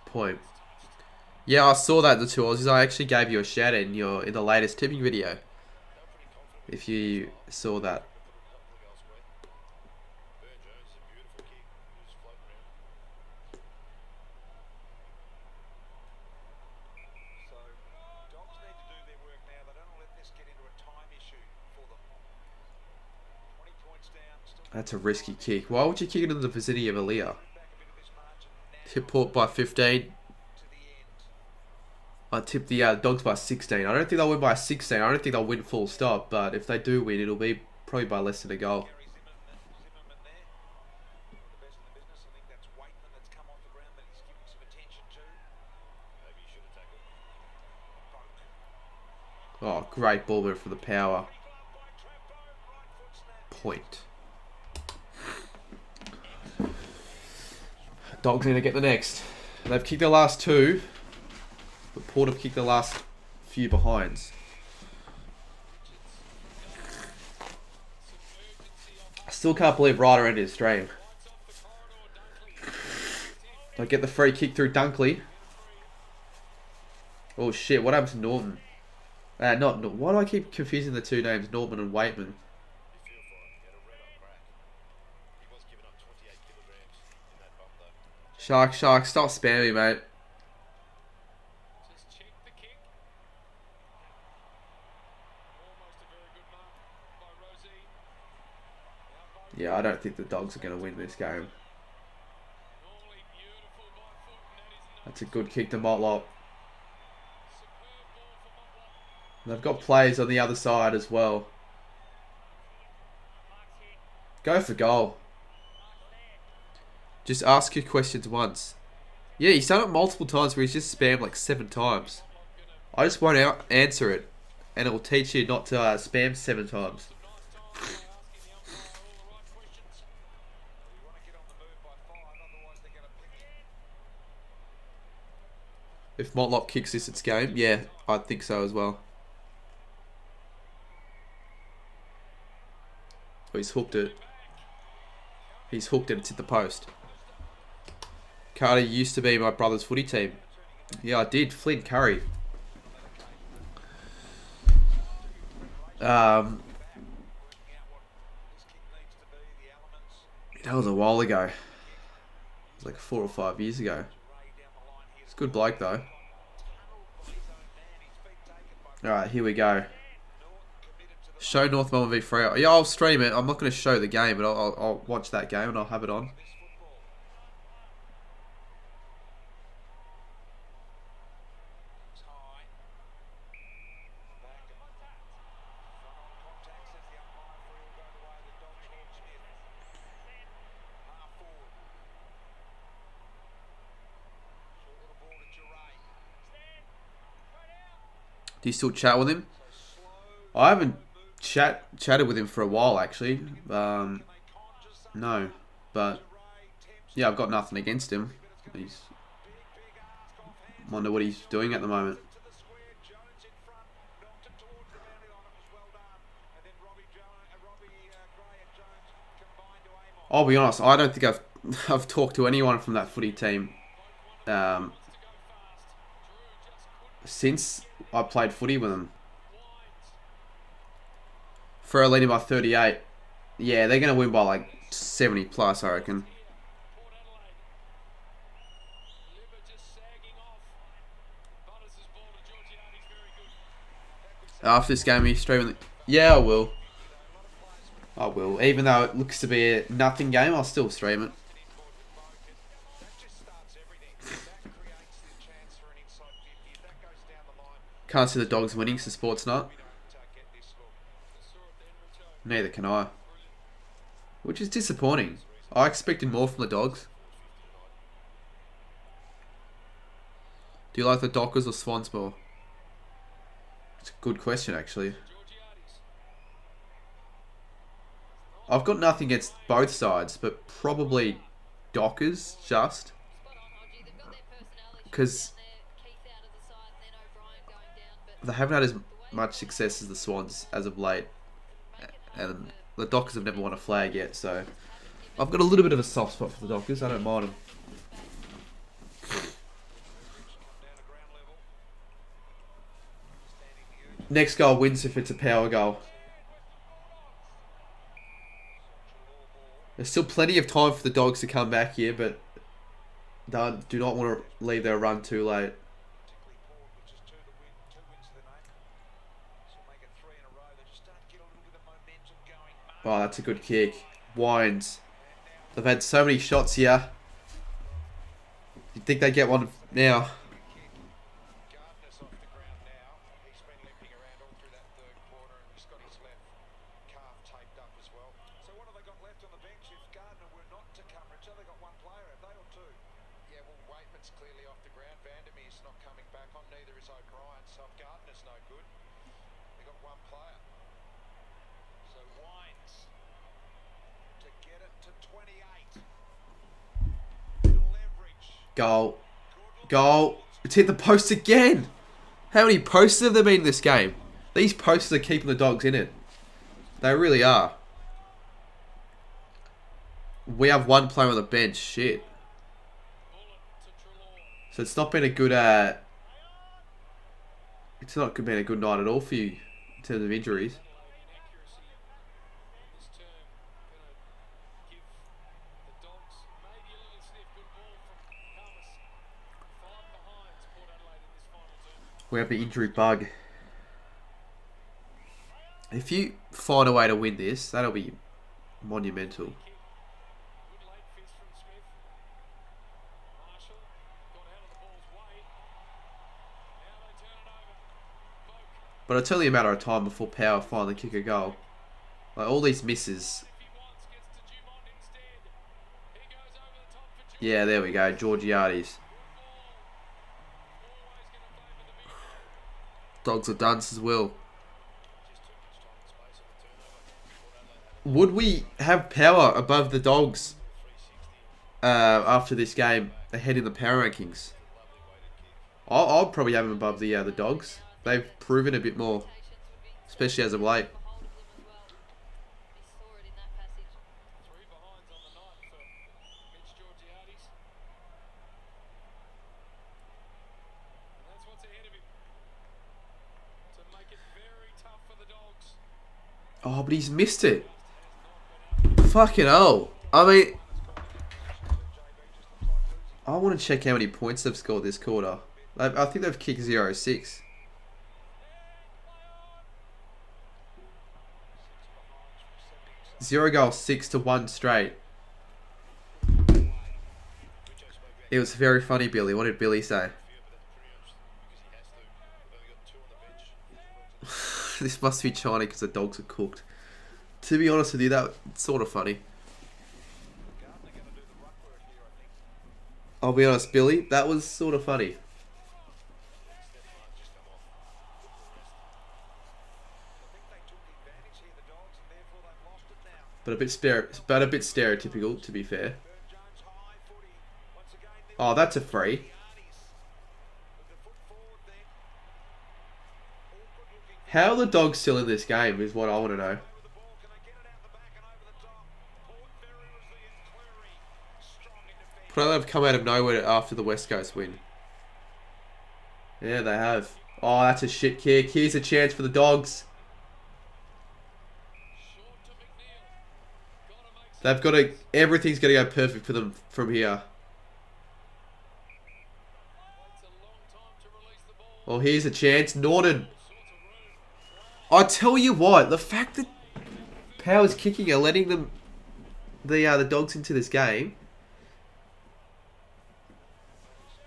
Point. Yeah, I saw that the 2 Aussies. I actually gave you a shout out in the latest tipping video. If you saw that. That's a risky kick. Why would you kick it in the vicinity of Aaliyah? Tip Port by 15. I tipped the Dogs by 16. I don't think they'll win by 16. I don't think they'll win full stop. But if they do win, it'll be probably by less than a goal. Oh, great ball move for the power. Point. Dogs need to get the next. They've kicked their last 2, but Port have kicked the last few behinds. I still can't believe Ryder ended his stream. I get the free kick through Dunkley. Oh shit, what happened to Norton? Why do I keep confusing the 2 names, Norman and Waitman? Shark, stop spamming, mate. Yeah, I don't think the Dogs are going to win this game. That's a good kick to Motlop. They've got players on the other side as well. Go for goal. Just ask your questions once. Yeah, he's done it multiple times where he's just spammed like 7 times. I just won't answer it. And it will teach you not to spam 7 times. If Motlop kicks this, it's game. Yeah, I think so as well. Oh, he's hooked it. He's hooked it. It's hit the post. Carter used to be my brother's footy team. Yeah, I did. Flint Curry. That was a while ago. It was like 4 or 5 years ago. It's a good bloke though. Alright, here we go. Show North Melbourne v Freo. Yeah, I'll stream it. I'm not going to show the game, but I'll watch that game and I'll have it on. Do you still chat with him? I haven't chatted with him for a while actually. No, but yeah, I've got nothing against him. Wonder what he's doing at the moment. I'll be honest, I don't think I've talked to anyone from that footy team since I played footy with them. Freo leading by 38. Yeah, they're going to win by like 70 plus, I reckon. After this game, are you streaming? Yeah, I will. I will. Even though it looks to be a nothing game, I'll still stream it. Can't see the Dogs winning, so sports not. Neither can I. Which is disappointing. I expected more from the Dogs. Do you like the Dockers or Swans more? It's a good question, actually. I've got nothing against both sides, but probably Dockers, just. Because they haven't had as much success as the Swans as of late. And the Dockers have never won a flag yet, so I've got a little bit of a soft spot for the Dockers. I don't mind them. Next goal wins if it's a power goal. There's still plenty of time for the Dogs to come back here, but they do not want to leave their run too late. Oh, that's a good kick. Wines. They've had so many shots here. You'd think they'd get one now. Goal. Goal. It's hit the post again. How many posts have there been in this game? These posts are keeping the Dogs in it. They really are. We have one player on the bench. Shit. So it's not been a good it's not been a good night at all for you in terms of injuries. We have the injury bug. If you find a way to win this, that'll be monumental. But it's only a matter of time before Power finally kick a goal. Like all these misses. Yeah, there we go. Georgiades. Dogs are done as well. Would we have Power above the Dogs after this game, ahead in the power rankings? I'll probably have them above the Dogs. They've proven a bit more, especially as of late. Oh, but he's missed it. Fucking hell. I mean, I want to check how many points they've scored this quarter. I think they've kicked 0-6. Zero goals, 6 to 1 straight. It was very funny, Billy. What did Billy say? This must be China because the Dogs are cooked. To be honest with you, that's sort of funny. I'll be honest, Billy, that was sort of funny. But a bit stereotypical, to be fair. Oh, that's a free. How are the Dogs still in this game is what I want to know. Probably have come out of nowhere after the West Coast win. Yeah, they have. Oh, that's a shit kick. Here's a chance for the Dogs. They've got to... Everything's going to go perfect for them from here. Oh, here's a chance. Norton. I tell you what, the fact that Power's kicking are letting them... the Dogs into this game...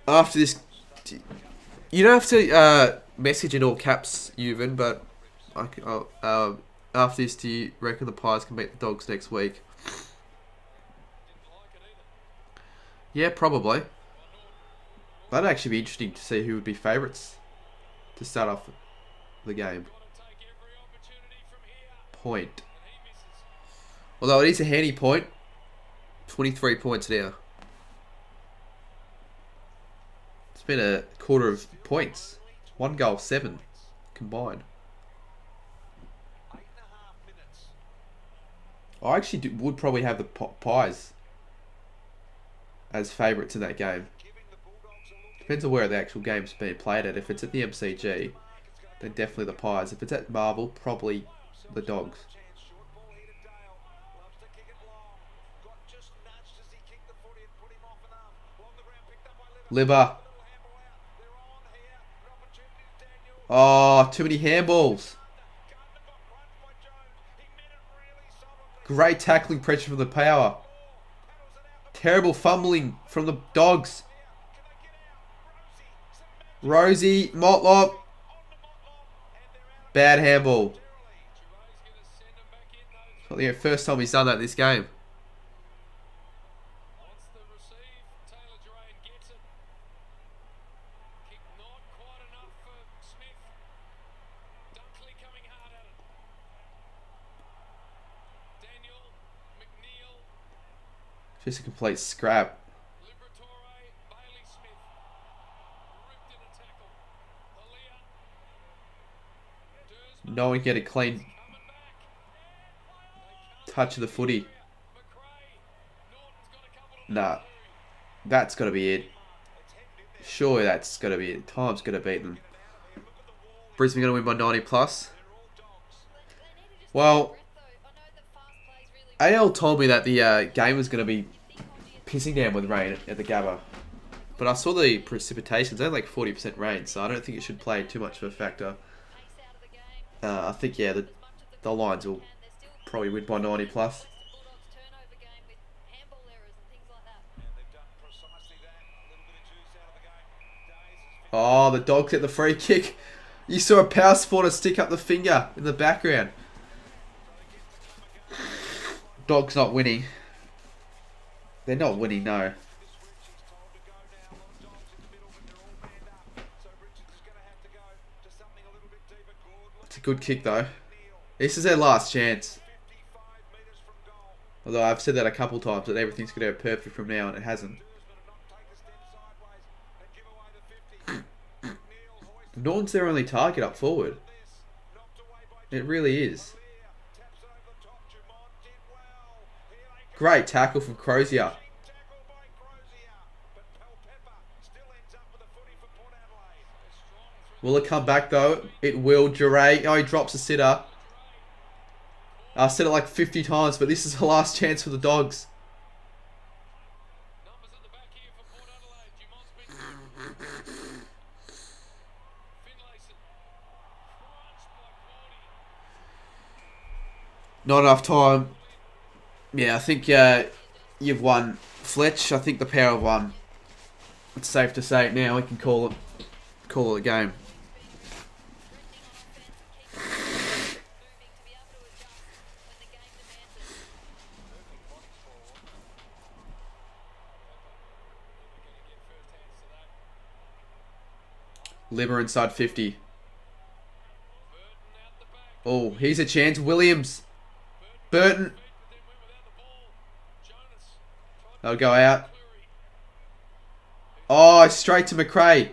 After this, you don't have to message in all caps, Ewan, but after this, do you reckon the Pies can beat the Dogs next week? Yeah, probably. That'd actually be interesting to see who would be favourites to start off the game. Point. Although it is a handy point. 23 points now. It's been a quarter of points. 1 goal, 7 combined. I actually would probably have the Pies as favourites in that game. Depends on where the actual game's being played at. If it's at the MCG, then definitely the Pies. If it's at Marvel, probably the Dogs. Liver. Oh, too many handballs. Great tackling pressure from the Power. Terrible fumbling from the Dogs. Rosie, Motlop. Bad handball. It's not the first time he's done that this game. Just a complete scrap. No one get a clean touch of the footy. Nah. That's got to be it. Surely that's got to be it. Time's going to beat them. Brisbane going to win by 90 plus. Well, AL told me that the game was going to be pissing down with rain at the Gabba. But I saw the precipitation. It's only like 40% rain, so I don't think it should play too much of a factor. I think, yeah, the Lions will probably win by 90 plus. Oh, the Dogs get the free kick. You saw a power supporter stick up the finger in the background. Dogs not winning. They're not winning, no. It's a good kick though. This is their last chance. Although I've said that a couple times that everything's going to go perfect from now, and it hasn't. Norton's their only target up forward. It really is. Great tackle from Crozier. Will it come back though? It will. Duray. Oh, he drops a sitter. I've said it like 50 times, but this is the last chance for the Dogs.
Numbers at the back here for Port Adelaide. Dumont's been Finlayson. Crunched by Claudie.
Not enough time. Yeah, I think you've won, Fletch. I think the pair have won. It's safe to say it now. We can call it a game. Liver inside 50. Oh, here's a chance. Williams. Burton. They'll go out. Oh, straight to McRae.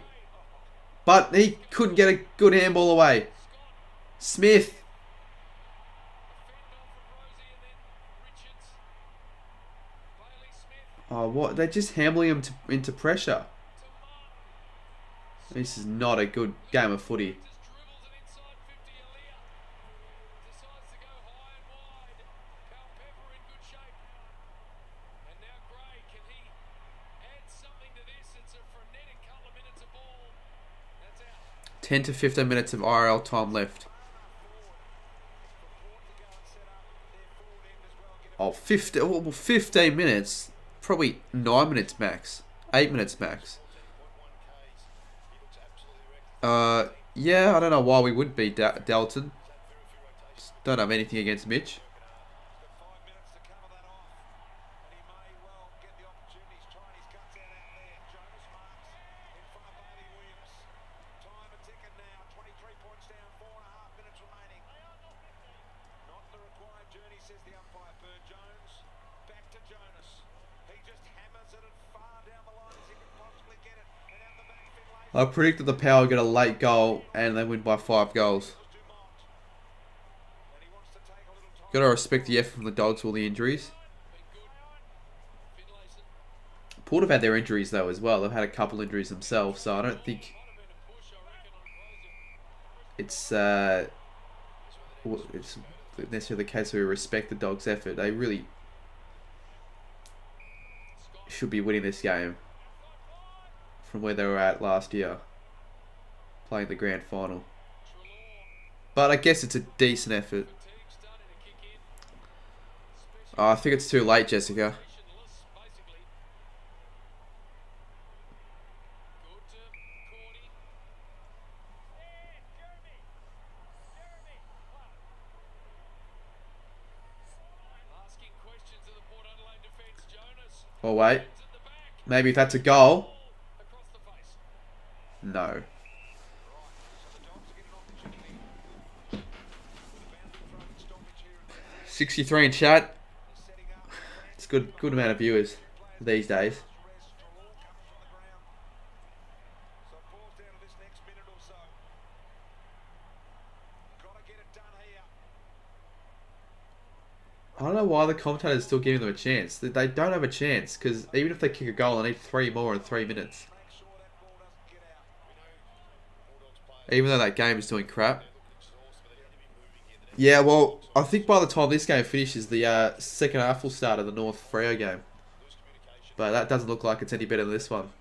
But he couldn't get a good handball away. Smith. Oh, what? They're just handling him into pressure. This is not a good game of footy.
Pepper in good shape. And now Gray, can he add something to this? It's a frenetic couple of minutes of ball. That's out.
10 to 15 minutes of IRL time left. Oh, 15 minutes. Probably 9 minutes max. 8 minutes max. Yeah, I don't know why we would beat Dalton. Just don't have anything against Mitch. I predicted the Power get a late goal and they win by 5 goals. Got to respect the effort from the Dogs, all the injuries. Port have had their injuries though as well. They've had a couple injuries themselves, so I don't think it's necessarily the case where we respect the Dogs' effort. They really should be winning this game from where they were at last year, playing the grand final. But I guess it's a decent effort. Oh, I think it's too late, Jessica. Oh wait, maybe if that's a goal. No. $63 in chat. It's good amount of viewers these days. I don't know why the commentators are still giving them a chance. They don't have a chance because even if they kick a goal, they need 3 more in 3 minutes. Even though that game is doing crap. Yeah, well, I think by the time this game finishes, the second half will start of the North Freo game. But that doesn't look like it's any better than this one.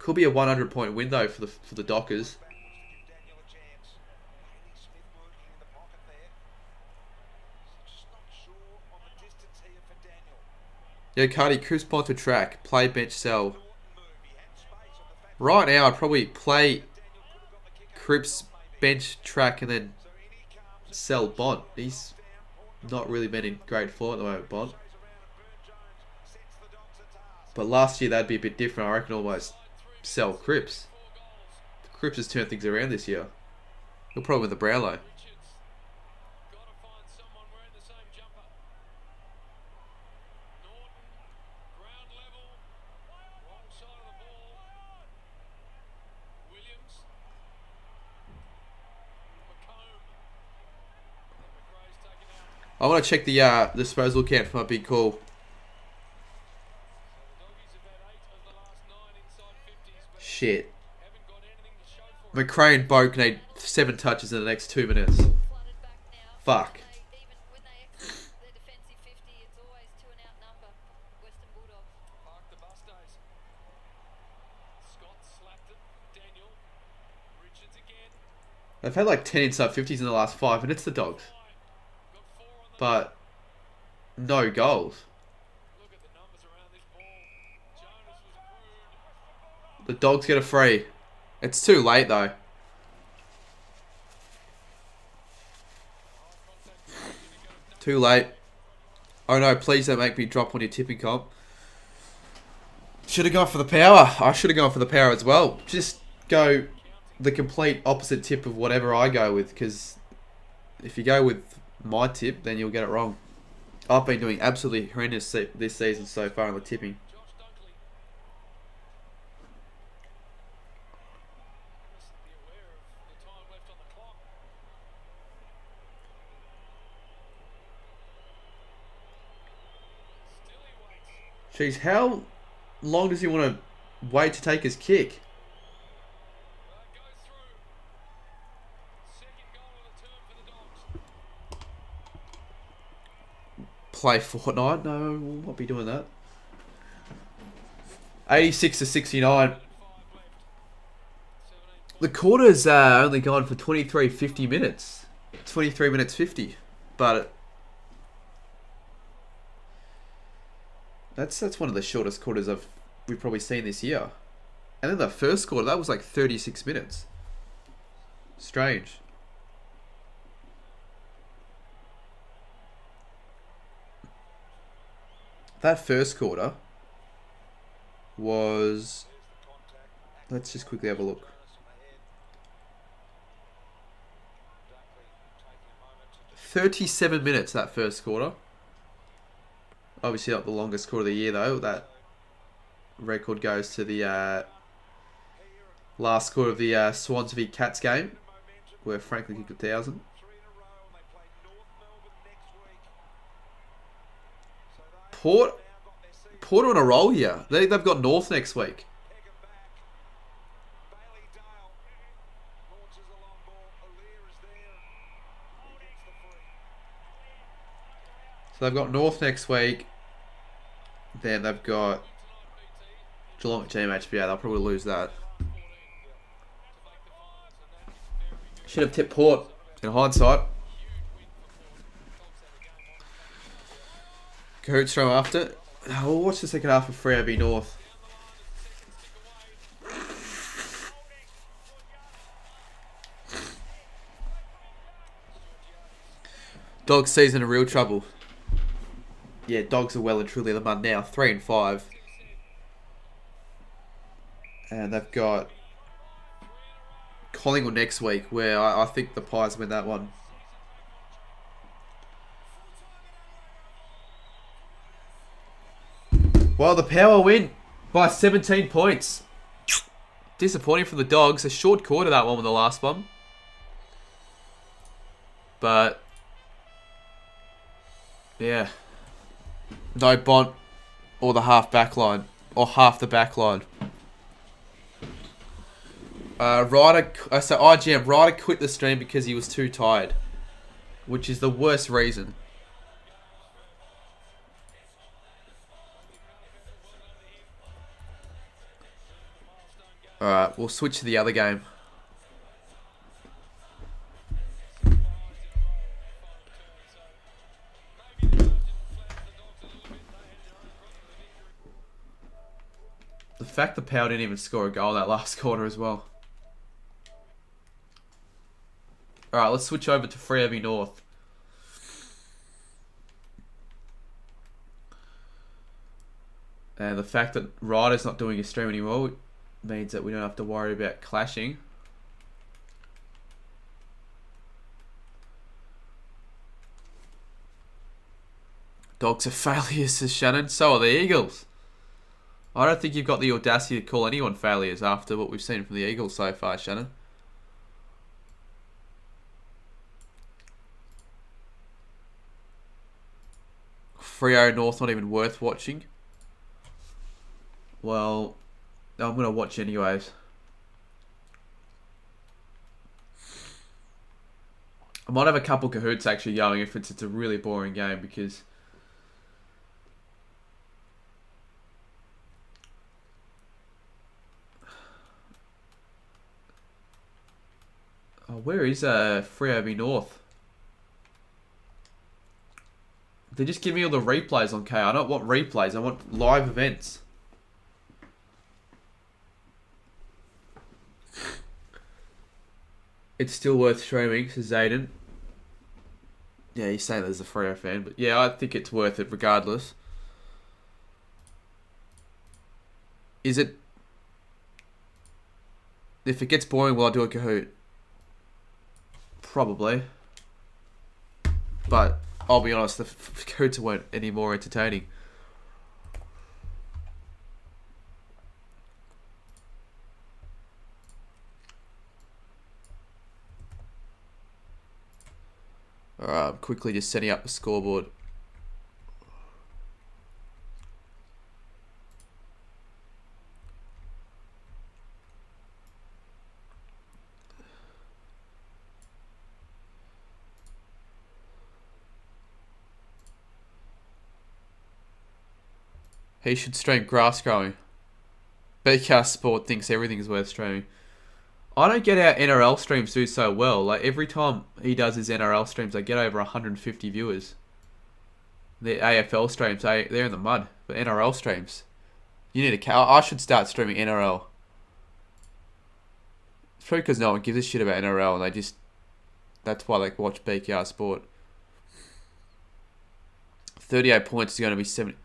Could be a 100-point win though for the Dockers. Yeah, Cardi, crisp onto track, play bench sell. Right now, I'd probably play Cripps bench, track, and then sell Bont. He's not really been in great form at the moment, Bont. But last year that'd be a bit different. I reckon almost sell Cripps. Cripps has turned things around this year. He'll probably win the Brownlow.
Gotta find someone wearing the same jumper. Norton, ground level, wrong side of the ball. Williams, McComb, and McRae's taken out.
I want to check the disposal count for my big call.
The Doggies have had 8 of the last 9 inside 50s, but
Shit.
haven't got anything to show for it.
McRae and Boak need 7 touches in the next 2 minutes.
Flooded back now.
Fuck.
Even when they exit their defensive 50, it's always to an outnumber. Western Bulldogs.
Park the bus days. Scott slapped it. Daniel. Richards again.
They've had like 10 inside 50s in the last 5 minutes, the Dogs.
Got 4 on the
But no goals.
look at the numbers around this ball. Jonas was rude.
The Dogs get a free. It's too late though. Too late. Oh no, please don't make me drop on your tipping comp. Should have gone for the power. I should have gone for the power as well. Just go the complete opposite tip of whatever I go with, because if you go with my tip, then you'll get it wrong. I've been doing absolutely horrendous this season so far in the tipping.
Josh Dunkley. Must be aware of the time left on the clock. Still he waits.
Jeez, how long does he want to wait to take his kick?
Goes through. Second goal of the term for the Dogs.
Play Fortnite? No, we'll not be doing that. 86 to 69.
5 left. 17
The quarter's only gone for 50 minutes. 23 minutes 50. But that's one of the shortest quarters we've probably seen this year. And then the first quarter, that was like 36 minutes. Strange. That first quarter was... Let's just quickly have a look. 37 minutes that first quarter. Obviously not the longest quarter of the year though. That record goes to the last quarter of the Swans v Cats game, where Franklin kicked 1,000.
3 in a row, and they play North Melbourne next week. So they
Port
now got their season.
Port are on a roll here. They've got North next week.
Peg 'em back. Bailey Dale launches a long ball. O'Lear is there. He gets the free.
So they've got North next week. Then they've got Geelong at GMHBA. They'll probably lose that. Should have tipped Port in hindsight. Cahoots from after. We'll watch the second half of Freo v North. Dogs season in real trouble. Yeah, Dogs are well and truly in the mud now. 3 and 5. And they've got Collingwood next week, where I think the Pies win that one. Well, the Power win by 17 points. Disappointing for the Dogs. A short quarter, that one with the last one. But yeah. No Bont or the half back line. Or half the back line. Ryder quit the stream because he was too tired. Which is the worst reason. Alright, we'll switch to the other game. The fact the Power didn't even score a goal that last quarter as well. Alright, let's switch over to Fremantle North. And the fact that Ryder's not doing a stream anymore means that we don't have to worry about clashing. Dogs are failures, says Shannon. So are the Eagles. I don't think you've got the audacity to call anyone failures after what we've seen from the Eagles so far, Shannon. Freo North not even worth watching. Well, I'm going to watch anyways. I might have a couple cahoots actually going if it's a really boring game because... Oh, where is Fremantle North? They just give me all the replays on K. I don't want replays. I want live events. It's still worth streaming, says Zayden. Yeah, you say that as a Freo fan, but yeah, I think it's worth it regardless. Is it... If it gets boring, will I do a Kahoot? Probably. But I'll be honest, the Kahoots weren't any more entertaining. Alright, I'm quickly just setting up the scoreboard. He should stream grass growing. BK Sport thinks everything is worth streaming. I don't get our NRL streams do so well. Like every time he does his NRL streams, I get over 150 viewers. The AFL streams, they're in the mud. But NRL streams, you need a... I should start streaming NRL. It's probably because no one gives a shit about NRL and they just... That's why they watch BKR Sport. 38 points is going to be 70...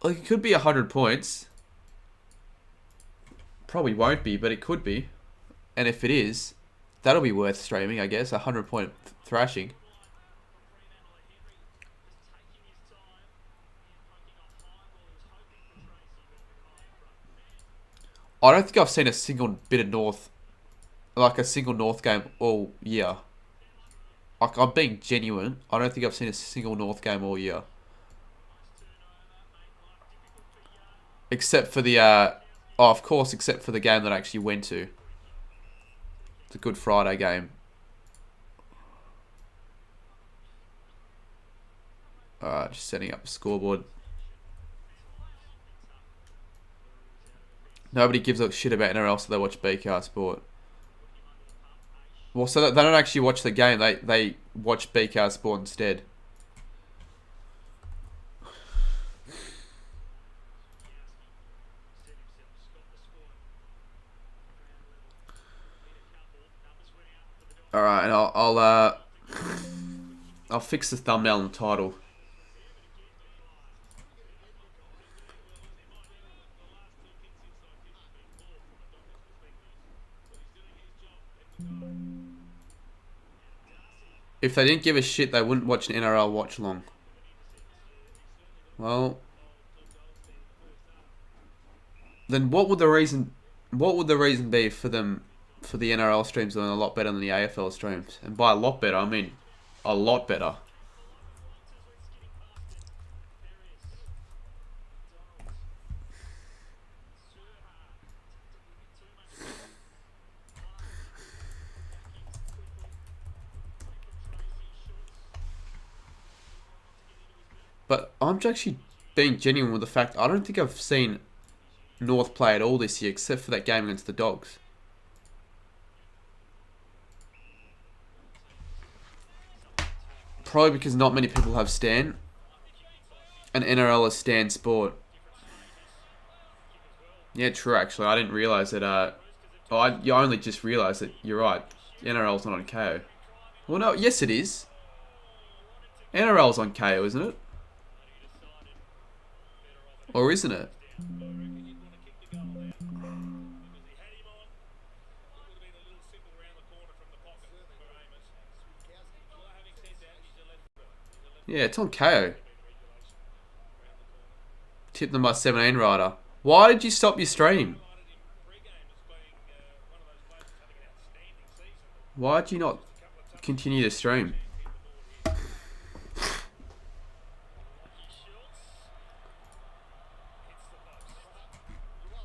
Like, it could be 100 points. Probably won't be, but it could be. And if it is, that'll be worth streaming, I guess. 100-point thrashing. I don't think I've seen a single bit of North, like a single North game all year. Like, I'm being genuine. I don't think I've seen a single North game all year. Except for the, oh, of course, except for the game that I actually went to. It's a Good Friday game. Alright, just setting up the scoreboard. Nobody gives a shit about NRL, so they watch BKR Sport. Well, so they don't actually watch the game, they watch BKR Sport instead. Alright, and I'll fix the thumbnail and the title. If they didn't give a shit, they wouldn't watch an NRL watch long. Well, then what would the reason be for them? For the NRL streams doing a lot better than the AFL streams. And by a lot better, I mean a lot better. But I'm actually being genuine with the fact I don't think I've seen North play at all this year except for that game against the Dogs. Probably because not many people have Stan. And NRL is Stan Sport. Yeah, true actually. I didn't realise that, I only just realised that you're right. NRL's not on KO. Well, no, yes it is. NRL's on KO, isn't it? Or isn't it? Yeah, it's on KO. Tip them by 17 rider. Why did you stop your stream? Why did you not continue to stream?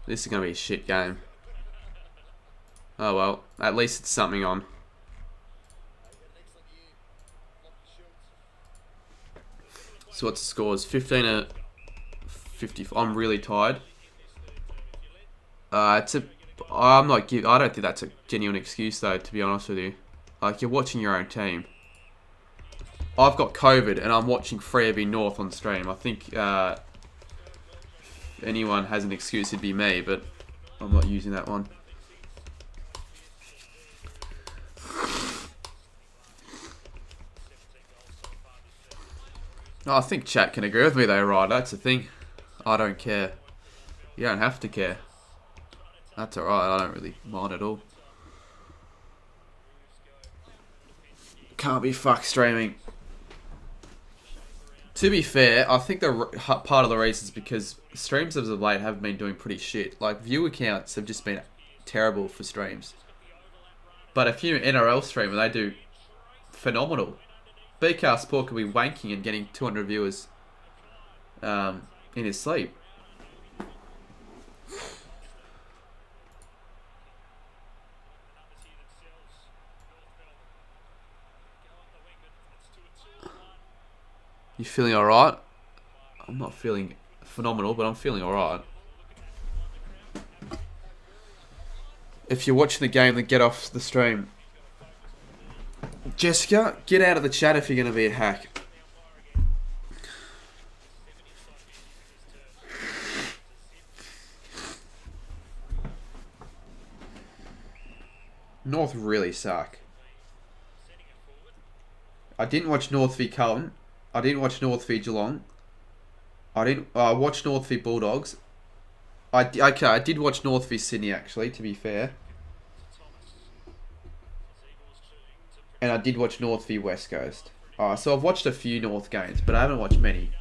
This is going to be a shit game. Oh well, at least it's something on. So what's the scores? 15 to 50. I'm really tired. I don't think that's a genuine excuse though, to be honest with you. Like, you're watching your own team. I've got COVID and I'm watching Fremantle North on stream. I think if anyone has an excuse, it'd be me, but I'm not using that one. No, I think chat can agree with me though, right? That's the thing. I don't care. You don't have to care. That's alright, I don't really mind at all. Can't be fucked streaming. To be fair, I think part of the reason is because streams as of late have been doing pretty shit. Like, viewer counts have just been terrible for streams. But if you're an NRL streamer, they do phenomenal. BCAR Sport could be wanking and getting 200 viewers in his sleep. You feeling alright? I'm not feeling phenomenal, but I'm feeling alright. If you're watching the game, then get off the stream. Jessica, get out of the chat if you're going to be a hack. North really suck. I didn't watch North v Carlton. I didn't watch North v Geelong. I watched North v Bulldogs. I did watch North v Sydney actually, to be fair. And I did watch North v West Coast. So I've watched a few North games, but I haven't watched many.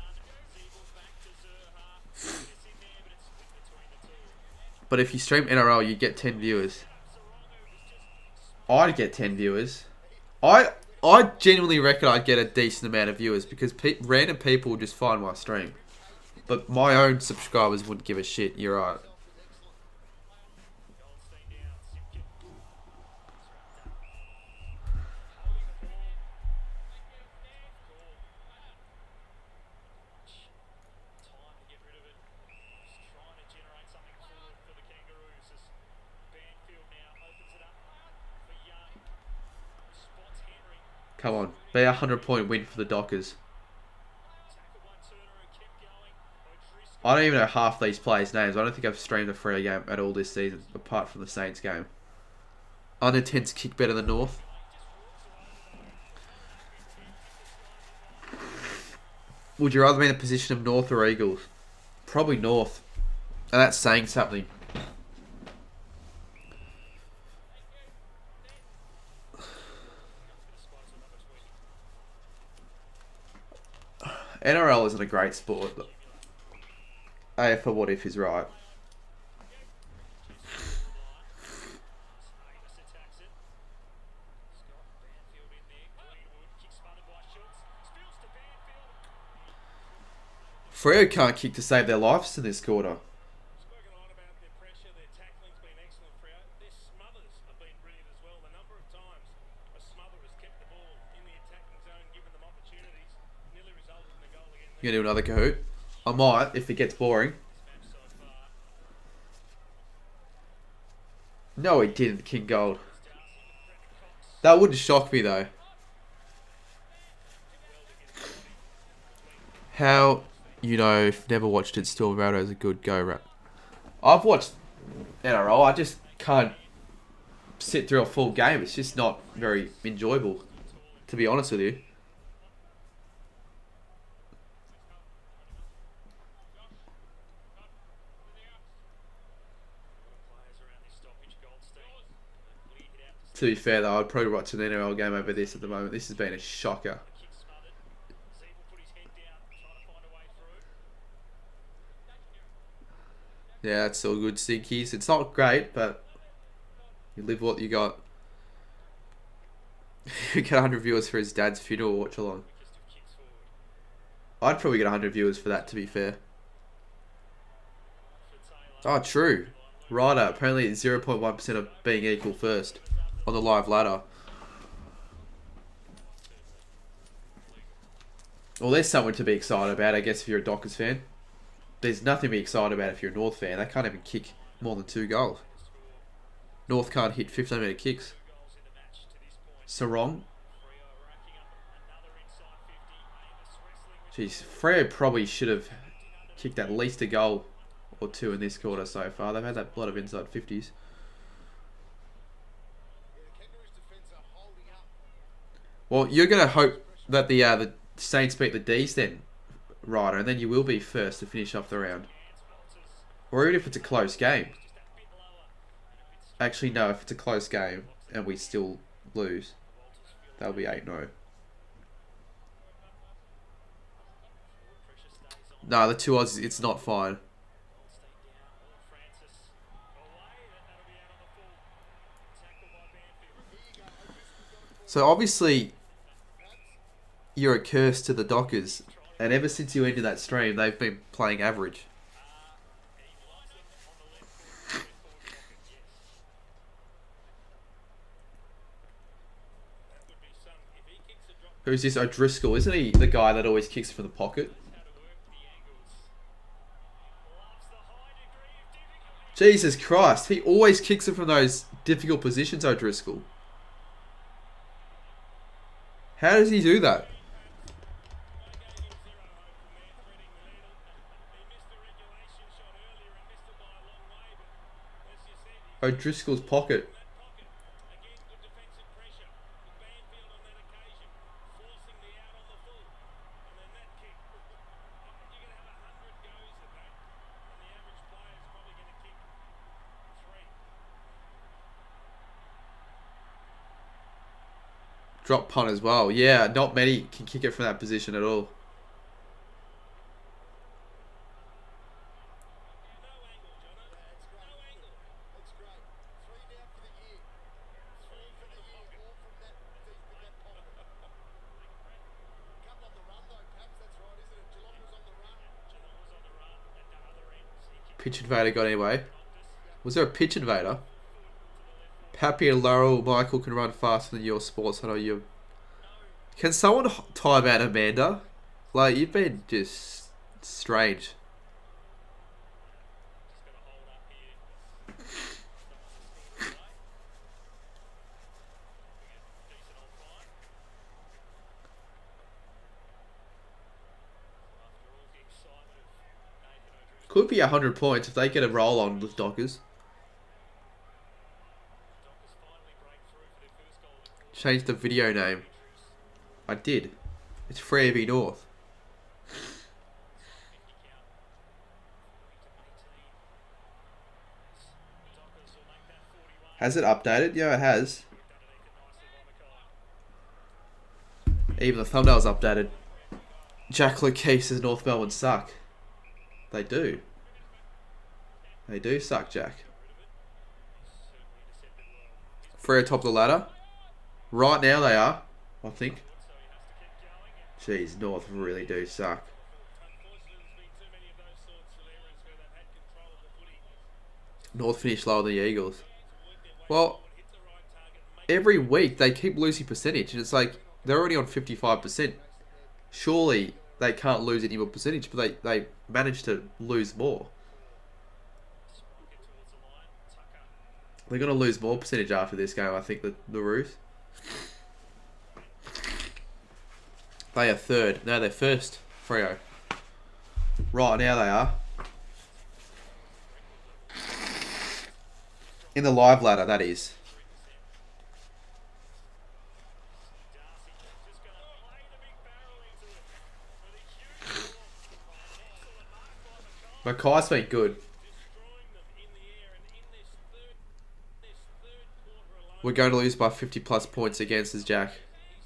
But if you stream NRL, you get 10 viewers. I'd get 10 viewers. I genuinely reckon I'd get a decent amount of viewers because random people would just find my stream. But my own subscribers wouldn't give a shit. You're right. Come on, be a 100-point win for the Dockers. I don't even know half these players' names. I don't think I've streamed a Freo game at all this season, apart from the Saints game. Under 10's kick better than North. Would you rather be in the position of North or Eagles? Probably North. And that's saying something. NRL isn't a great sport. AFL what if is right. Freo can't kick to save their lives in this quarter. You gonna do another Kahoot? I might, if it gets boring. No, he didn't, King Gold. That wouldn't shock me, though. How, if never watched it, still Ronaldo is a good go, right? I've watched NRL, I just can't sit through a full game. It's just not very enjoyable. to be honest with you.
Players around this stoppage, Goldstein. Clear hit out to
To be fair though, I'd probably watch an NRL game over this at the moment. This has been a shocker.
kick smothered. Xavier put his head down, trying to find a way through.
Yeah, it's still good Stinkies. It's not great, but you live what you got. You get 100 viewers for his dad's funeral watch along.
Just of kicks forward.
I'd probably get 100 viewers for that, to be fair.
For Taylor.
Oh, true. Ryder, apparently 0.1% of being equal first on the live ladder. Well, there's something to be excited about, I guess, if you're a Dockers fan. There's nothing to be excited about if you're a North fan. They can't even kick more than 2 goals. North can't hit 15-metre kicks.
Goals in the match to this point.
Sarong.
Freo racking up another inside 50. Amos wrestling with
Jeez, Freo probably should have kicked at least a goal or 2 in this quarter so far. They've had that lot of inside 50s.
Yeah, the Kangaroos defence are holding up.
Well, you're going to hope that the Saints beat the D's then, Ryder, and then you will be first to finish off the round. Or even if it's a close game. Actually, no, if it's a close game and we still lose, that'll be 8-0. No, the 2 odds, it's not fine. So obviously, you're a curse to the Dockers, and ever since you ended that stream, they've been playing average. Who's this O'Driscoll? Isn't he the guy that always kicks from the pocket? Jesus Christ, he always kicks it from those difficult positions, O'Driscoll. How does he do that? O'Driscoll's pocket. Drop punt as well. Yeah, not many can kick it from that position at all.
That's great. 3 down for the year. 3 for the year, all from that deep in that pocket. Couple on the run though, perhaps that's right, isn't it? Geelong was on the run.
Pitch invader got anyway. Was there a pitch invader? Pappy and Laurel Michael can run faster than your sports. I know you. Can someone time out Amanda? Like, you've been just strange. Could be 100 points if they get a roll on with Dockers. Change the video name. I did. It's Freevy North. Has it updated? Yeah, it has. Even the thumbnail's updated. Jack O'Keefe says North Melbourne suck. They do. They do suck, Jack. Freo top of the ladder. Right now they are, I think. Jeez, North really do suck. North finished lower than the Eagles. Well, every week they keep losing percentage, and it's like they're already on 55%. Surely they can't lose any more percentage, but they manage to lose more. They're going to lose more percentage after this game, I think, the Roos. They are third. No, they're first. Freo. Right now they are. In the live ladder, that is. Mackay's been good.
destroying them in the air, and in this third quarter alone,
We're going to lose by 50 plus points against us, Jack.
he's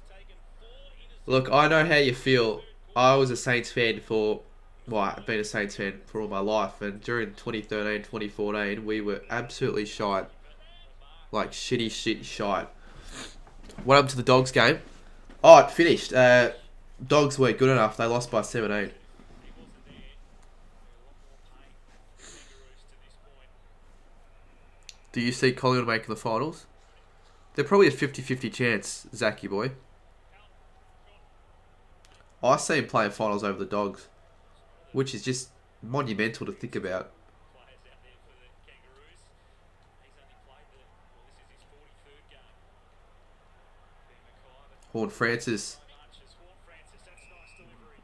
taken 4 interceptions.
Look, I know how you feel. I was a Saints fan for... Well, I've been a Saints fan for all my life. And during 2013, 2014, we were absolutely shite. Like, shit shite. What happened to the Dogs game? Oh, it finished. Dogs weren't good enough. They lost by 17. Do you see Collingwood making the finals? They're probably a 50-50 chance, Zachy boy. I see him playing finals over the Dogs, which is just monumental to think about.
Players out there for the Kangaroos. He's only played this is his 43rd game.
Horn Francis.
Horn Francis, that's nice delivery.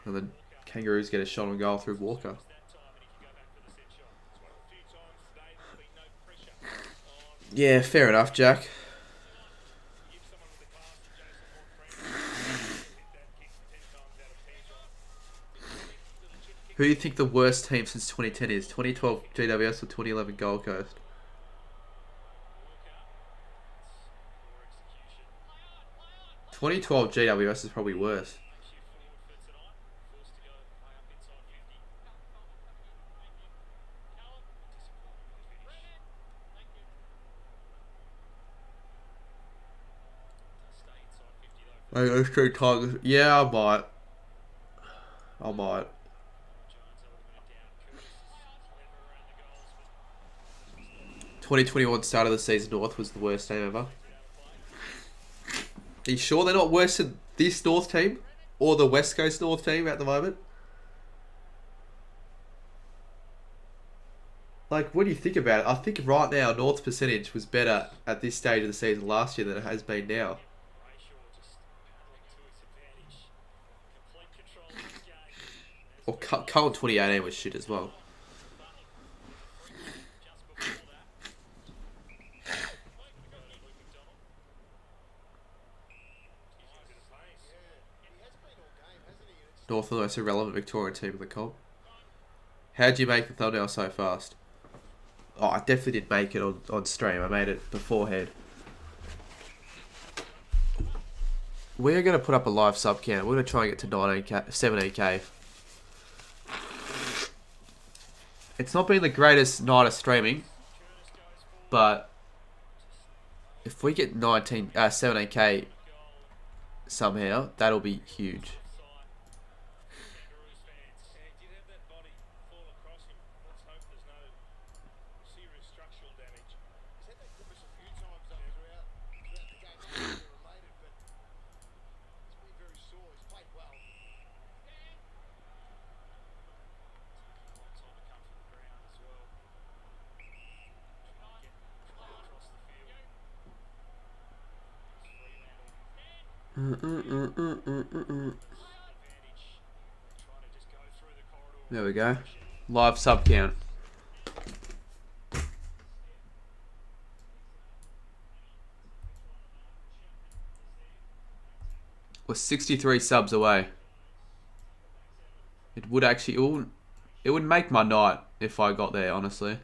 And the Kangaroos get a shot on goal through Walker.
That time, and he can go back for the set shot. It's one of the few times today there'll be no pressure on.
Yeah, fair enough, Jack.
Give someone with a pass to Jason Horn Francis. Hit that kick 10 times out of 10 times. Little chip kick.
Who do you think the worst team since 2010 is? 2012 GWS or 2011 Gold Coast?
Walker. Poor execution.
2012 GWS is probably worse.
Makes you forward for tonight. Forced to go way up inside 50. Stay inside 50 though.
Hey, those two Tigers. Yeah, I might. I might.
Jones, I would have moved down. Curtis is clever around the goals, but
2021 start of the season North was the worst team ever. Are you sure they're not worse than this North team? Or the West Coast North team at the moment? Like, what do you think about it? I think right now North's percentage was better at this stage of the season last year than it has been now.
Brayshaw just paddling to his advantage. Complete control of the game.
Or Cullen 2018 was shit as well.
Just before that.
North are the most irrelevant Victorian team in the comp. How'd you make the thumbnail so fast? Oh, I definitely did make it on stream. I made it beforehand. We're going to put up a live sub count. We're going to try and get to 19K, 17K. It's not been the greatest night of streaming, but if we get 17K somehow, that'll be huge.
Kangaroos fans. Yeah, he did have that body fall across him. Let's hope there's no serious structural damage.
He's had that grimace a few times though throughout the game. Not really related, but he's been very sore. He's played well.
Long time to come from the ground as well. Trying to get across the field. Fremantle. Advantage. Trying to just go through the corridor.
There we go. Live sub count. We're 63 subs away. It would actually... It would make my night if I got there, honestly.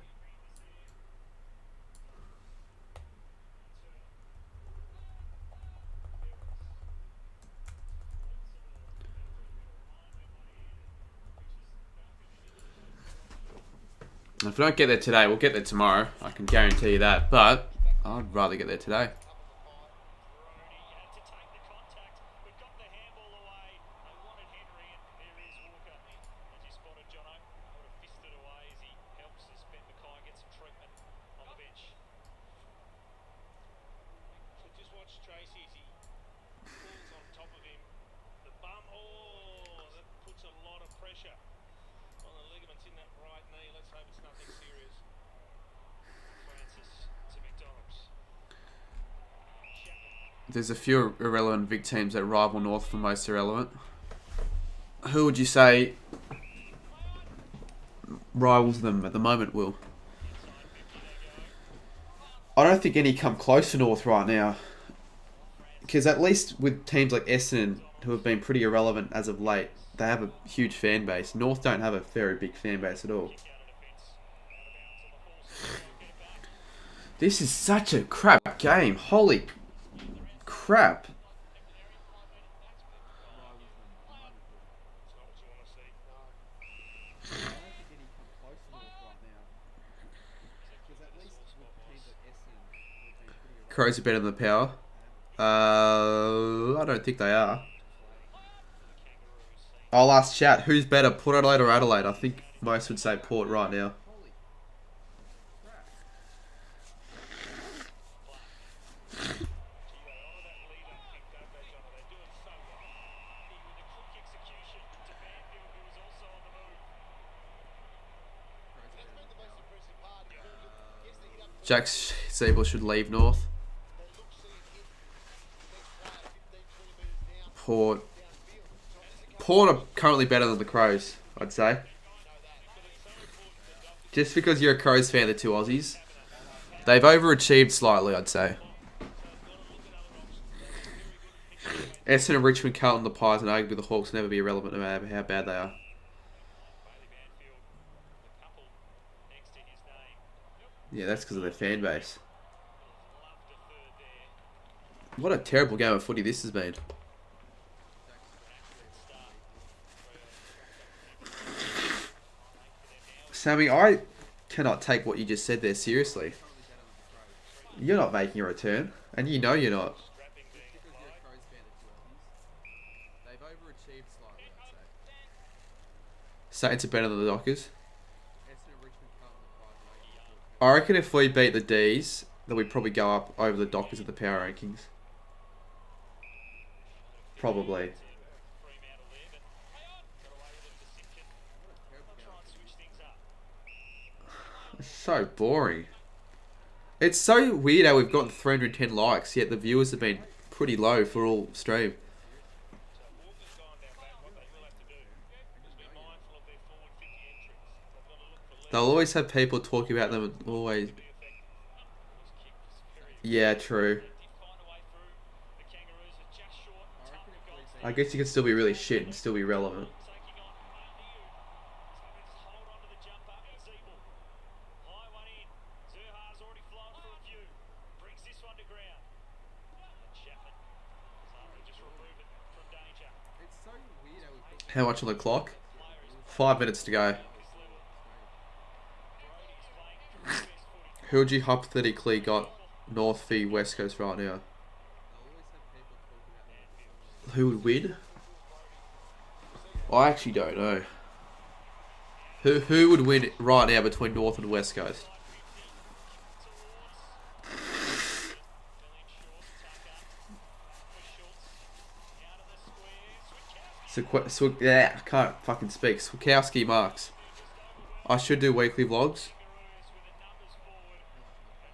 If we don't get there today, we'll get there tomorrow. I can guarantee you that. But I'd rather get there today.
Brody had to take the contact, but got the handball away. They wanted Henry, and there is Walker. As you spotted, Jono, I would have fisted away as he helps as Ben Mackay get some treatment on the bench. So just watch Tracy as he falls on top of him. The bum, that puts a lot of pressure on the ligaments in that right knee. Let's hope it's nothing serious. Francis to McDonald's.
There's a few irrelevant Vic teams that rival North for most irrelevant. Who would you say rivals them at the moment, Will? I don't think any come close to North right now. Because at least with teams like Essendon, who have been pretty irrelevant as of late, they have a huge fan base. North don't have a very big fan base at all. This is such a crap game. Holy crap. Crows are better than the Power. I don't think they are. I'll ask chat, who's better, Port Adelaide or Adelaide? I think most would say Port right now. Jack Xavier should leave North. Port are currently better than the Crows, I'd say. Just because you're a Crows fan, the two Aussies. They've overachieved slightly, I'd say. Essendon, Richmond, Carlton, the Pies, and arguably the Hawks will never be irrelevant no matter how bad they are. Yeah, that's because of their fan base. What a terrible game of footy this has been. Sammy, I cannot take what you just said there seriously. You're not making a return, and you know you're not. Saints are better than the Dockers. I reckon if we beat the D's, then we'd probably go up over the Dockers at the power rankings. Probably. It's so boring. It's so weird how we've gotten 310 likes, yet the viewers have been pretty low for all stream. They'll always have people talking about them and always... Yeah, true. I guess you can still be really shit and still be relevant. How much on the clock? 5 minutes to go. Who would you hypothetically got North v West Coast right now? Who would win? I actually don't know. Who would win right now between North and West Coast? Yeah, I can't fucking speak. Swakowski marks. I should do weekly vlogs.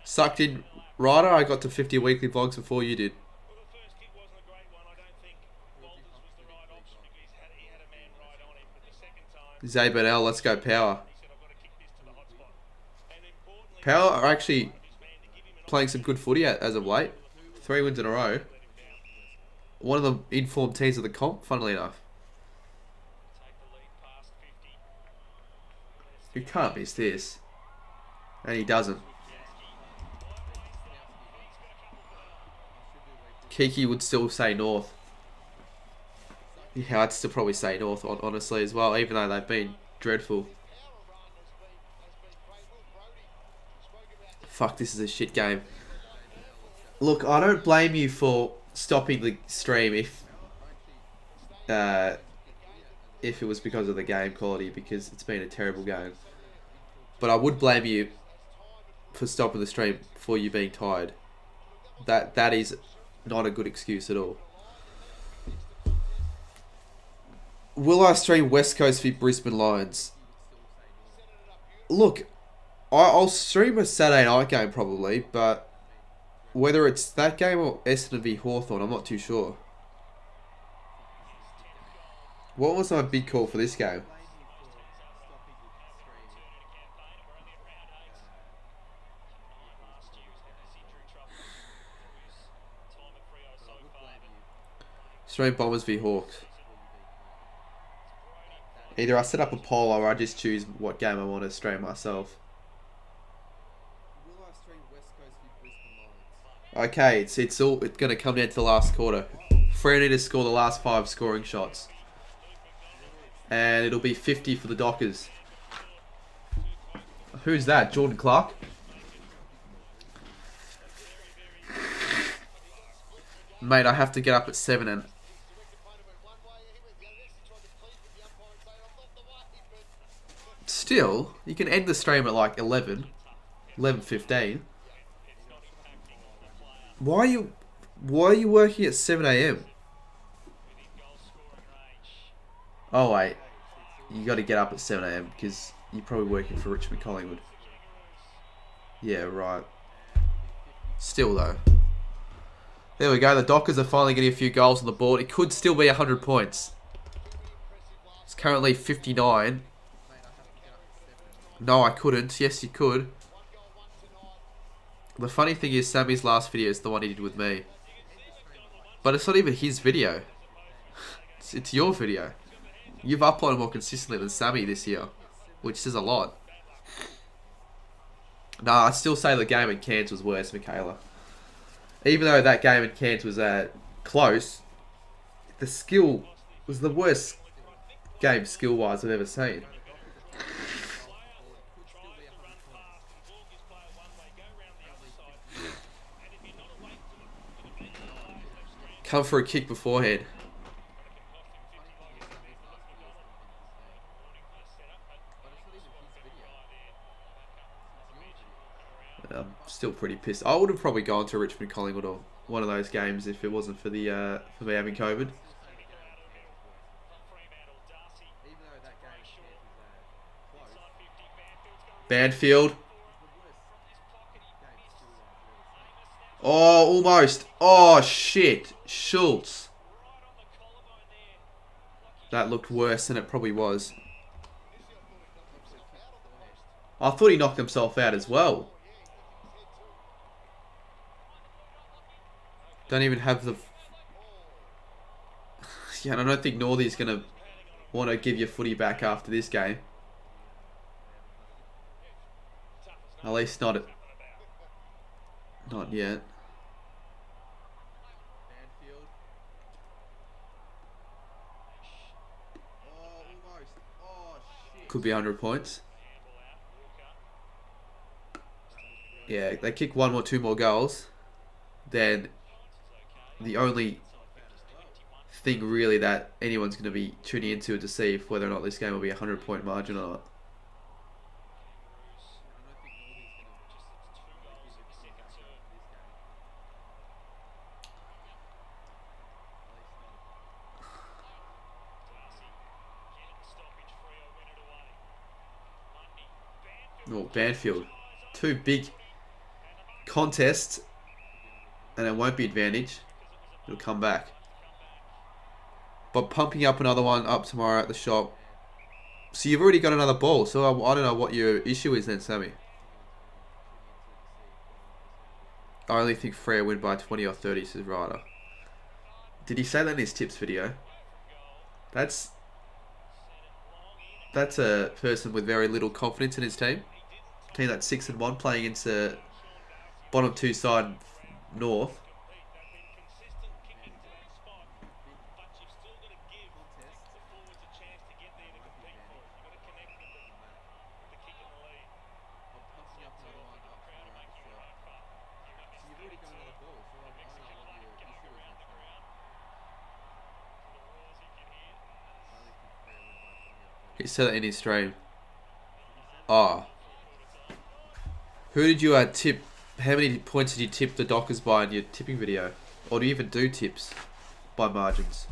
Sucked in Ryder, I got to 50 weekly vlogs before you did. Xavier, let's go Power. Power are actually playing some good footy as of late. 3 wins in a row. One of the informed teams of the comp, funnily enough. You can't miss this. And he doesn't. Kiki would still say North. Yeah, I'd still probably say North, honestly, as well, even though they've been dreadful. Fuck, this is a shit game. Look, I don't blame you for stopping the stream if it was because of the game quality, because it's been a terrible game. But I would blame you for stopping the stream for you being tired. That is not a good excuse at all. Will I stream West Coast v Brisbane Lions? Look, I'll stream a Saturday night game probably, but whether it's that game or Essendon v Hawthorn, I'm not too sure. What was my big call for this game? Stream Bombers v Hawks. Either I set up a poll or I just choose what game I want to stream myself. Okay, it's going to come down to the last quarter. Free need to score the last 5 scoring shots. And it'll be 50 for the Dockers. Who's that? Jordan Clark? Mate, I have to get up at 7 and... Still, you can end the stream at like 11:15. Why are you working at 7 AM? Oh wait, you got to get up at 7 AM because you're probably working for Richmond Collingwood. Yeah, right. Still though. There we go, the Dockers are finally getting a few goals on the board. It could still be 100 points. It's currently 59. No, I couldn't. Yes, you could. The funny thing is, Sammy's last video is the one he did with me. But it's not even his video. It's your video. You've uploaded more consistently than Sammy this year, which says a lot. Nah, I'd still say the game in Cairns was worse, Michaela. Even though that game in Cairns was close, the skill was the worst game skill-wise I've ever seen. Come for a kick beforehand. I'm still pretty pissed. I would have probably gone to Richmond Collingwood or one of those games if it wasn't for the for me having COVID. Banfield. Oh, almost. Oh, shit. Schultz. That looked worse than it probably was. I thought he knocked himself out as well. Don't even have the... Yeah, I don't think Northy's going to want to give your footy back after this game. At least not yet. Could be 100 points. Yeah, they kick 1 or 2 more goals. Then the only thing really that anyone's going to be tuning into to see if whether or not this game will be a 100-point margin or not. Oh, Banfield. 2 big contests, and it won't be advantage. It'll come back. But pumping up another one up tomorrow at the shop. So you've already got another ball. So I don't know what your issue is then, Sammy. I only think Freo win by 20 or 30, says Ryder. Did he say that in his tips video? That's a person with very little confidence in his team. Team that's 6-1 playing into bottom 2 side North. He said that in his stream. Oh. Who did you tip? How many points did you tip the Dockers by in your tipping video? Or do you even do tips by margins?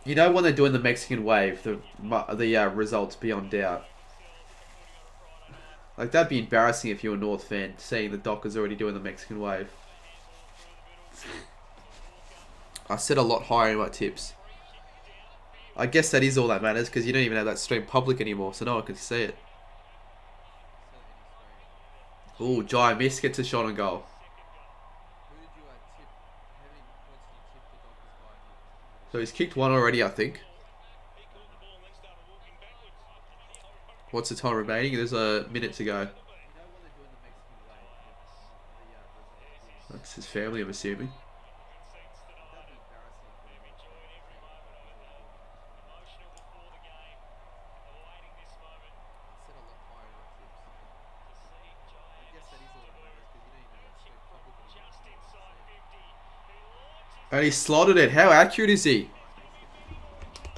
You know when they're doing the Mexican wave, the results beyond doubt. Like, that'd be embarrassing if you're a North fan, seeing the Dockers already doing the Mexican wave. I set a lot higher in my tips. I guess that is all that matters, because you don't even have that stream public anymore, so no one can see it. Ooh, Jai miss, gets a shot on goal. So he's kicked one already, I think. What's the time remaining? There's a minute to go. That's his family, I'm assuming. And he slotted it. How accurate is he?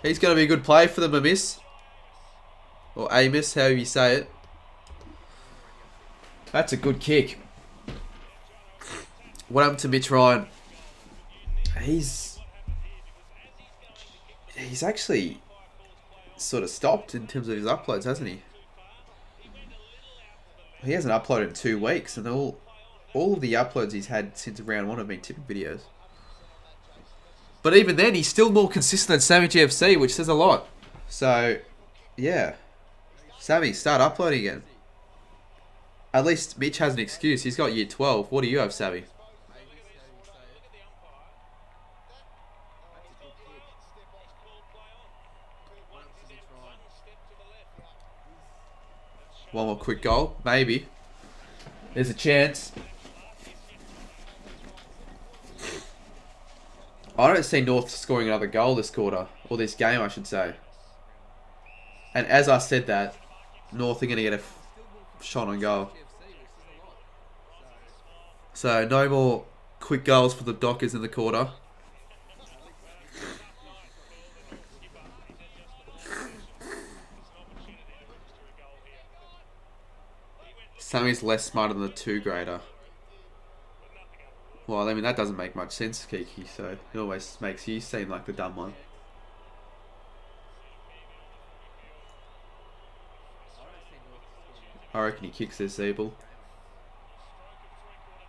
He's going to be a good player for them, Amiss. Or Amos, however you say it. That's a good kick. What happened to Mitch Ryan? He's actually sort of stopped in terms of his uploads, hasn't he? He hasn't uploaded in 2 weeks, and all of the uploads he's had since round 1 have been tipping videos. But even then, he's still more consistent than Sammy GFC, which says a lot. So, yeah. Sammy, start uploading again. At least Mitch has an excuse. He's got year 12. What do you have, Sammy? One more quick goal. Maybe. There's a chance. I don't see North scoring another goal this quarter. Or this game, I should say. And as I said that, North are going to get a shot on goal. So, no more quick goals for the Dockers in the quarter. Sammy's less smart than the 2 grader. Well, I mean, that doesn't make much sense, Kiki, so it always makes you seem like the dumb one. I reckon he kicks this Zeeble.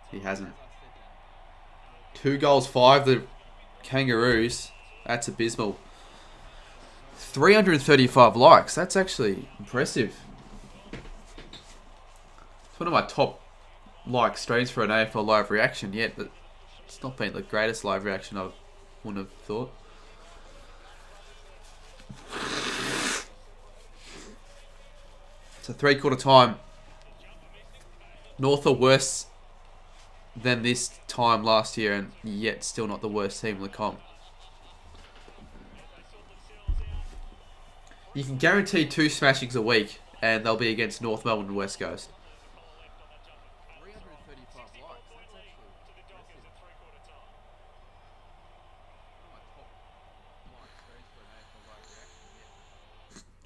He hasn't. 2 goals, 5, the Kangaroos. That's abysmal. 335 likes. That's actually impressive. It's one of my top like streams for an AFL live reaction yet, but it's not been the greatest live reaction I wouldn't have thought. So 3/4 time. North are worse than this time last year, and yet still not the worst team in the comp. You can guarantee 2 smashings a week, and they'll be against North Melbourne and West Coast.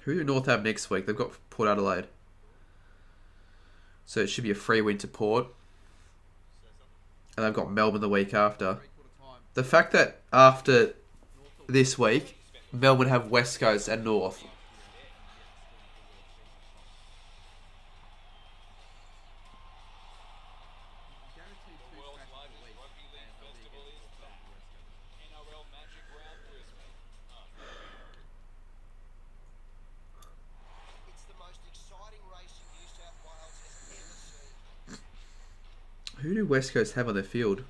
Who do North have next week? They've got Port Adelaide. So it should be a free win to Port. And they've got Melbourne the week after. The fact that after this week, Melbourne have West Coast and North. Who do West Coast have on their field?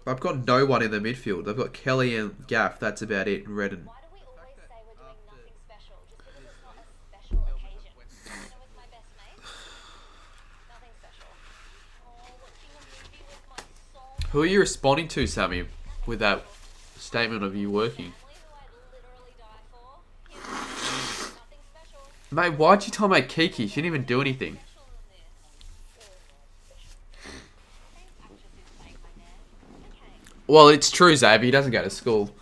I've got no one in the midfield. I've got Kelly and Gaff. That's about it. And Redden.
Why do we always say we're doing nothing special? Just because it's not a special occasion. You know, with my best mate, nothing special. Oh, watching a movie with my soul.
Who are you responding to, Sammy, with that statement of you working?
Family who I'd literally die for. You know, nothing special.
Mate, why'd you tell my Kiki? She didn't even do anything.
Special than this. Actresses playing my dad. Okay.
Well, it's true, Xavier. He doesn't go to school.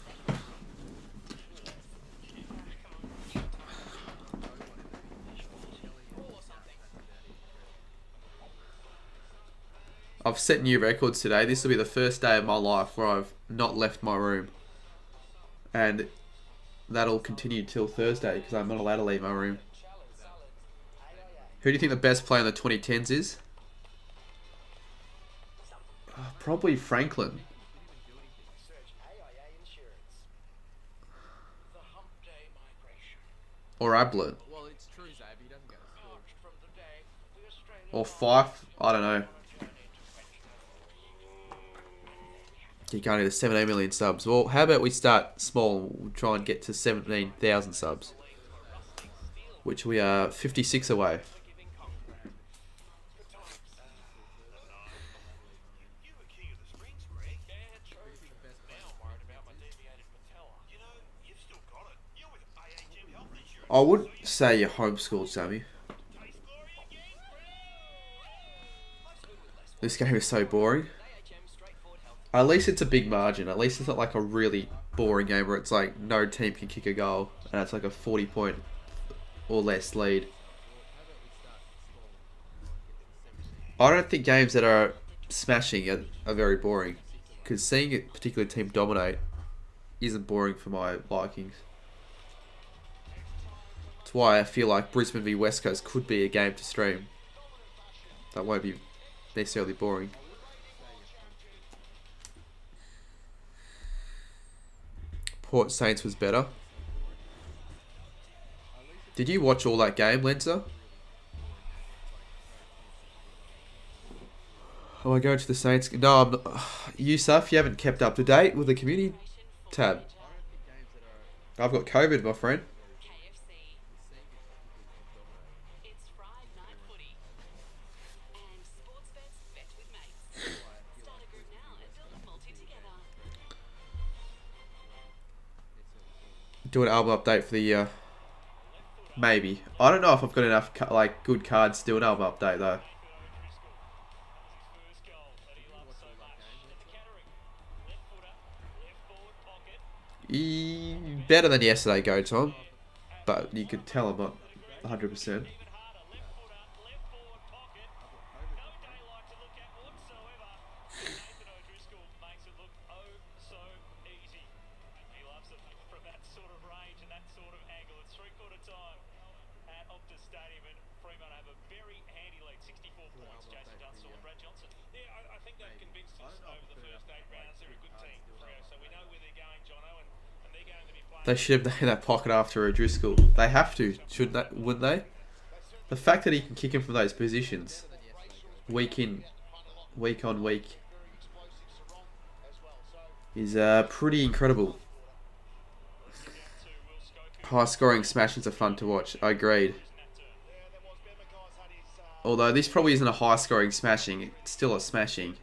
I've set new records today. This will be the first day of my life where I've not left my room. And that'll continue till Thursday because I'm not allowed to leave my room. Who do you think the best player in the 2010s is? Probably Franklin. Or Ablett.
Well, it's true, Xavier. He doesn't go to school.
Or Fife. I don't know. You can't do 17 million subs. Well, how about we start small? We'll try and get to 17,000 subs, which we are 56 away.
You were king of the springs, Greg.
Yeah, true. Now I'm worried about my deviated patella.
You know, you've still got it. You're with AHM Health Insurance.
I would say you're homeschooled, Sammy.
Taste glory again, Greg.
This game is so boring. At least it's a big margin. At least it's not like a really boring game where it's like no team can kick a goal and it's like a 40-point or less lead. I don't think games that are smashing are very boring, because seeing a particular team dominate isn't boring for my likings. That's why I feel like Brisbane v West Coast could be a game to stream. That won't be necessarily boring. Port Saints was better. Did you watch all that game, Lenza? Am I going to the Saints? No, I'm not. Yusuf, you haven't kept up to date with the community tab. I've got COVID, my friend.
KFC. It's Friday night footy. And sports bets bet with mates. Start a group now and build a multi together.
Do an album update for the year. Maybe. I don't know if I've got enough like good cards to do an album update though.
First goal that he loves so much. It's Kettering. Left footer, left forward pocket.
Better than yesterday, go Tom. But you could tell I'm not 100%.
Even harder. Left footer, left forward pocket. No daylight to look at whatsoever. Nathan O'Driscoll makes it look oh so easy. He loves it from that sort of range and that sort of angle. It's three-quarter time at Optus Stadium, and Fremantle have a very handy lead, 64 points. Jason Dunstall and Brad Johnson. Yeah, I think they've convinced us over the first 8 rounds. They're a good team, Freo, so we know where they're going, Jono, and they're going to be playing.
They should have done that pocket after O'Driscoll. They have to, shouldn't they? Wouldn't they? The fact that he can kick him from those positions, week in, week on week, is pretty incredible. High scoring smashes are fun to watch. I agreed. Although this probably isn't a high scoring smashing, it's still a smashing.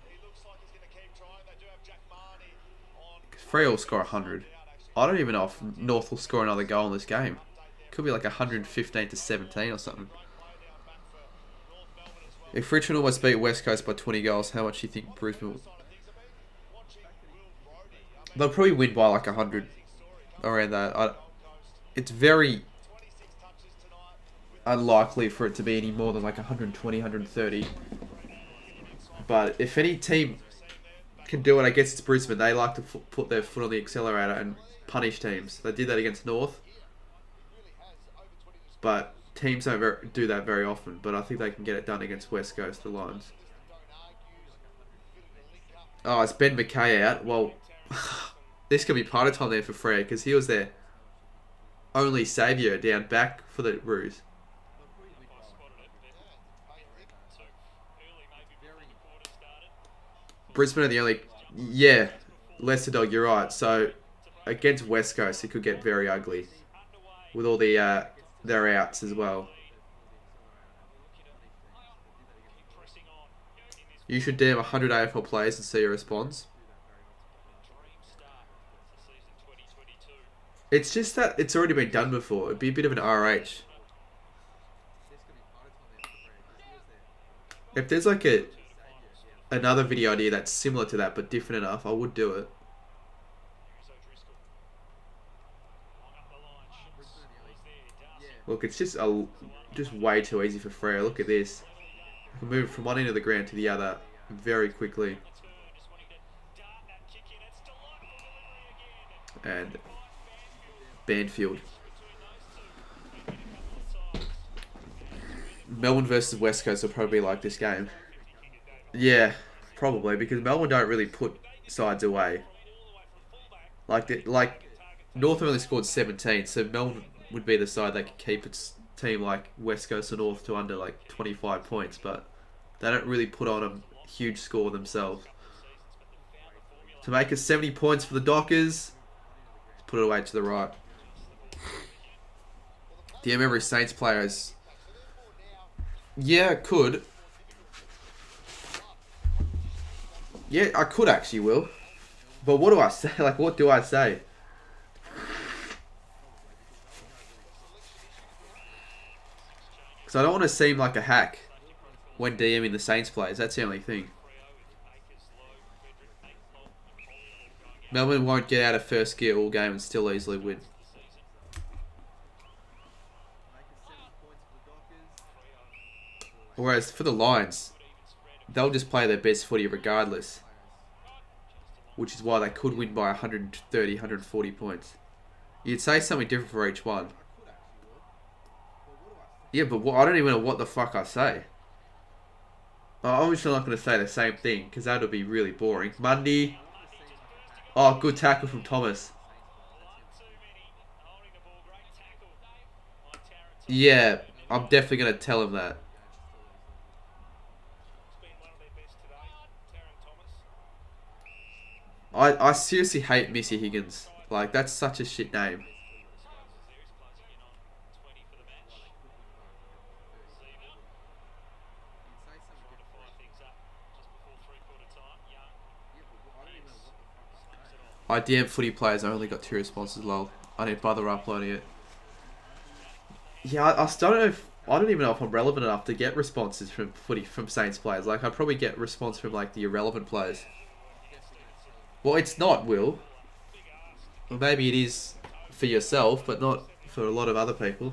Free will score 100. I don't even know if North will score another goal in this game. Could be like 115 to 17 or something. If Richmond almost beat West Coast by 20 goals, how much do you think Brisbane will? They'll probably win by like 100 around that. It's very unlikely for it to be any more than like 120, 130. But if any team can do it against Brisbane, they like to put their foot on the accelerator and punish teams. They did that against North. But teams don't do that very often. But I think they can get it done against West Coast, the Lions. Oh, it's Ben McKay out. Well, this could be part of time there for Freo, because he was their only saviour down back for the Roos. Brisbane are the only... Yeah, Leicester Dog, you're right. So, against West Coast, it could get very ugly. With all the their outs as well. You should DM 100 AFL players and see your response. It's just that it's already been done before. It'd be a bit of an RH. If there's like another video idea that's similar to that but different enough, I would do it. Look, it's just way too easy for Freo. Look at this. I can move from one end of the ground to the other very quickly. And Banfield. Melbourne versus West Coast will probably like this game. Yeah, probably, because Melbourne don't really put sides away. Like North only scored 17, so Melbourne would be the side that could keep its team like West Coast and North to under like 25 points, but they don't really put on a huge score themselves. To make it 70 points for the Dockers. Let's put it away to the right. DM every Saints player is... Yeah, I could. Yeah, I could actually, Will. But what do I say? Like, what do I say? Because I don't want to seem like a hack when DMing the Saints players. That's the only thing. Melbourne won't get out of first gear all game and still easily win. Whereas for the Lions, they'll just play their best footy regardless. Which is why they could win by 130, 140 points. You'd say something different for each one. Yeah, but I don't even know what the fuck I say. I'm obviously not going to say the same thing, because that would be really boring. Monday. Oh, good tackle from Thomas. Yeah, I'm definitely going to tell him that. I seriously hate Missy Higgins. Like, that's such a shit name. I DM footy players, I only got 2 responses, lol. I didn't bother uploading it. Yeah, I still don't know if... I don't even know if I'm relevant enough to get responses from Saints players. Like, I'd probably get response from, like, the irrelevant players. Well, it's not, Will. Well, maybe it is for yourself, but not for a lot of other people.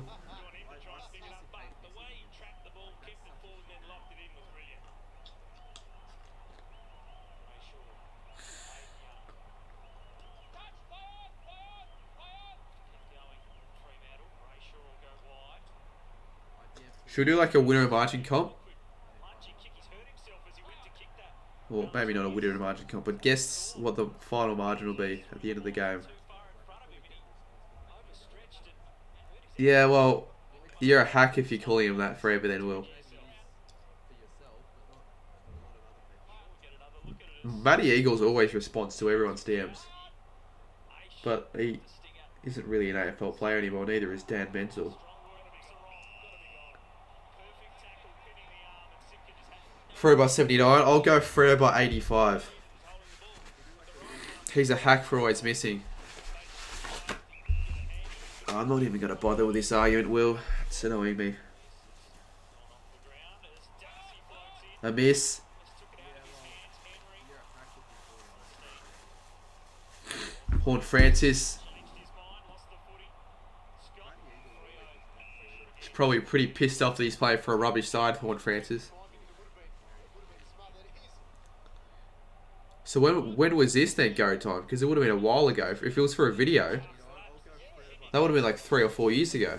Should we do like a winner margin comp? Well, maybe not a winner margin comp, but guess what the final margin will be at the end of the game. Yeah, well, you're a hack if you're calling him that forever then, Will. Matty Eagles always responds to everyone's DMs. But he isn't really an AFL player anymore, neither is Dan Menzel. Freo by 79. I'll go Freo by 85. He's a hack for always missing. Oh, I'm not even going to bother with this argument, Will. It's annoying me. A miss. Horn Francis. He's probably pretty pissed off that he's playing for a rubbish side, Horn Francis. So when was this then go time? Because it would have been a while ago. If it was for a video, that would have been like 3 or 4 years ago.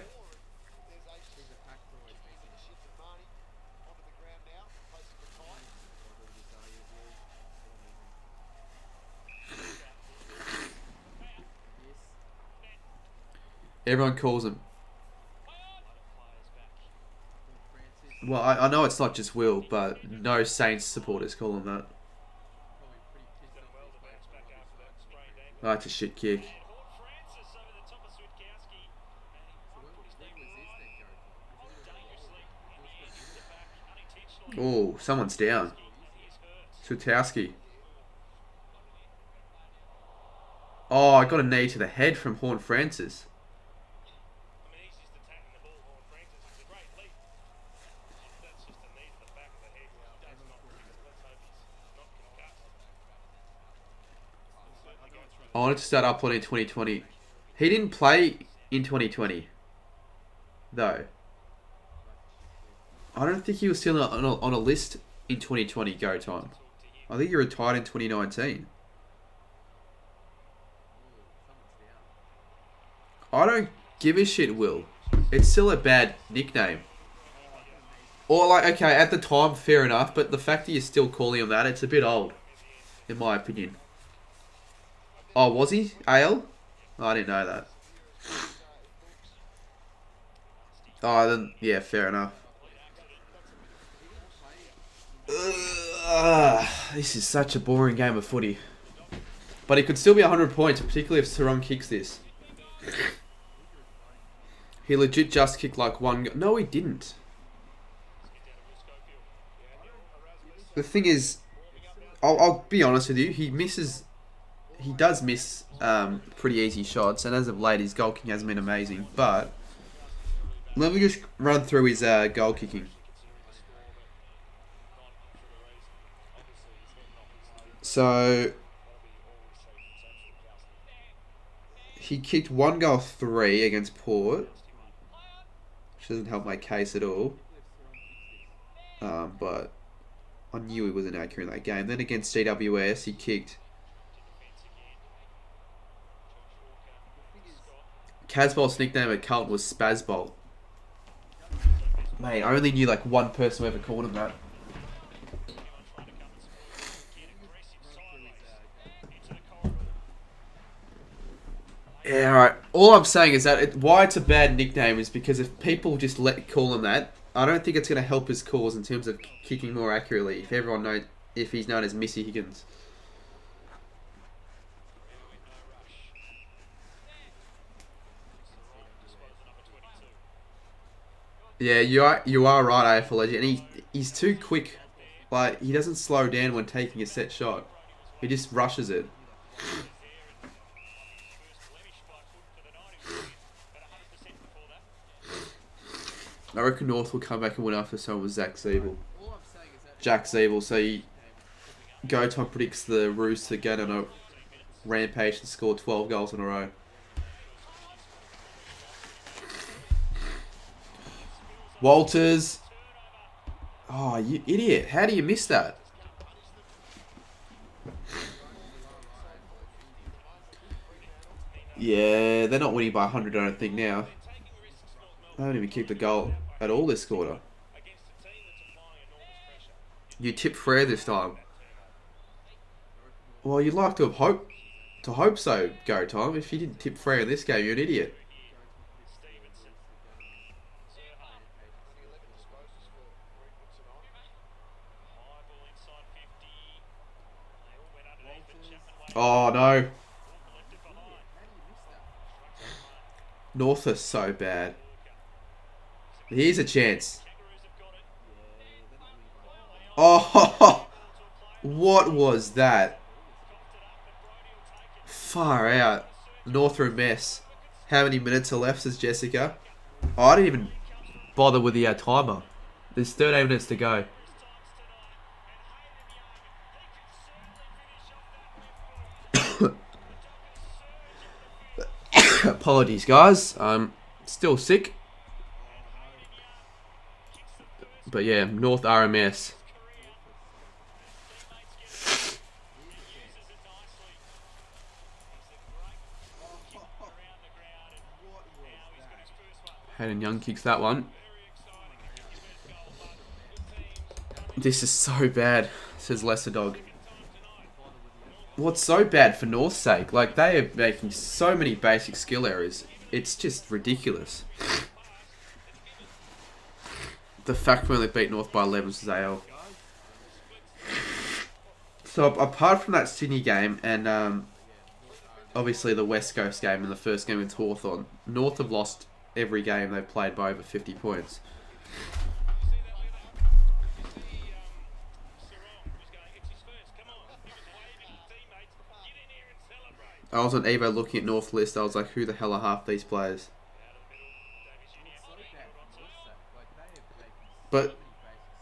Everyone calls him. Well, I know it's not just Will, but no Saints supporters call him that. Oh, that's a shit kick. Oh, someone's down. Sutowski. Oh, I got a knee to the head from Horn Francis. I wanted to start uploading in 2020. He didn't play in 2020, though. I don't think he was still on a list in 2020 go time. I think he retired in 2019. I don't give a shit, Will. It's still a bad nickname. Or like, okay, at the time, fair enough, but the fact that you're still calling him that, it's a bit old, in my opinion. Oh, was he? AL? Oh, I didn't know that. Oh, then, yeah, fair enough. This is such a boring game of footy. But it could still be 100 points, particularly if Sarong kicks this. He legit just kicked like one... No, he didn't. The thing is, I'll be honest with you, he does miss pretty easy shots, and as of late, his goal kicking hasn't been amazing. But let me just run through his goal kicking. So he kicked 1-3 against Port, which doesn't help my case at all. But I knew he wasn't accurate in that game. Then against GWS, he kicked... Casbolt's nickname at Carlton was Spazbolt. Mate, I only knew like one person who ever called him that. Yeah, alright. All I'm saying is that why it's a bad nickname is because if people just call him that, I don't think it's going to help his cause in terms of kicking more accurately. If everyone knows, if he's known as Missy Higgins. Yeah, you are right, AFL legend. And he's too quick. Like, he doesn't slow down when taking a set shot. He just rushes it. I reckon North will come back and win after someone with Jack Zeeble. So Go Tom predicts the Roos to get on a rampage and score 12 goals in a row. Walters. Oh, you idiot. How do you miss that? Yeah, they're not winning by 100, I don't think, now. They haven't even kicked a goal at all this quarter. You tipped Frere this time. Well, you'd like to hope so, Go Tom. If you didn't tip Frere in this game, you're an idiot. Oh, no. North are so bad. Here's a chance. Oh, what was that? Far out. North are a mess. How many minutes are left, says Jessica? Oh, I didn't even bother with the timer. There's 13 minutes to go. Apologies, guys. I'm still sick. But yeah, North RMS. Hayden Young kicks that one. This is so bad, says Lesser Dog. What's so bad for North's sake? Like, they are making so many basic skill errors. It's just ridiculous. The fact we only beat North by 11 is AL. So, apart from that Sydney game and obviously the West Coast game and the first game with Hawthorn, North have lost every game they've played by over 50 points. I was on eBay looking at North list. I was like, who the hell are half these players? But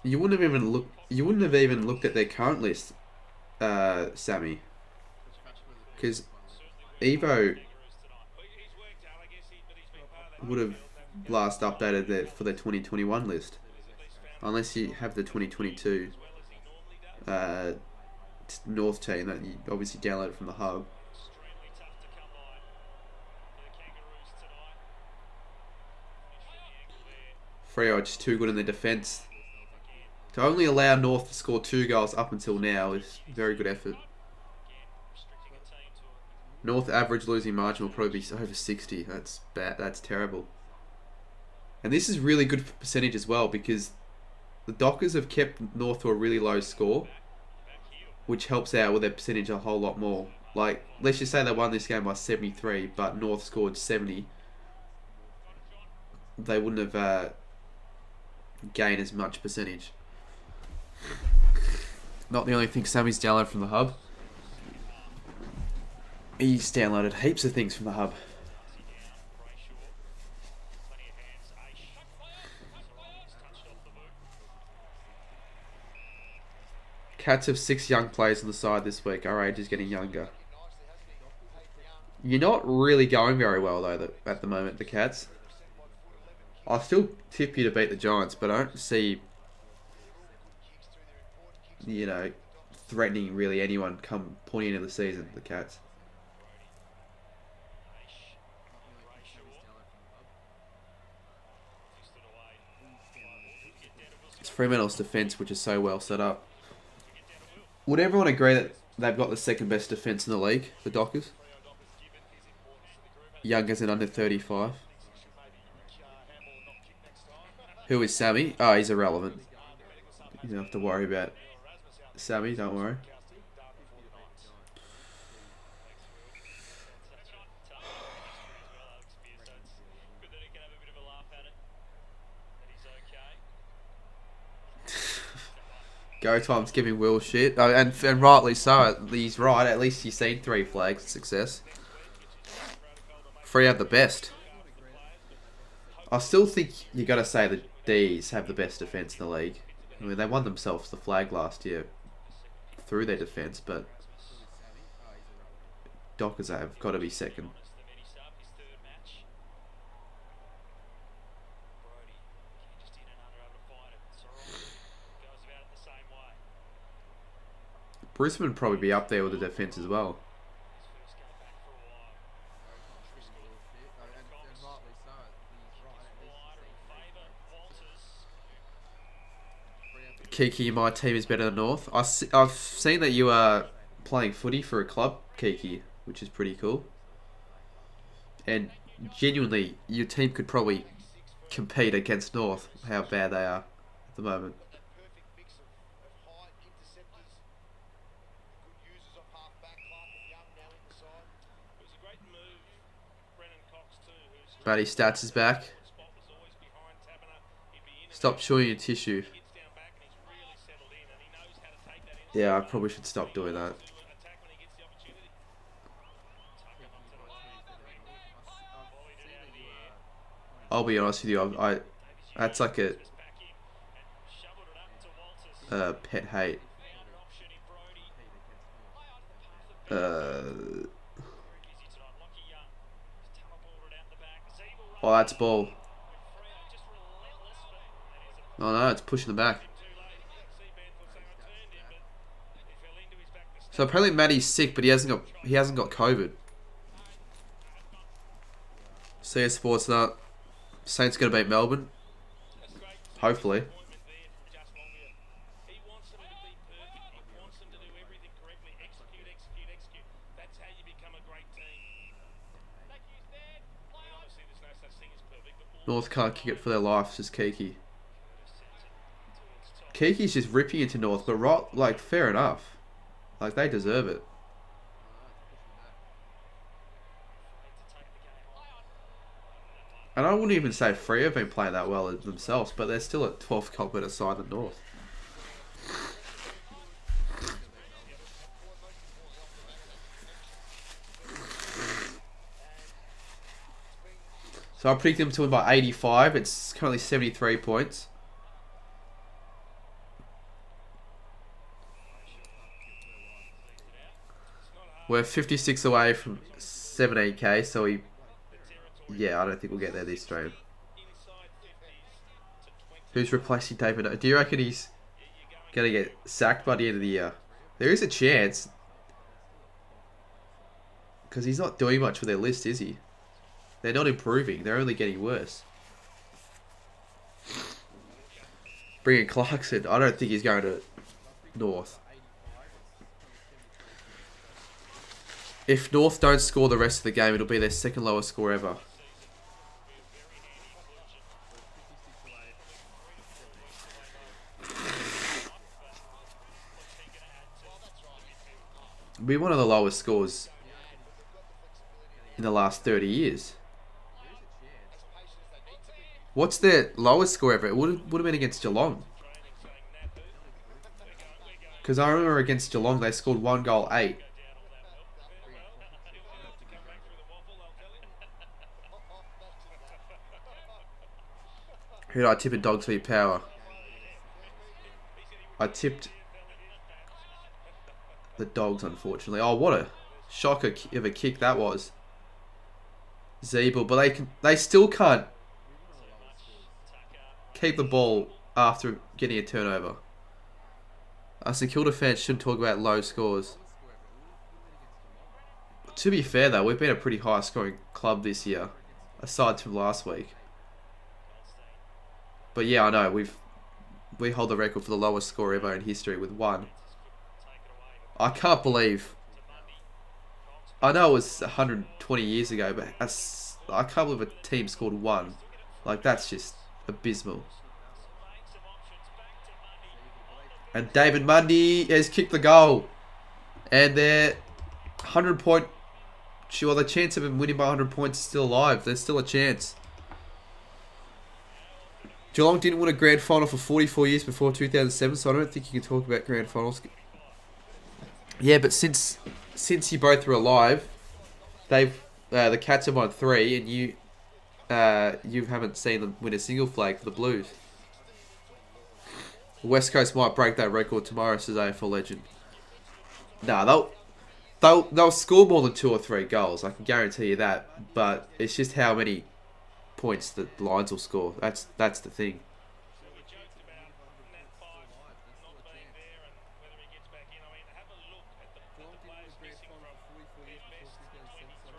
you wouldn't have even looked at their current list, Sammy, because Evo would have last updated that for the 2021 list, unless you have the 2022 North team that you obviously downloaded from the hub. Freo are just too good in their defence. To only allow North to score 2 goals up until now is very good effort. North average losing margin will probably be over 60. That's bad. That's terrible. And this is really good for percentage as well, because the Dockers have kept North to a really low score, which helps out with their percentage a whole lot more. Like, let's just say they won this game by 73, but North scored 70. They wouldn't have gained as much percentage. Not the only thing Sammy's downloaded from the hub. He's downloaded heaps of things from the hub. Cats have 6 young players on the side this week. Our age is getting younger. You're not really going very well, though, at the moment, the Cats. I'll still tip you to beat the Giants, but I don't see, you know, threatening really anyone come pointing into the season, the Cats. It's Fremantle's defence, which is so well set up. Would everyone agree that they've got the second best defence in the league, the Dockers? Youngers and under 35. Who is Sammy? Oh, he's irrelevant. You don't have to worry about Sammy, don't worry. Go time's giving Will shit. Oh, and rightly so. He's right. At least he's seen 3 flags. Success. Free have the best. I still think you got to say the D's have the best defence in the league. I mean, they won themselves the flag last year through their defence, but Dockers have got to be second. Brisbane would probably be up there with the defence as well. Kiki, my team is better than North. I've seen that you are playing footy for a club, Kiki, which is pretty cool. And genuinely, your team could probably compete against North, how bad they are at the moment. Matty Stats is back. Stop chewing your tissue. Yeah, I probably should stop doing that. I'll be honest with you, I that's like a pet hate. Oh, that's ball. Oh no, it's pushing the back. So apparently Matty's sick, but he hasn't got COVID. See ya, Sports Nut. Saints gonna beat Melbourne. Hopefully. North can't kick it for their life, says Kiki. Kiki's just ripping into North, but right, like, fair enough. Like, they deserve it. And I wouldn't even say Free have been playing that well themselves, but they're still at 12th comp better side than North. So I predicted them to win by 85. It's currently 73 points. We're 56 away from 17k, so yeah, I don't think we'll get there this stream. Who's replacing David? Do you reckon he's going to get sacked by the end of the year? There is a chance. Because he's not doing much with their list, is he? They're not improving. They're only getting worse. Bringing Clarkson. I don't think he's going to North. If North don't score the rest of the game, it'll be their second lowest score ever. It'll be one of the lowest scores in the last 30 years. What's their lowest score ever? It would have been against Geelong. Because I remember against Geelong, they scored 1 goal, 8. Who did I tip in Dogs v Power? I tipped the Dogs, unfortunately. Oh, what a shocker of a kick that was. Zeeble, but they still can't keep the ball after getting a turnover. Us St Kilda fans shouldn't talk about low scores. To be fair though, we've been a pretty high scoring club this year, aside from last week. But yeah, I know we hold the record for the lowest score ever in history with 1. I can't believe. I know it was 120 years ago, but I can't believe a team scored 1. Like, that's just abysmal. And David Mundy has kicked the goal. And their 100 point... Sure, the chance of him winning by 100 points is still alive. There's still a chance. Geelong didn't win a grand final for 44 years before 2007, so I don't think you can talk about grand finals. Yeah, but since you both were alive, they've the Cats have won 3, and you haven't seen them win a single flag for the Blues. West Coast might break that record tomorrow, says AFL legend. Nah, they'll score more than 2 or 3 goals. I can guarantee you that. But it's just how many points the Lions will score. That's the thing.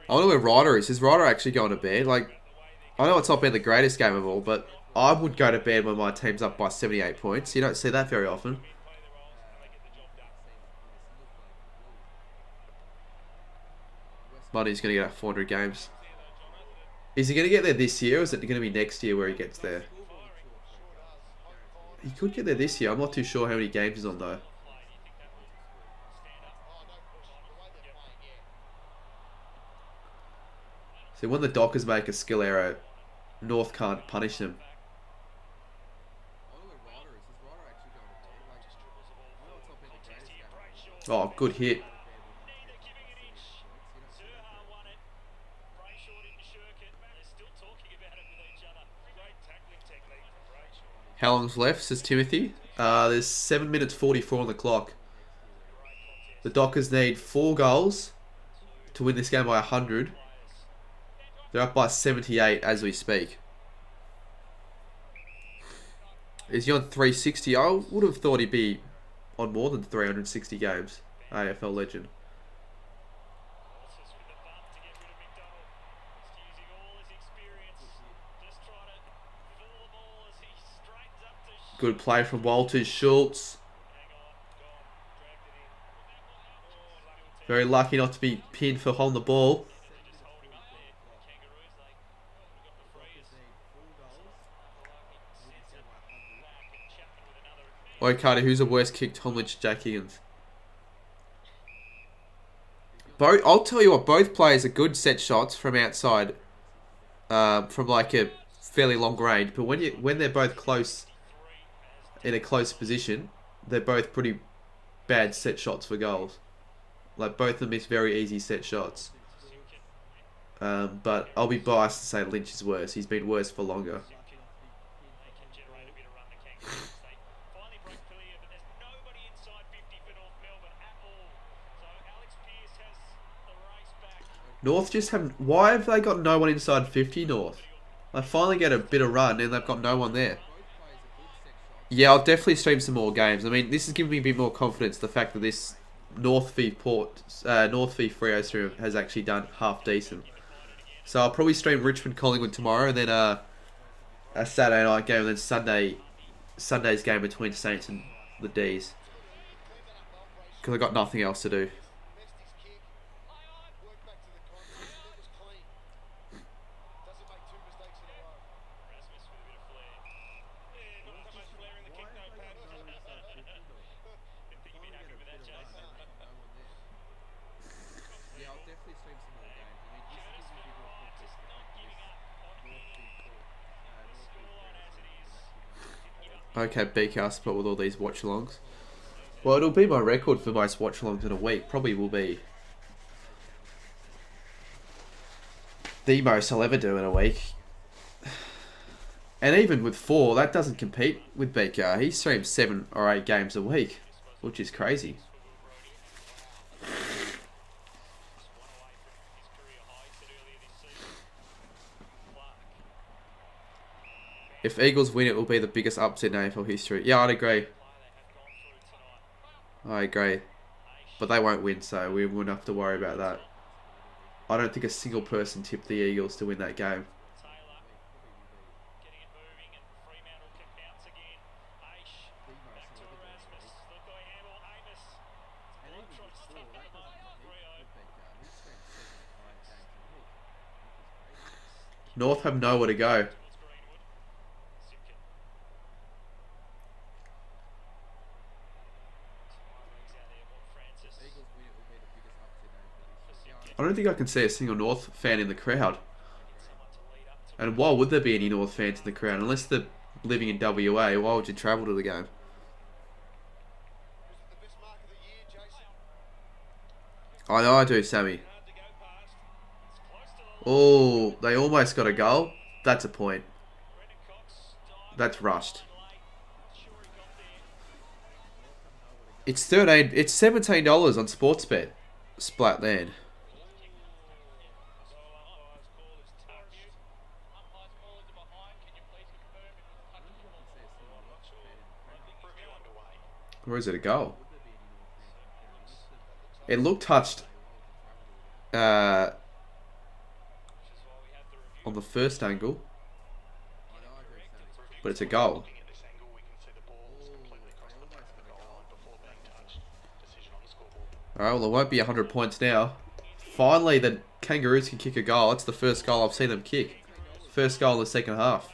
I wonder where Ryder is. Is Ryder actually going to bed? Like, I know it's not been the greatest game of all, but I would go to bed when my team's up by 78 points. You don't see that very often. Money's going to get 400 games. Is he going to get there this year, or is it going to be next year where he gets there? He could get there this year. I'm not too sure how many games he's on, though. So when the Dockers make a skill error, North can't punish them. Oh, good hit. How long's left, says Timothy? There's 7 minutes 44 on the clock. The Dockers need 4 goals to win this game by 100. They're up by 78 as we speak. Is he on 360? I would have thought he'd be on more than 360 games. AFL legend. Good play from Walters. Schultz. Very lucky not to be pinned for holding the ball. Oi, Carter, who's the worst kick? Tom Lynch, Jack Higgins. I'll tell you what, both players are good set shots from outside, from like a fairly long range. But when they're both close, in a close position, they're both pretty bad set shots for goals. Like, both of them miss very easy set shots. But I'll be biased to say Lynch is worse. He's been worse for longer. North just haven't... Why have they got no one inside 50, North? They finally get a bit of run and they've got no one there. Yeah, I'll definitely stream some more games. I mean, this has given me a bit more confidence, the fact that this North v Freo stream has actually done half decent. So I'll probably stream Richmond Collingwood tomorrow, and then a Saturday night game, and then Sunday's game between Saints and the D's. Because I've got nothing else to do. Okay, BK spot with all these watch-alongs. Well, it'll be my record for most watch-alongs in a week. Probably will be the most I'll ever do in a week. And even with 4, that doesn't compete with BK. He streams 7 or 8 games a week, which is crazy. If Eagles win, it will be the biggest upset in AFL history. Yeah, I'd agree. I agree. But they won't win, so we wouldn't have to worry about that. I don't think a single person tipped the Eagles to win that game.
Getting it moving and Fremantle can bounce again. Aish, back to Erasmus. Look, Amos.
North have nowhere to go. I don't think I can see a single North fan in the crowd. And why would there be any North fans in the crowd? Unless they're living in WA, why would you travel to the game? I know I do, Sammy. Oh, they almost got a goal. That's a point. That's rushed. It's $17 on Sportsbet. Splatland. Or is it a goal? It looked touched on the first angle, but it's a goal. Alright, well it won't be 100 points now. Finally the Kangaroos can kick a goal. That's the first goal I've seen them kick. First goal in the second half.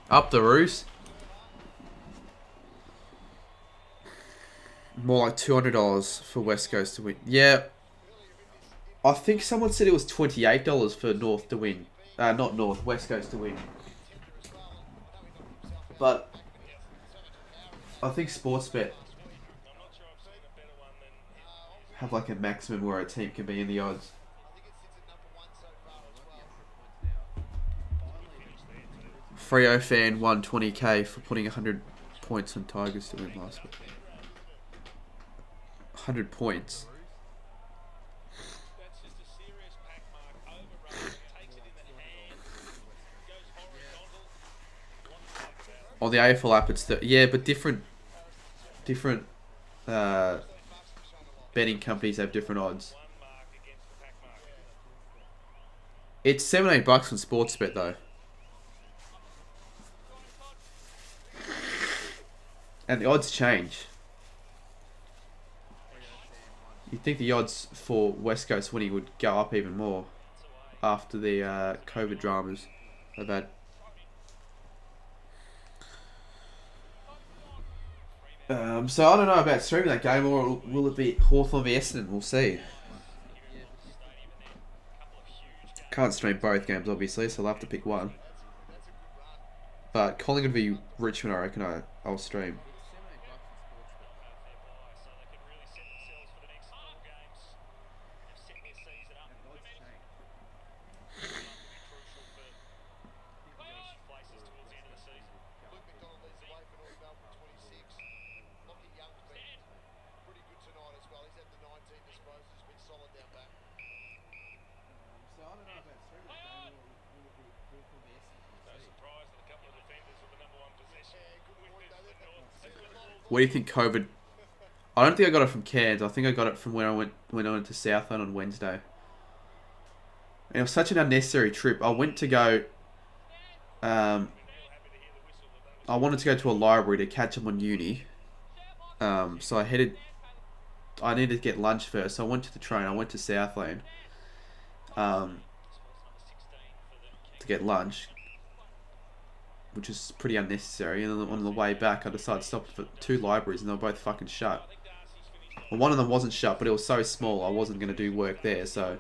Up the Roos. More like $200 for West Coast to win. Yeah. I think someone said it was $28 for North to win. Not North, West Coast to win. But I think Sportsbet have like a maximum where a team can be in the odds. Freo fan won 20k for putting 100 points on Tigers to win last week. 100 points. On the AFL app, it's yeah, but different betting companies have different odds. It's $78 on Sportsbet though. And the odds change. You'd think the odds for West Coast winning would go up even more after the COVID dramas they've had. So I don't know about streaming that game, or will it be Hawthorn v Essendon? We'll see. Can't stream both games obviously, so I'll have to pick one. But Collingwood v Richmond, I reckon I'll stream. What do you think COVID? I don't think I got it from Cairns. I think I got it from when I went to Southland on Wednesday. And it was such an unnecessary trip. I went to go. I wanted to go to a library to catch up on uni. So I needed to get lunch first. So I went to the train. I went to Southland. To get lunch, which is pretty unnecessary. And then on the way back, I decided to stop for 2 libraries, and they were both fucking shut. Well, one of them wasn't shut, but it was so small, I wasn't going to do work there. So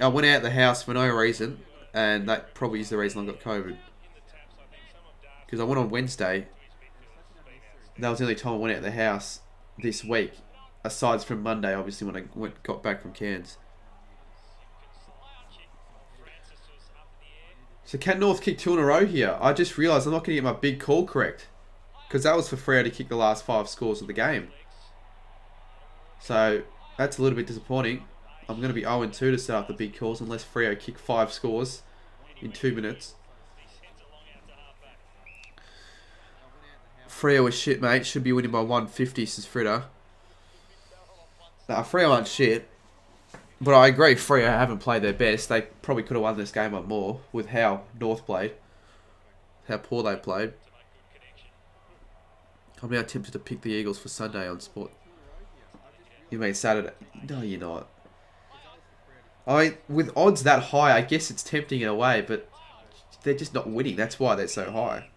I went out the house for no reason, and that probably is the reason I got COVID. Because I went on Wednesday. That was the only time I went out of the house this week. Aside from Monday, obviously, when I got back from Cairns. So can North kick 2 in a row here? I just realised I'm not going to get my big call correct. Because that was for Freo to kick the last 5 scores of the game. So that's a little bit disappointing. I'm going to be 0-2 to set up the big calls unless Freo kick 5 scores in 2 minutes. Freo is shit, mate. Should be winning by 150, says Fritter. Nah, Freo aren't shit. But I agree, Freo haven't played their best. They probably could have won this game by more with how North played. How poor they played. I'm now tempted to pick the Eagles for Sunday on Sport. You mean Saturday? No, you're not. I mean, with odds that high, I guess it's tempting in a way, but they're just not winning. That's why they're so high.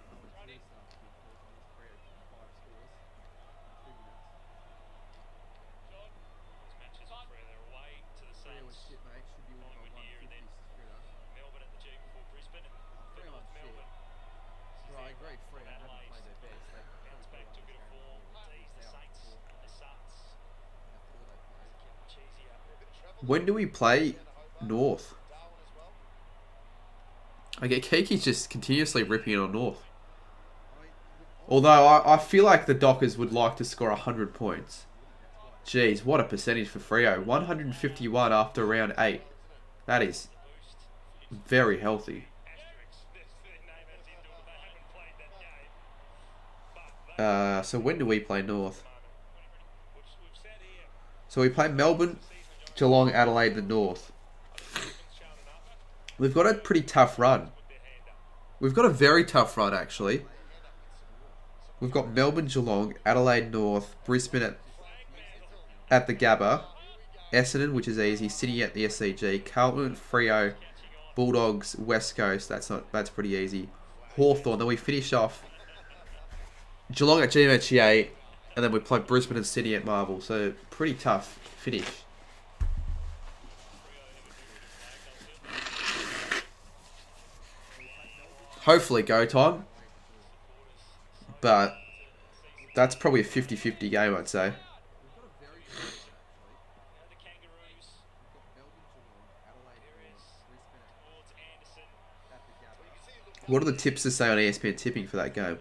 When do we play North? I get Kiki's just continuously ripping it on North. Although I feel like the Dockers would like to score 100 points. Jeez, what a percentage for Freo. 151 after round 8. That is very healthy. So when do we play North? So we play Melbourne, Geelong, Adelaide, the North. We've got a pretty tough run. We've got a very tough run, actually. We've got Melbourne, Geelong, Adelaide North, Brisbane at the Gabba, Essendon, which is easy, Sydney at the SCG, Carlton, Freo, Bulldogs, West Coast. That's pretty easy. Hawthorn. Then we finish off Geelong at GMHA, and then we play Brisbane and Sydney at Marvel. So pretty tough finish. Hopefully go time. But that's probably a 50-50 game, I'd say. What are the tips to say on ESPN tipping for that game?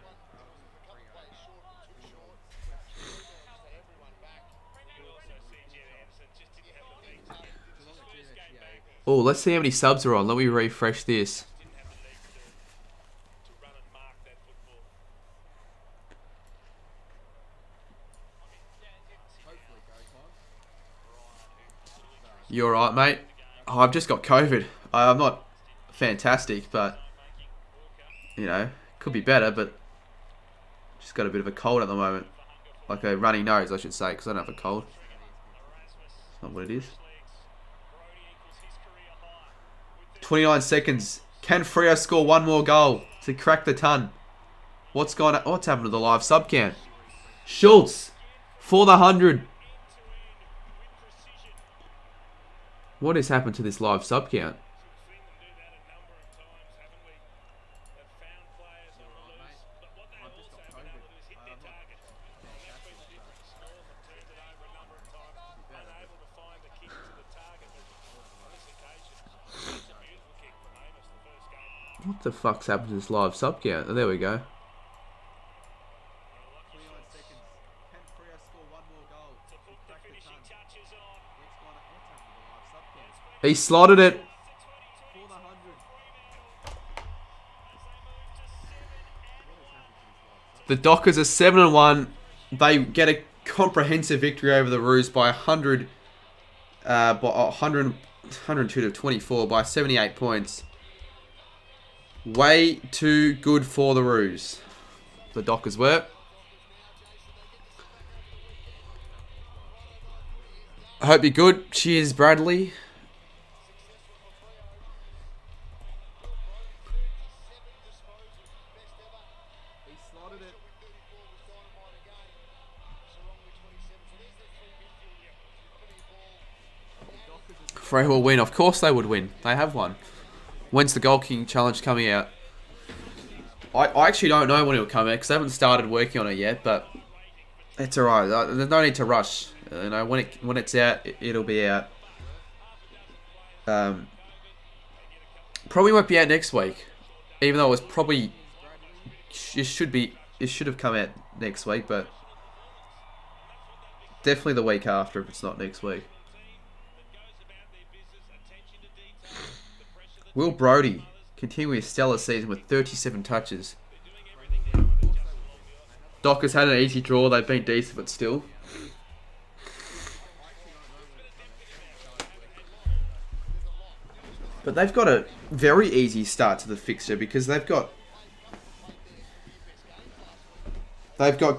Oh, let's see how many subs are on. Let me refresh this. You alright, mate? Oh, I've just got COVID. I'm not fantastic, but, you know, could be better, but just got a bit of a cold at the moment. Like a runny nose, I should say, because I don't have a cold. It's not what it is. 29 seconds. Can Freo score one more goal to crack the ton? What's happened to the live sub count? Schultz for the 100. What has happened to this live sub count? What the fuck's happened to this live sub count? Oh, there we go. He slotted it. The Dockers are 7-1. They get a comprehensive victory over the Roos by 102 to 24 by 78 points. Way too good for the Roos. The Dockers were. I hope you're good. Cheers, Bradley. Freo will win. Of course they would win. They have won. When's the Goal King challenge coming out? I actually don't know when it'll come out because I haven't started working on it yet, but it's alright. There's no need to rush. You know, when it's out, it'll be out. Probably won't be out next week, even though it was probably it should have come out next week, but definitely the week after if it's not next week. Will Brodie continuing his stellar season with 37 touches. Dockers had an easy draw. They've been decent, but still. But they've got a very easy start to the fixture because they've got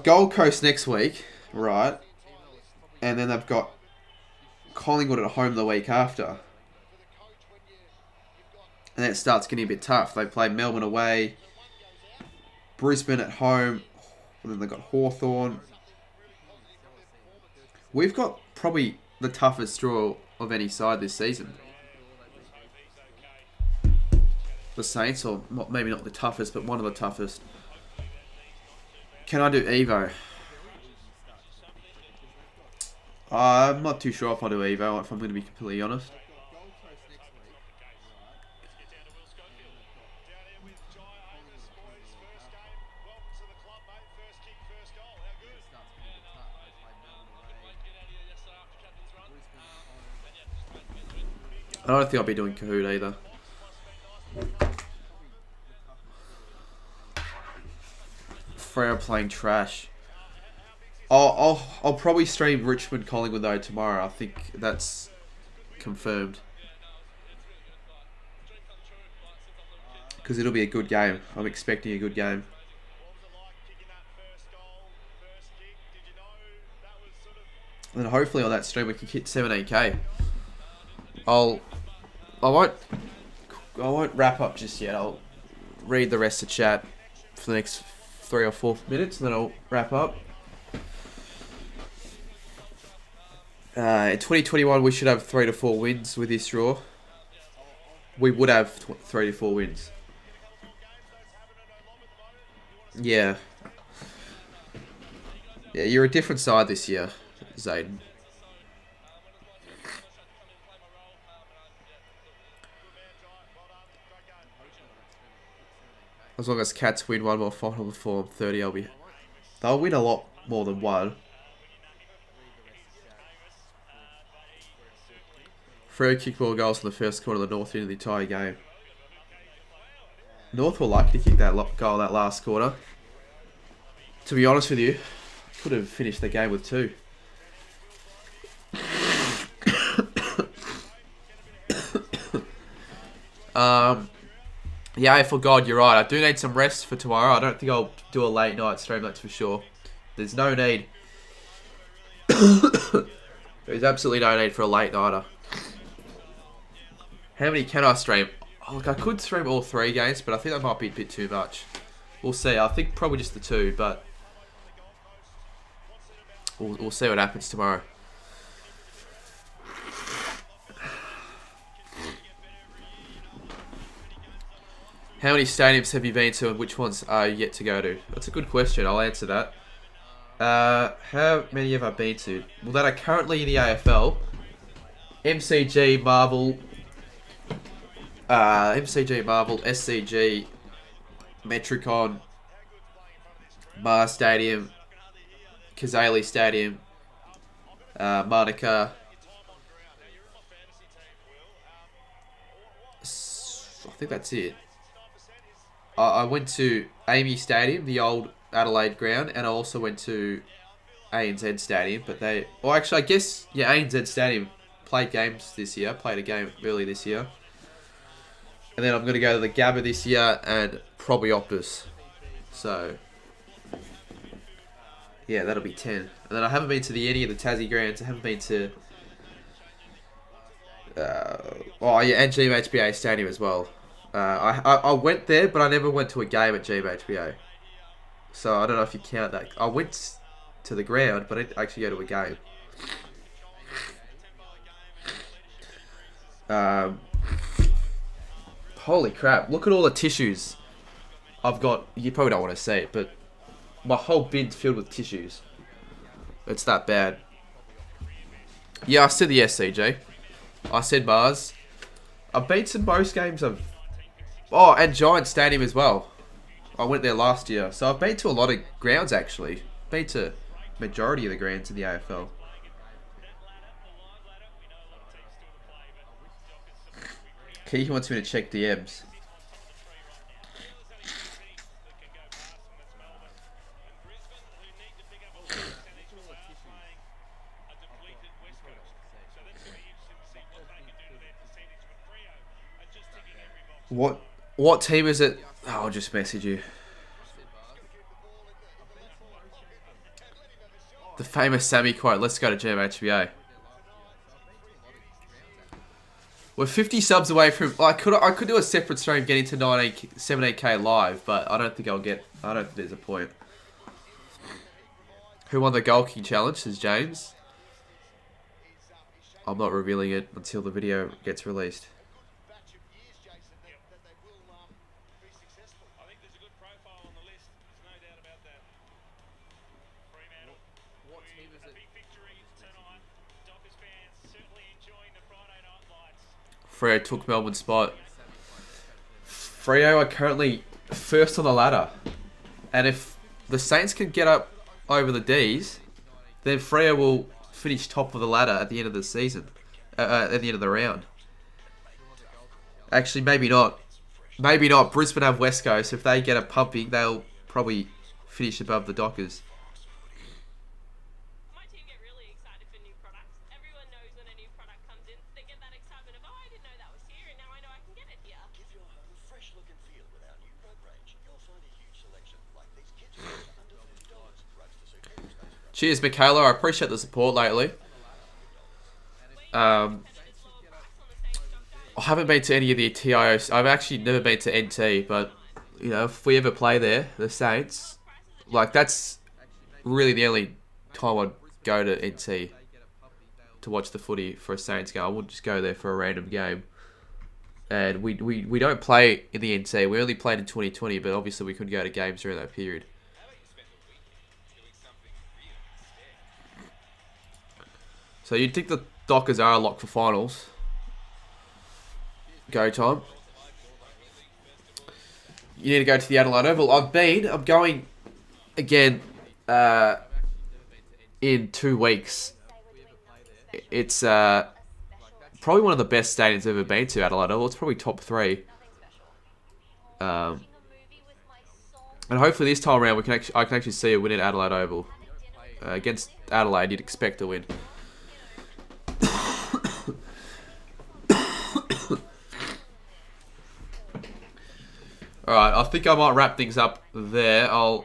Gold Coast next week, right? And then they've got Collingwood at home the week after. And then it starts getting a bit tough. They play Melbourne away, Brisbane at home, and then they've got Hawthorn. We've got probably the toughest draw of any side this season. The Saints, or maybe not the toughest, but one of the toughest. Can I do Evo? I'm not too sure if I do Evo, if I'm going to be completely honest. I don't think I'll be doing Kahoot either. Freo playing trash. I'll probably stream Richmond Collingwood though tomorrow. I think that's confirmed. Because it'll be a good game. I'm expecting a good game. And hopefully on that stream we can hit 17k. I won't wrap up just yet. I'll read the rest of chat for the next 3 or 4 minutes, and then I'll wrap up. In 2021, we should have 3 to 4 wins with this draw. We would have 3 to 4 wins. Yeah. Yeah, you're a different side this year, Zayden. As long as Cats win one more final before I'm 30, they'll win a lot more than one. Freo kicked more goals in the first quarter of the North in the entire game. North were lucky to kick that goal that last quarter. To be honest with you, could have finished the game with 2. Yeah, AFL God, you're right. I do need some rest for tomorrow. I don't think I'll do a late night stream, that's for sure. There's no need. There's absolutely no need for a late nighter. How many can I stream? Oh, look, I could stream all 3 games, but I think that might be a bit too much. We'll see. I think probably just the 2, but we'll see what happens tomorrow. How many stadiums have you been to and which ones are you yet to go to? That's a good question. I'll answer that. How many have I been to? Well, that are currently in the AFL. MCG, Marvel, SCG, Metricon, Mars Stadium, Kazali Stadium, Monica. I think that's it. I went to Amy Stadium, the old Adelaide ground, and I also went to ANZ Stadium. But actually, I guess, yeah, ANZ Stadium played games this year. Played a game early this year. And then I'm going to go to the Gabba this year and probably Optus. So, yeah, that'll be 10. And then I haven't been to any of the Tassie grounds. I haven't been to... and GMHBA Stadium as well. I went there, but I never went to a game at GMHBA. So I don't know if you count that. I went to the ground, but I didn't actually go to a game. Holy crap, look at all the tissues. I've got, you probably don't want to see it, but my whole bin's filled with tissues. It's that bad. Yeah, I said the SCG. I said Mars. I've been to most games of... Oh, and Giant Stadium as well. I went there last year. So I've been to a lot of grounds, actually. Been to majority of the grounds in the AFL. Keith wants me to check DMs. What team is it? Oh, I'll just message you. The famous Sammy quote. Let's go to GMHBA. We're 50 subs away from... I could do a separate stream getting to 17k live, but I don't think I'll get... I don't think there's a point. Who won the goal king challenge? Says James. I'm not revealing it until the video gets released.
I think there's a good profile on the list. There's no doubt about that. Fremantle.
What team is it?
A big victory tonight. Dockers fans certainly enjoying the Friday night lights.
Freo took Melbourne's spot. Freo are currently first on the ladder. And if the Saints can get up over the D's, then Freo will finish top of the ladder at the end of the season. At the end of the round. Actually, maybe not. Maybe not. Brisbane have West Coast. If they get a pumping, they'll probably finish above the Dockers.
My team get really excited for new products. Everyone knows when a new product comes in, they get that excitement of, oh, I didn't know that was here, and now I know I can get it here.
Give your home a fresh look and feel with our new rug range. You'll find a huge selection like these kids' rugs under $50. Rugs to suit every stage.
Cheers, Michaela. I appreciate the support lately. I haven't been to any of the TIOs. I've actually never been to NT, but you know, if we ever play there, the Saints, like that's really the only time I'd go to NT to watch the footy for a Saints game. I wouldn't just go there for a random game. And we don't play in the NT. We only played in 2020, but obviously we couldn't go to games during that period. So you'd think the Dockers are a lock for finals. Go time. You need to go to the Adelaide Oval. I'm going again in 2 weeks. It's probably one of the best stadiums I've ever been to, Adelaide Oval. It's probably top 3. And hopefully this time around I can actually see a win at Adelaide Oval. Against Adelaide, you'd expect to win. Alright, I think I might wrap things up there. I'm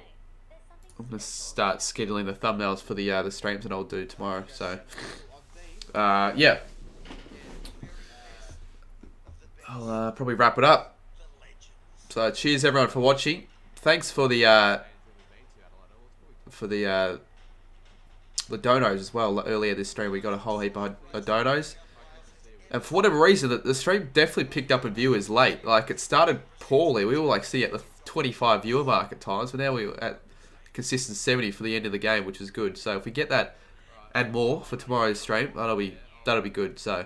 going to start scheduling the thumbnails for the streams that I'll do tomorrow. So, yeah. I'll probably wrap it up. So, cheers everyone for watching. Thanks for the donos as well. Earlier this stream we got a whole heap of donos. And for whatever reason, the stream definitely picked up in viewers late. Like, it started poorly. We were, like, sitting at the 25 viewer mark at times. But now we're at consistent 70 for the end of the game, which is good. So, if we get that and more for tomorrow's stream, that'll be good. So,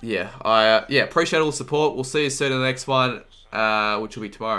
yeah. I appreciate all the support. We'll see you soon in the next one, which will be tomorrow.